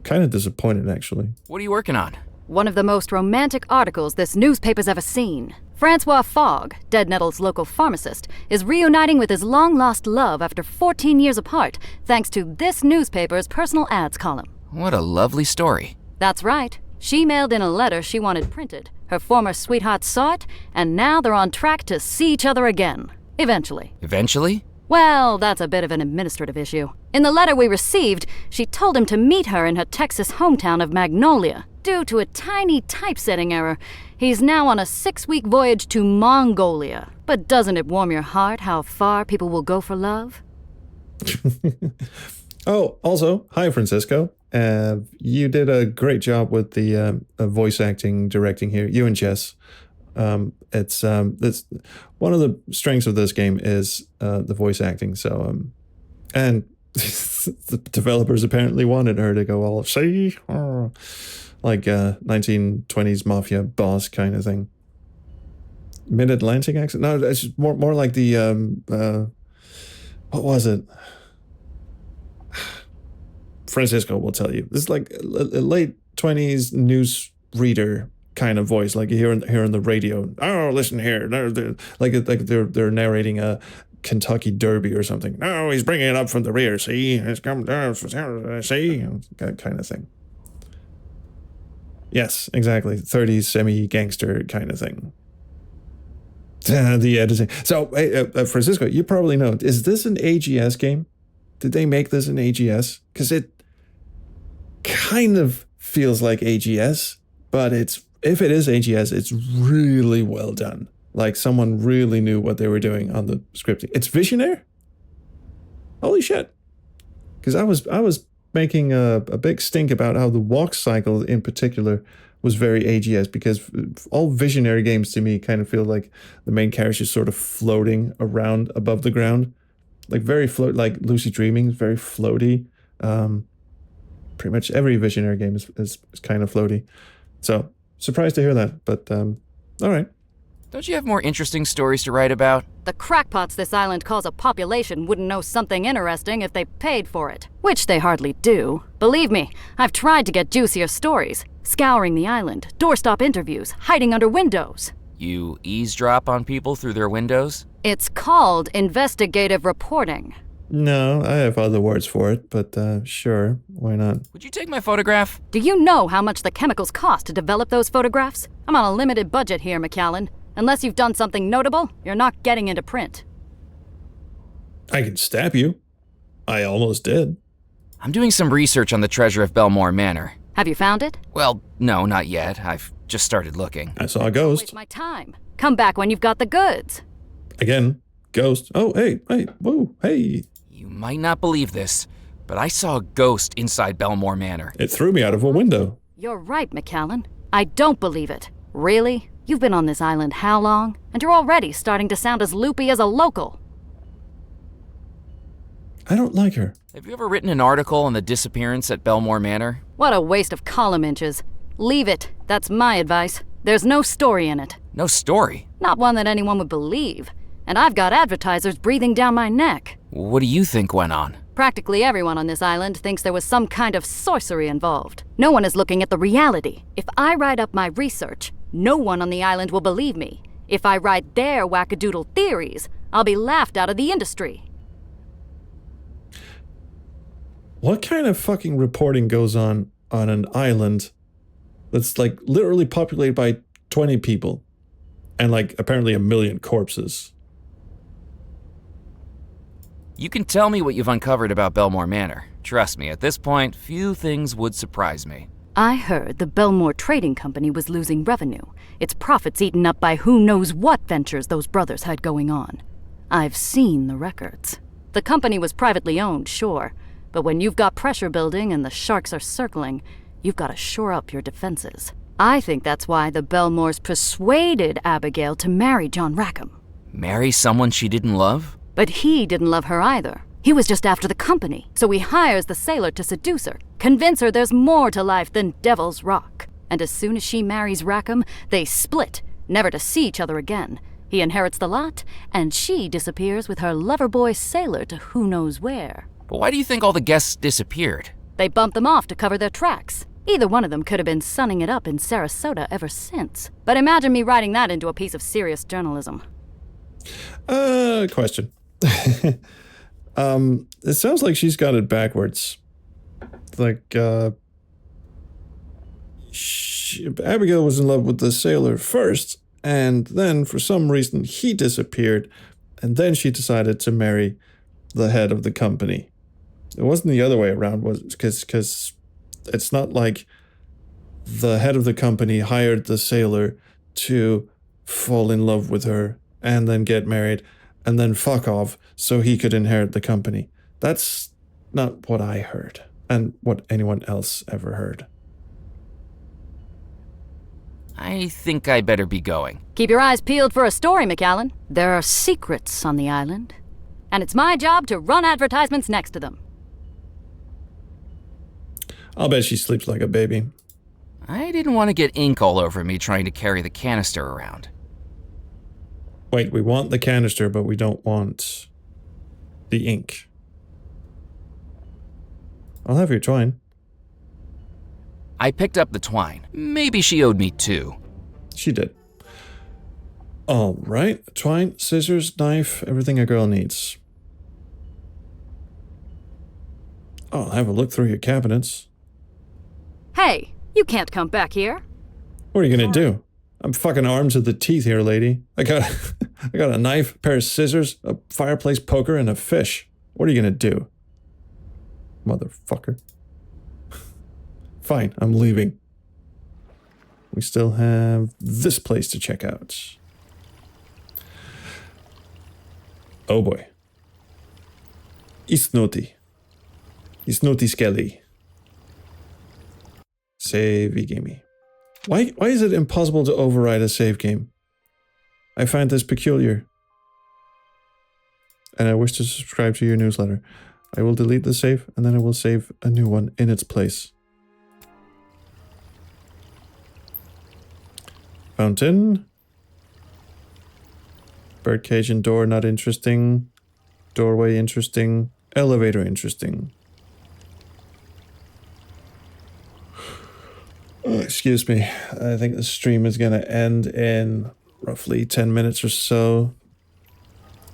Speaker 1: Kind of disappointed, actually.
Speaker 2: What are you working on?
Speaker 10: One of the most romantic articles this newspaper's ever seen. Francois Fogg, Dead Nettle's local pharmacist, is reuniting with his long-lost love after 14 years apart, thanks to this newspaper's personal ads column.
Speaker 2: What a lovely story.
Speaker 10: That's right. She mailed in a letter she wanted printed. Her former sweetheart saw it, and now they're on track to see each other again. Eventually.
Speaker 2: Eventually?
Speaker 10: Well, that's a bit of an administrative issue. In the letter we received, she told him to meet her in her Texas hometown of Magnolia. Due to a tiny typesetting error, he's now on a 6-week voyage to Mongolia. But doesn't it warm your heart how far people will go for love?
Speaker 1: Oh, also, hi, Francisco. You did a great job with the voice acting, directing here. You and Jess. It's one of the strengths of this game is the voice acting. So, and the developers apparently wanted her to go all see, like 1920s mafia boss kind of thing. Mid-Atlantic accent? No, it's more like the what was it? Francisco will tell you. This is like a late 20s news reader kind of voice, like you hear on the radio. Oh, listen here. They're narrating a Kentucky Derby or something. No, he's bringing it up from the rear. See, it's come down. See, that kind of thing. Yes, exactly. 30s semi-gangster kind of thing. The editing. So, hey, Francisco, you probably know. Is this an AGS game? Did they make this an AGS? Because it kind of feels like AGS, but if it is AGS, it's really well done. Like someone really knew what they were doing on the scripting. It's Visionaire? Holy shit. Because I was making a big stink about how the walk cycle in particular was very AGS, because all Visionary games to me kind of feel like the main character is sort of floating around above the ground. Like very like Lucid Dreaming is very floaty. Pretty much every Visionary game is kind of floaty. So, surprised to hear that, but all right.
Speaker 2: Don't you have more interesting stories to write about?
Speaker 10: The crackpots this island calls a population wouldn't know something interesting if they paid for it. Which they hardly do. Believe me, I've tried to get juicier stories. Scouring the island, doorstop interviews, hiding under windows.
Speaker 2: You eavesdrop on people through their windows?
Speaker 10: It's called investigative reporting.
Speaker 1: No, I have other words for it, but sure, why not?
Speaker 2: Would you take my photograph?
Speaker 10: Do you know how much the chemicals cost to develop those photographs? I'm on a limited budget here, McAllen. Unless you've done something notable, you're not getting into print.
Speaker 1: I can stab you. I almost did.
Speaker 2: I'm doing some research on the treasure of Belmore Manor.
Speaker 10: Have you found it?
Speaker 2: Well, no, not yet. I've just started looking.
Speaker 1: I saw a ghost.
Speaker 10: Waste my time. Come back when you've got the goods.
Speaker 1: Again, ghost. Oh, hey, whoa, hey.
Speaker 2: You might not believe this, but I saw a ghost inside Belmore Manor.
Speaker 1: It threw me out of a window.
Speaker 10: You're right, McAllen. I don't believe it. Really? You've been on this island how long? And you're already starting to sound as loopy as a local.
Speaker 1: I don't like her.
Speaker 2: Have you ever written an article on the disappearance at Belmore Manor?
Speaker 10: What a waste of column inches. Leave it. That's my advice. There's no story in it.
Speaker 2: No story?
Speaker 10: Not one that anyone would believe. And I've got advertisers breathing down my neck.
Speaker 2: What do you think went on?
Speaker 10: Practically everyone on this island thinks there was some kind of sorcery involved. No one is looking at the reality. If I write up my research, no one on the island will believe me. If I write their wackadoodle theories, I'll be laughed out of the industry.
Speaker 1: What kind of fucking reporting goes on an island that's like literally populated by 20 people and like apparently 1 million corpses?
Speaker 2: You can tell me what you've uncovered about Belmore Manor. Trust me, at this point, few things would surprise me.
Speaker 10: I heard the Belmore Trading Company was losing revenue, its profits eaten up by who knows what ventures those brothers had going on. I've seen the records. The company was privately owned, sure, but when you've got pressure building and the sharks are circling, you've got to shore up your defenses. I think that's why the Belmores persuaded Abigail to marry John Rackham.
Speaker 2: Marry someone she didn't love?
Speaker 10: But he didn't love her either. He was just after the company, so he hires the sailor to seduce her, convince her there's more to life than Devil's Rock. And as soon as she marries Rackham, they split, never to see each other again. He inherits the lot, and she disappears with her lover boy sailor to who knows where.
Speaker 2: But why do you think all the guests disappeared?
Speaker 10: They bumped them off to cover their tracks. Either one of them could have been sunning it up in Sarasota ever since. But imagine me writing that into a piece of serious journalism.
Speaker 1: Question. It sounds like she's got it backwards. Like, Abigail was in love with the sailor first, and then for some reason he disappeared, and then she decided to marry the head of the company. It wasn't the other way around, was it? Because it's not like the head of the company hired the sailor to fall in love with her and then get married and then fuck off so he could inherit the company. That's not what I heard, and what anyone else ever heard.
Speaker 2: I think I better be going.
Speaker 10: Keep your eyes peeled for a story, McAllen. There are secrets on the island, and it's my job to run advertisements next to them.
Speaker 1: I'll bet she sleeps like a baby.
Speaker 2: I didn't want to get ink all over me trying to carry the canister around.
Speaker 1: Wait, we want the canister, but we don't want the ink. I'll have your twine.
Speaker 2: I picked up the twine. Maybe she owed me 2.
Speaker 1: She did. All right. Twine, scissors, knife, everything a girl needs. I'll have a look through your cabinets.
Speaker 10: Hey, you can't come back here.
Speaker 1: What are you gonna do? I'm fucking armed to the teeth here, lady. I got a knife, a pair of scissors, a fireplace poker, and a fish. What are you gonna do? Motherfucker. Fine, I'm leaving. We still have this place to check out. Oh boy. Isnoti. Isnoti Skelly. Save game. Why is it impossible to override a save game? I find this peculiar. And I wish to subscribe to your newsletter. I will delete the save, and then I will save a new one in its place. Fountain. Birdcage and door not interesting. Doorway interesting. Elevator interesting. Excuse me. I think the stream is going to end in roughly 10 minutes or so.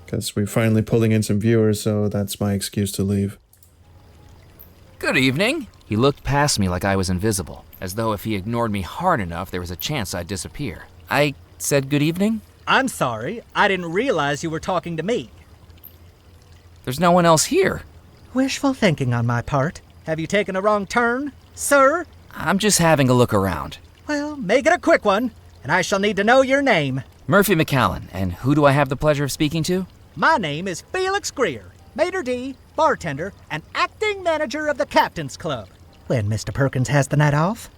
Speaker 1: Because we're finally pulling in some viewers, so that's my excuse to leave.
Speaker 2: Good evening. He looked past me like I was invisible, as though if he ignored me hard enough, there was a chance I'd disappear. I said good evening?
Speaker 11: I'm sorry. I didn't realize you were talking to me.
Speaker 2: There's no one else here.
Speaker 11: Wishful thinking on my part. Have you taken a wrong turn, sir?
Speaker 2: I'm just having a look around.
Speaker 11: Well, make it a quick one, and I shall need to know your name.
Speaker 2: Murphy McCallan, and who do I have the pleasure of speaking to?
Speaker 11: My name is Felix Greer, maitre d', bartender, and acting manager of the Captain's Club. When Mr. Perkins has the night off.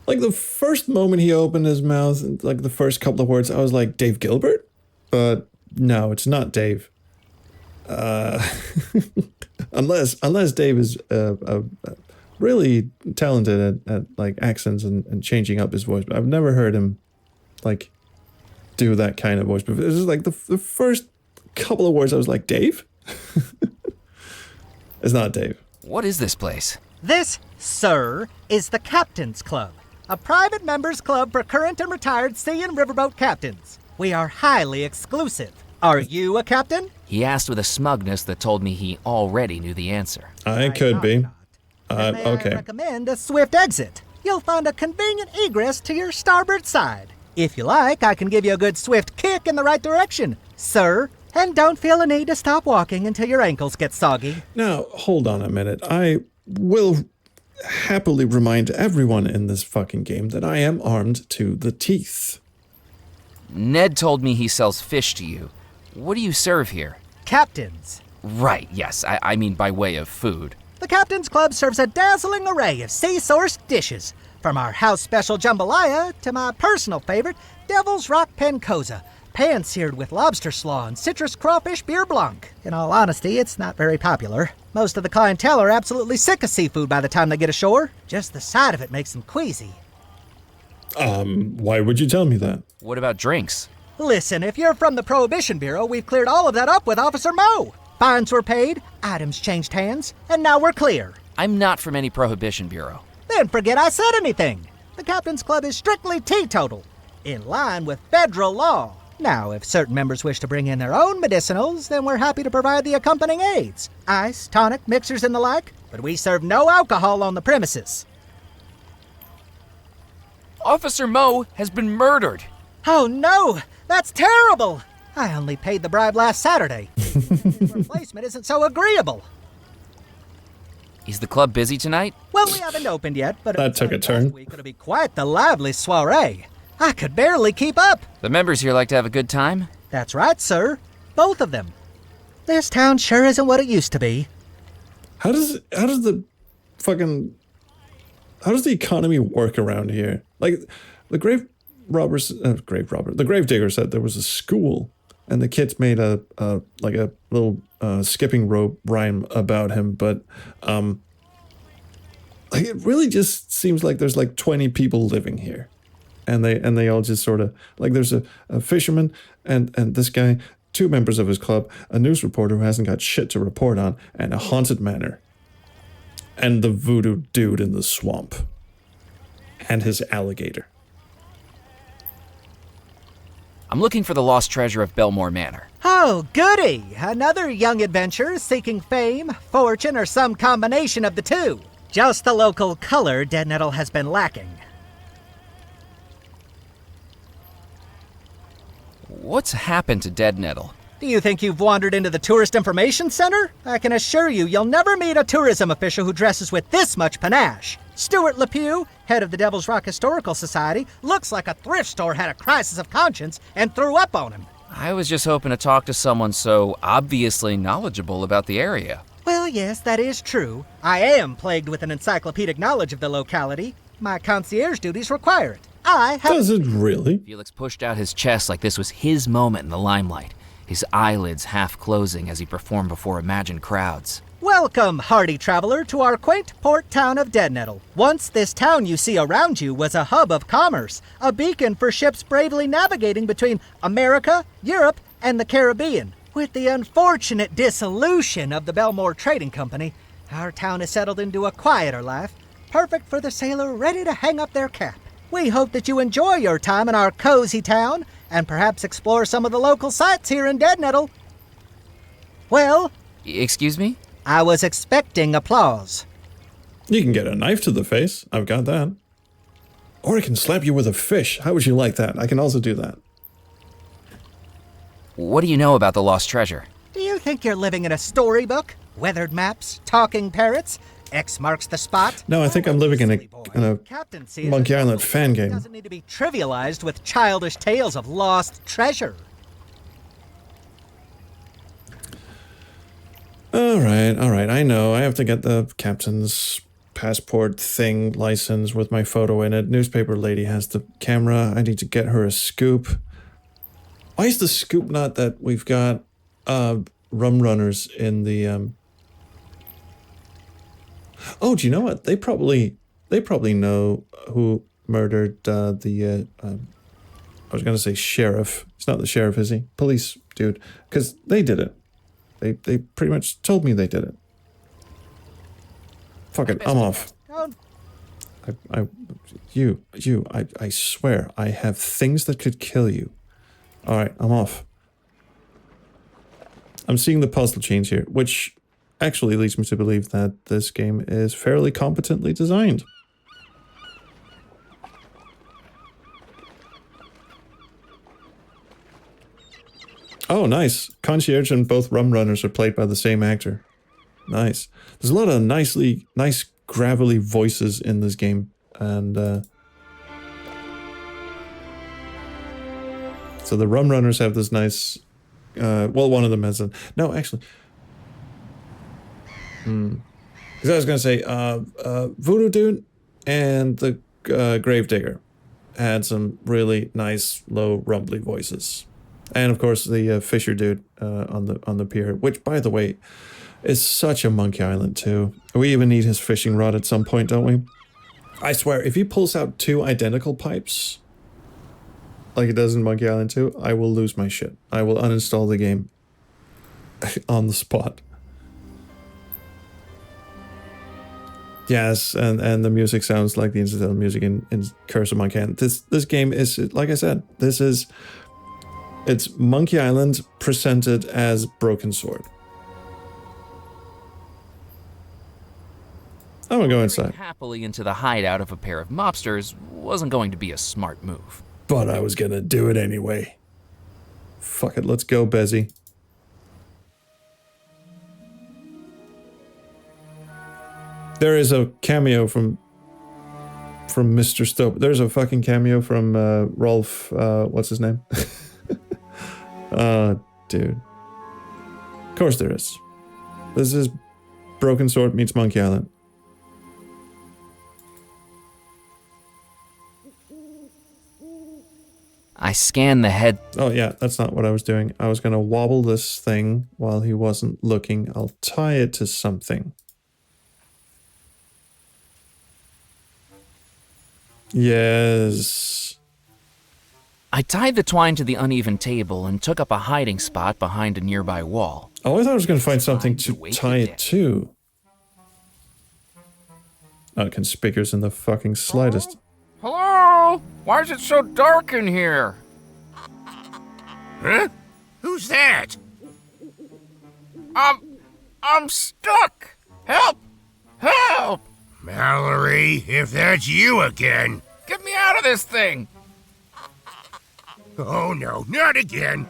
Speaker 1: Like the first moment he opened his mouth, like the first couple of words, I was like, Dave Gilbert? But no, it's not Dave. Unless Dave is really talented at like accents and changing up his voice. But I've never heard him like do that kind of voice. But this is like the first couple of words I was like, Dave? It's not Dave.
Speaker 2: What is this place?
Speaker 11: This, sir, is the Captain's Club, a private members club for current and retired sea and riverboat captains. We are highly exclusive. Are you a captain?
Speaker 2: He asked with a smugness that told me he already knew the answer.
Speaker 1: I could be. Okay.
Speaker 11: I recommend a swift exit. You'll find a convenient egress to your starboard side. If you like, I can give you a good swift kick in the right direction, sir. And don't feel the need to stop walking until your ankles get soggy.
Speaker 1: Now, hold on a minute. I will happily remind everyone in this fucking game that I am armed to the teeth.
Speaker 2: Ned told me he sells fish to you. What do you serve here?
Speaker 11: Captains.
Speaker 2: Right, yes. I mean by way of food.
Speaker 11: The Captain's Club serves a dazzling array of sea-sourced dishes, from our house special jambalaya to my personal favorite, Devil's Rock Pancosa, pan-seared with lobster slaw and citrus crawfish beer blanc. In all honesty, it's not very popular. Most of the clientele are absolutely sick of seafood by the time they get ashore. Just the sight of it makes them queasy.
Speaker 1: Why would you tell me that?
Speaker 2: What about drinks?
Speaker 11: Listen, if you're from the Prohibition Bureau, we've cleared all of that up with Officer Moe. Fines were paid, items changed hands, and now we're clear.
Speaker 2: I'm not from any Prohibition Bureau.
Speaker 11: Then forget I said anything. The Captain's Club is strictly teetotal, in line with federal law. Now, if certain members wish to bring in their own medicinals, then we're happy to provide the accompanying aids. Ice, tonic, mixers, and the like, but we serve no alcohol on the premises.
Speaker 2: Officer Moe has been murdered.
Speaker 11: Oh no, that's terrible. I only paid the bribe last Saturday. His replacement isn't so agreeable.
Speaker 2: Is the club busy tonight?
Speaker 11: Well, we haven't opened yet, but
Speaker 1: that took a turn.
Speaker 11: Last week it'll be quite the lively soiree. I could barely keep up.
Speaker 2: The members here like to have a good time?
Speaker 11: That's right, sir. Both of them. This town sure isn't what it used to be.
Speaker 1: How does the economy work around here? Like, the the gravedigger said there was a school, and the kids made a little skipping rope rhyme about him, but like it really just seems like there's like 20 people living here, and they all just sort of like there's a fisherman and this guy, two members of his club, a news reporter who hasn't got shit to report on, and a haunted manor, and the voodoo dude in the swamp, and his alligator.
Speaker 2: I'm looking for the lost treasure of Belmore Manor.
Speaker 11: Oh, goody! Another young adventurer seeking fame, fortune, or some combination of the two. Just the local color Dead Nettle has been lacking.
Speaker 2: What's happened to Dead Nettle?
Speaker 11: Do you think you've wandered into the Tourist Information Center? I can assure you, you'll never meet a tourism official who dresses with this much panache. Stuart LePew, head of the Devil's Rock Historical Society, looks like a thrift store had a crisis of conscience and threw up on him.
Speaker 2: I was just hoping to talk to someone so obviously knowledgeable about the area.
Speaker 11: Well, yes, that is true. I am plagued with an encyclopedic knowledge of the locality. My concierge duties require it.
Speaker 1: Does it really?
Speaker 2: Felix pushed out his chest like this was his moment in the limelight, his eyelids half closing as he performed before imagined crowds.
Speaker 11: Welcome, hardy traveler, to our quaint port town of Dead Nettle. Once this town you see around you was a hub of commerce, a beacon for ships bravely navigating between America, Europe, and the Caribbean. With the unfortunate dissolution of the Belmore Trading Company, our town has settled into a quieter life, perfect for the sailor ready to hang up their cap. We hope that you enjoy your time in our cozy town and perhaps explore some of the local sites here in Dead Nettle. Well,
Speaker 2: Excuse me?
Speaker 11: I was expecting applause.
Speaker 1: You can get a knife to the face. I've got that. Or I can slap you with a fish. How would you like that? I can also do that.
Speaker 2: What do you know about the lost treasure?
Speaker 11: Do you think you're living in a storybook? Weathered maps, talking parrots, X marks the spot?
Speaker 1: No, I think I'm living in a Monkey Island fan game.
Speaker 11: Doesn't need to be trivialized with childish tales of lost treasure.
Speaker 1: All right. I know. I have to get the captain's passport thing license with my photo in it. Newspaper lady has the camera. I need to get her a scoop. Why is the scoop not that we've got rum runners in the Oh, do you know what? They probably know who murdered the I was gonna say sheriff. He's not the sheriff, is he? Police dude. Because they did it. They pretty much told me they did it. Fuck it, I'm off. I swear, I have things that could kill you. Alright, I'm off. I'm seeing the puzzle change here, which actually leads me to believe that this game is fairly competently designed. Oh, nice. Concierge and both rum runners are played by the same actor. Nice. There's a lot of nice gravelly voices in this game, and so the rum runners have this nice. Well, one of them has a no, actually. Because I was gonna say, Voodoo Dude and the Gravedigger had some really nice low rumbly voices. And of course the Fisher dude on the pier, which by the way is such a Monkey Island too. We even need his fishing rod at some point, don't we? I swear, if he pulls out two identical pipes, like he does in Monkey Island 2, I will lose my shit. I will uninstall the game on the spot. Yes, and the music sounds like the incidental music in Curse of Monkey Island. This game is, like I said, it's Monkey Island presented as Broken Sword. I'm gonna go inside.
Speaker 2: Happily into the hideout of a pair of mobsters wasn't going to be a smart move.
Speaker 1: But I was gonna do it anyway. Fuck it, let's go, Bezzy. There is a cameo from Mr. Stope. There's a fucking cameo from Rolf, what's his name? Dude. Of course there is. This is Broken Sword meets Monkey Island.
Speaker 2: I scanned the head.
Speaker 1: Oh yeah, that's not what I was doing. I was gonna wobble this thing while he wasn't looking. I'll tie it to something. Yes.
Speaker 2: I tied the twine to the uneven table and took up a hiding spot behind a nearby wall.
Speaker 1: Oh, I thought I was gonna find something to tie it to. Not conspicuous in the fucking slightest.
Speaker 2: Hello? Why is it so dark in here?
Speaker 6: Huh? Who's that?
Speaker 12: I'm stuck. Help! Help!
Speaker 6: Mallory, if that's you again.
Speaker 12: Get me out of this thing!
Speaker 6: Oh no, not again.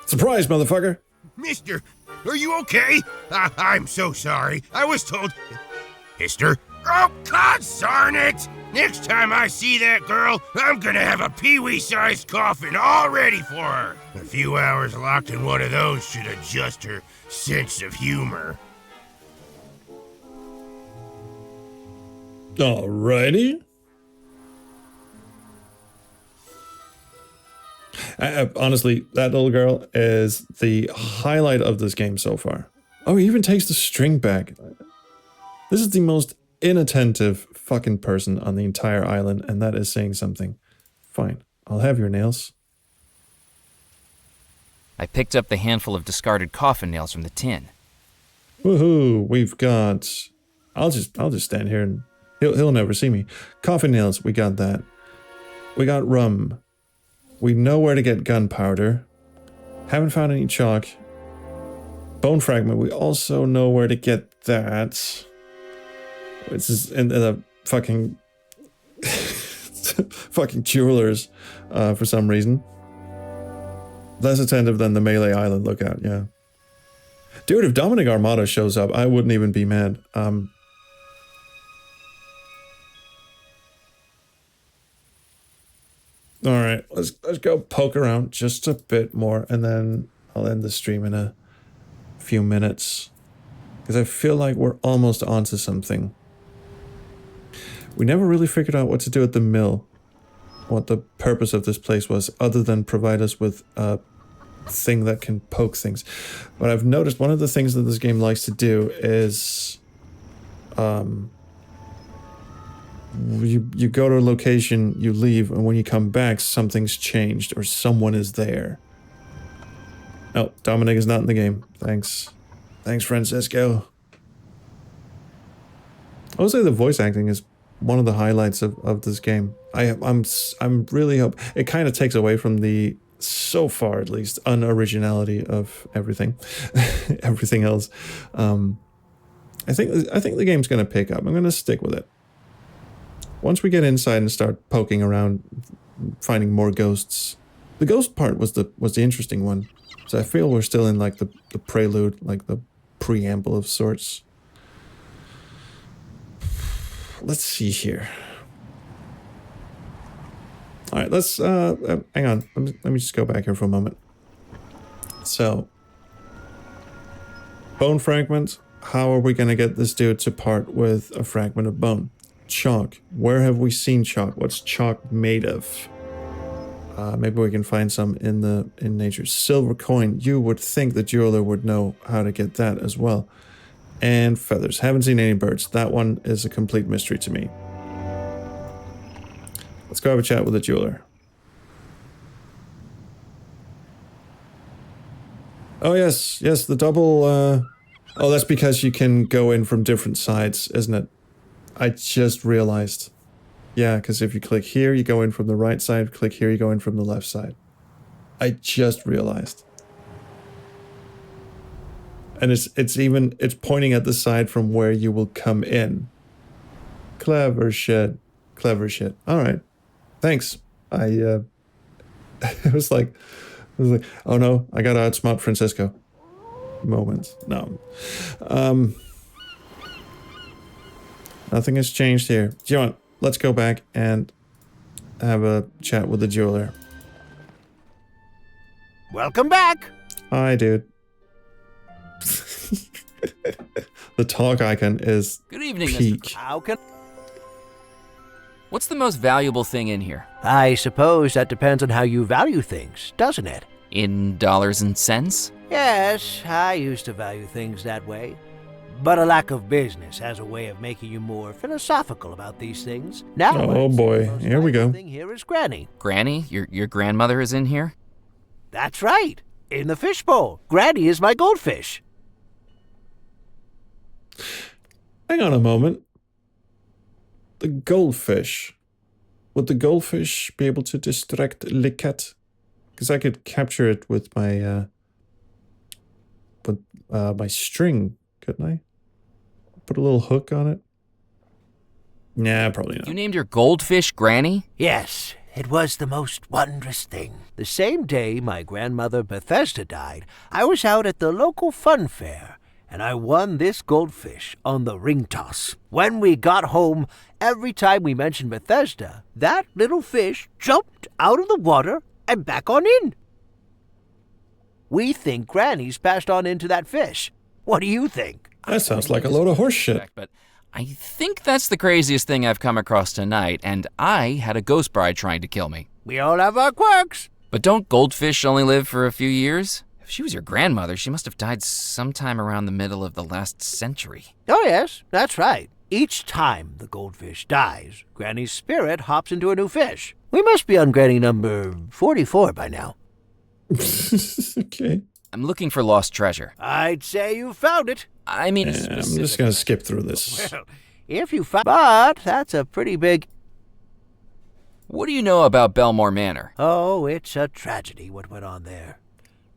Speaker 1: Surprise, motherfucker!
Speaker 6: Mister, are you okay? I'm so sorry. I was told... Mister? Oh, God darn it! Next time I see that girl, I'm gonna have a peewee-sized coffin all ready for her. A few hours locked in one of those should adjust her sense of humor.
Speaker 1: Alrighty. Honestly, that little girl is the highlight of this game so far. Oh, he even takes the string back. This is the most inattentive fucking person on the entire island, and that is saying something. Fine, I'll have your nails.
Speaker 2: I picked up the handful of discarded coffin nails from the tin.
Speaker 1: Woohoo! We've got. I'll just stand here and he'll never see me. Coffin nails. We got that. We got rum. We know where to get gunpowder. Haven't found any chalk. Bone fragment. We also know where to get that. It's just in the fucking fucking jewelers for some reason. Less attentive than the Melee Island lookout, yeah. Dude, if Dominic Armato shows up, I wouldn't even be mad. Alright, let's go poke around just a bit more, and then I'll end the stream in a few minutes. Because I feel like we're almost onto something. We never really figured out what to do at the mill. What the purpose of this place was, other than provide us with a thing that can poke things. But I've noticed one of the things that this game likes to do is... You go to a location, you leave, and when you come back, something's changed, or someone is there. Oh, Dominic is not in the game. Thanks. Thanks, Francisco. I would say the voice acting is one of the highlights of this game. I'm really hope it kind of takes away from the, so far at least, unoriginality of everything. Everything else. I think the game's gonna pick up. I'm gonna stick with it. Once we get inside and start poking around, finding more ghosts. The ghost part was the interesting one. So I feel we're still in like the prelude, like the preamble of sorts. Let's see here. All right, let's hang on. Let me just go back here for a moment. So, bone fragment. How are we going to get this dude to part with a fragment of bone? Chalk. Where have we seen chalk? What's chalk made of? Maybe we can find some in nature. Silver coin. You would think the jeweler would know how to get that as well. And feathers. Haven't seen any birds. That one is a complete mystery to me. Let's go have a chat with the jeweler. Oh yes, the double. Oh, that's because you can go in from different sides, isn't it? I just realized. Yeah, because if you click here, you go in from the right side. Click here, you go in from the left side. I just realized. And it's pointing at the side from where you will come in. Clever shit. Clever shit. All right. Thanks. it was like, oh no, I gotta outsmart Francisco. Moment. No. Nothing has changed here. Do you know what? Let's go back and have a chat with the jeweler.
Speaker 8: Welcome back.
Speaker 1: Hi, dude. The talk icon is
Speaker 2: Good evening,
Speaker 1: peak.
Speaker 2: Mr.
Speaker 8: How can...
Speaker 2: What's the most valuable thing in here?
Speaker 8: I suppose that depends on how you value things, doesn't it?
Speaker 2: In dollars and cents?
Speaker 8: Yes, I used to value things that way. But a lack of business has a way of making you more philosophical about these things. Now,
Speaker 1: Oh boy, here we go.
Speaker 8: thing here is Granny.
Speaker 2: Granny? Your grandmother is in here?
Speaker 8: That's right. In the fishbowl. Granny is my goldfish.
Speaker 1: Hang on a moment. The goldfish. Would the goldfish be able to distract Le Cat? Because I could capture it with my my string, couldn't I? Put a little hook on it. Nah, probably not.
Speaker 2: You named your goldfish Granny?
Speaker 8: Yes, it was the most wondrous thing. The same day my grandmother Bethesda died, I was out at the local fun fair, and I won this goldfish on the ring toss. When we got home, every time we mentioned Bethesda, that little fish jumped out of the water and back on in. We think Granny's passed on into that fish. What do you think?
Speaker 1: That sounds like a load of horse shit.
Speaker 2: But I think that's the craziest thing I've come across tonight, and I had a ghost bride trying to kill me.
Speaker 8: We all have our quirks.
Speaker 2: But don't goldfish only live for a few years? If she was your grandmother, she must have died sometime around the middle of the last century.
Speaker 8: Oh yes, that's right. Each time the goldfish dies, Granny's spirit hops into a new fish. We must be on Granny number 44 by now.
Speaker 1: Okay.
Speaker 2: I'm looking for lost treasure.
Speaker 8: I'd say you found it.
Speaker 2: I mean,
Speaker 1: I'm just gonna skip through this.
Speaker 8: Well, if you found... But that's a pretty big...
Speaker 2: What do you know about Belmore Manor?
Speaker 8: Oh, it's a tragedy what went on there.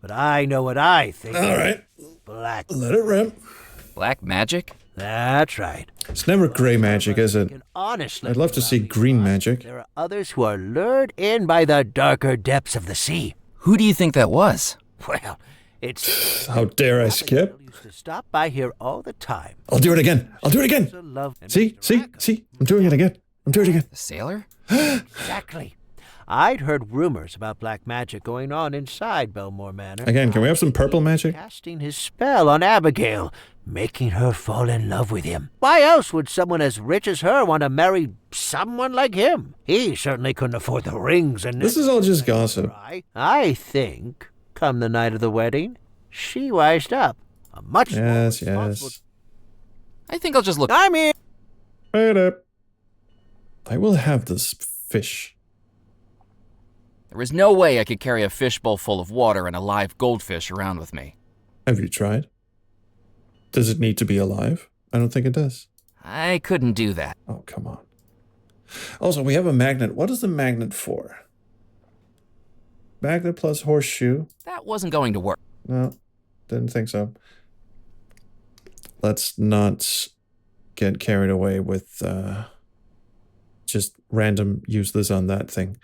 Speaker 8: But I know what I think.
Speaker 1: All right.
Speaker 8: Black.
Speaker 1: Let it rip.
Speaker 2: Black magic?
Speaker 8: That's right.
Speaker 1: It's never gray magic, is it?
Speaker 8: Honestly,
Speaker 1: I'd love to see green magic.
Speaker 8: there are others who are lured in by the darker depths of the sea.
Speaker 2: Who do you think that was?
Speaker 8: Well, it's...
Speaker 1: How dare I skip?
Speaker 8: Abigail used to stop by here all the time.
Speaker 1: I'll do it again. I'll do it again. See? I'm doing it again. I'm doing it again.
Speaker 2: The sailor?
Speaker 8: Exactly. I'd heard rumors about black magic going on inside Belmore Manor.
Speaker 1: Again, can we have some purple magic?
Speaker 8: Casting his spell on Abigail, making her fall in love with him. Why else would someone as rich as her want to marry someone like him? He certainly couldn't afford the rings and...
Speaker 1: This is all just gossip.
Speaker 8: I think, come the night of the wedding, she wised up. A much more responsible...
Speaker 2: I think I'll just look.
Speaker 8: I'm in.
Speaker 1: Wait up. I will have this fish.
Speaker 2: There is no way I could carry a fishbowl full of water and a live goldfish around with me.
Speaker 1: Have you tried? Does it need to be alive? I don't think it does.
Speaker 2: I couldn't do that.
Speaker 1: Oh, come on. Also, we have a magnet. What is the magnet for? Magnet plus horseshoe.
Speaker 2: That wasn't going to work.
Speaker 1: No, didn't think so. Let's not get carried away with just random useless on that thing.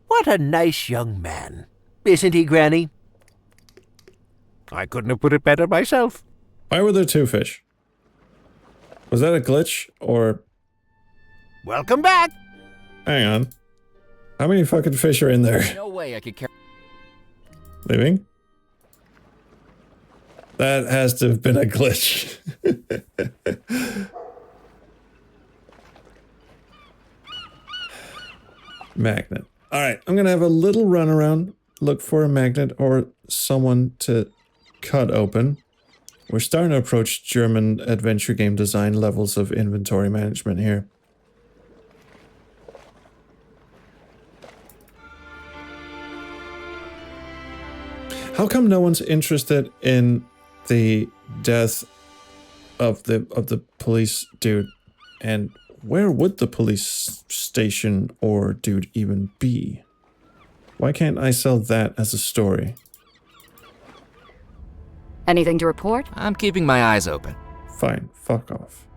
Speaker 8: What a nice young man. Isn't he, Granny? I couldn't have put it better myself.
Speaker 1: Why were there two fish? Was that a glitch, or...
Speaker 8: Welcome back!
Speaker 1: Hang on. How many fucking fish are in there?
Speaker 2: No way I could carry...
Speaker 1: Leaving? That has to have been a glitch. Magnet. Alright, I'm gonna have a little run around, look for a magnet or someone to cut open. We're starting to approach German adventure game design levels of inventory management here. How come no one's interested in the death of the police dude? And where would the police station or dude even be? Why can't I sell that as a story?
Speaker 10: Anything to report?
Speaker 2: I'm keeping my eyes open.
Speaker 1: Fine, fuck off.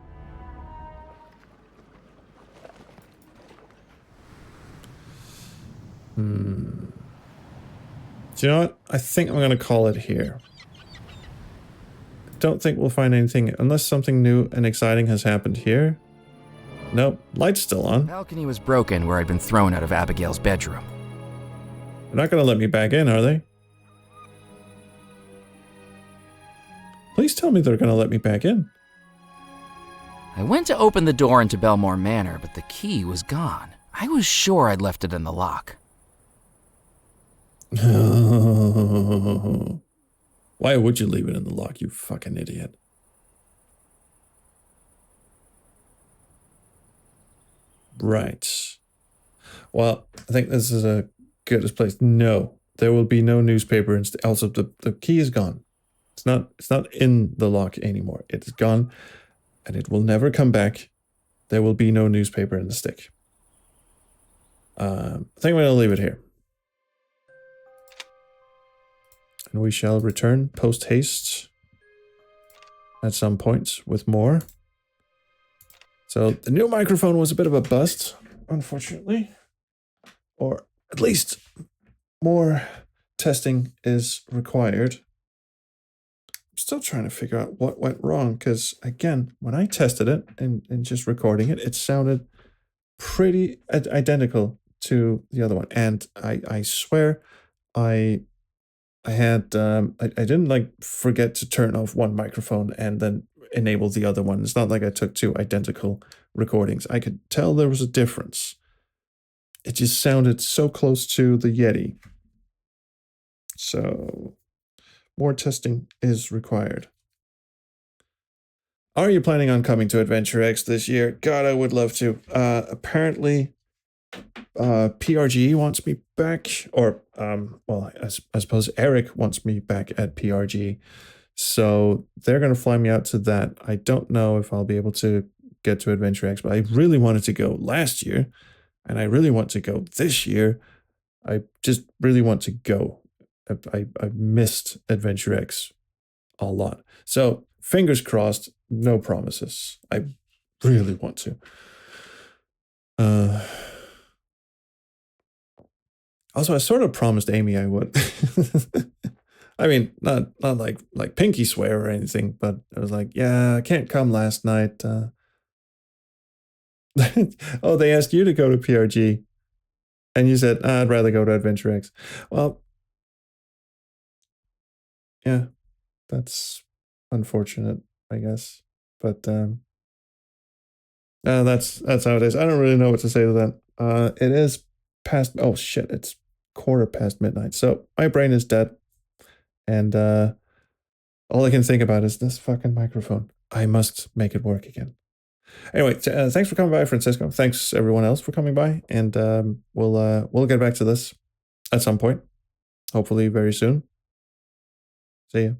Speaker 1: Do you know what? I think I'm gonna call it here. Don't think we'll find anything unless something new and exciting has happened here. Nope, light's still on.
Speaker 2: The balcony was broken where I'd been thrown out of Abigail's bedroom.
Speaker 1: They're not gonna let me back in, are they? Please tell me they're gonna let me back in.
Speaker 2: I went to open the door into Belmore Manor, but the key was gone. I was sure I'd left it in the lock.
Speaker 1: Why would you leave it in the lock, you fucking idiot? Right. Well, I think this is a goodness place. No, there will be no newspaper. Also, the key is gone. It's not in the lock anymore. It's gone, and it will never come back. There will be no newspaper in the stick. I think I'm going to leave it here. And we shall return post-haste at some point with more. So the new microphone was a bit of a bust, unfortunately. Or at least more testing is required. I'm still trying to figure out what went wrong, because again, when I tested it and just recording it, it sounded pretty identical to the other one. And I swear I had I didn't like forget to turn off one microphone and then enable the other one. It's not like I took two identical recordings. I could tell there was a difference. It just sounded so close to the Yeti. So more testing is required. Are you planning on coming to Adventure X this year? God, I would love to. Apparently, PRG wants me back, or well, I suppose Eric wants me back at PRG. So they're going to fly me out to that. I don't know if I'll be able to get to Adventure X, but I really wanted to go last year, and I really want to go this year. I just really want to go. I missed Adventure X a lot. So fingers crossed, no promises. I really want to. Also, I sort of promised Amy I would. I mean, not like pinky swear or anything, but I was like, yeah, I can't come last night. Oh, they asked you to go to PRG. And you said, I'd rather go to Adventure X. Well, yeah, that's unfortunate, I guess. But that's how it is. I don't really know what to say to that. It is past, oh shit, it's midnight. So my brain is dead. And all I can think about is this fucking microphone. I must make it work again. Anyway, thanks for coming by, Francisco. Thanks everyone else for coming by, and we'll get back to this at some point, hopefully very soon. See you.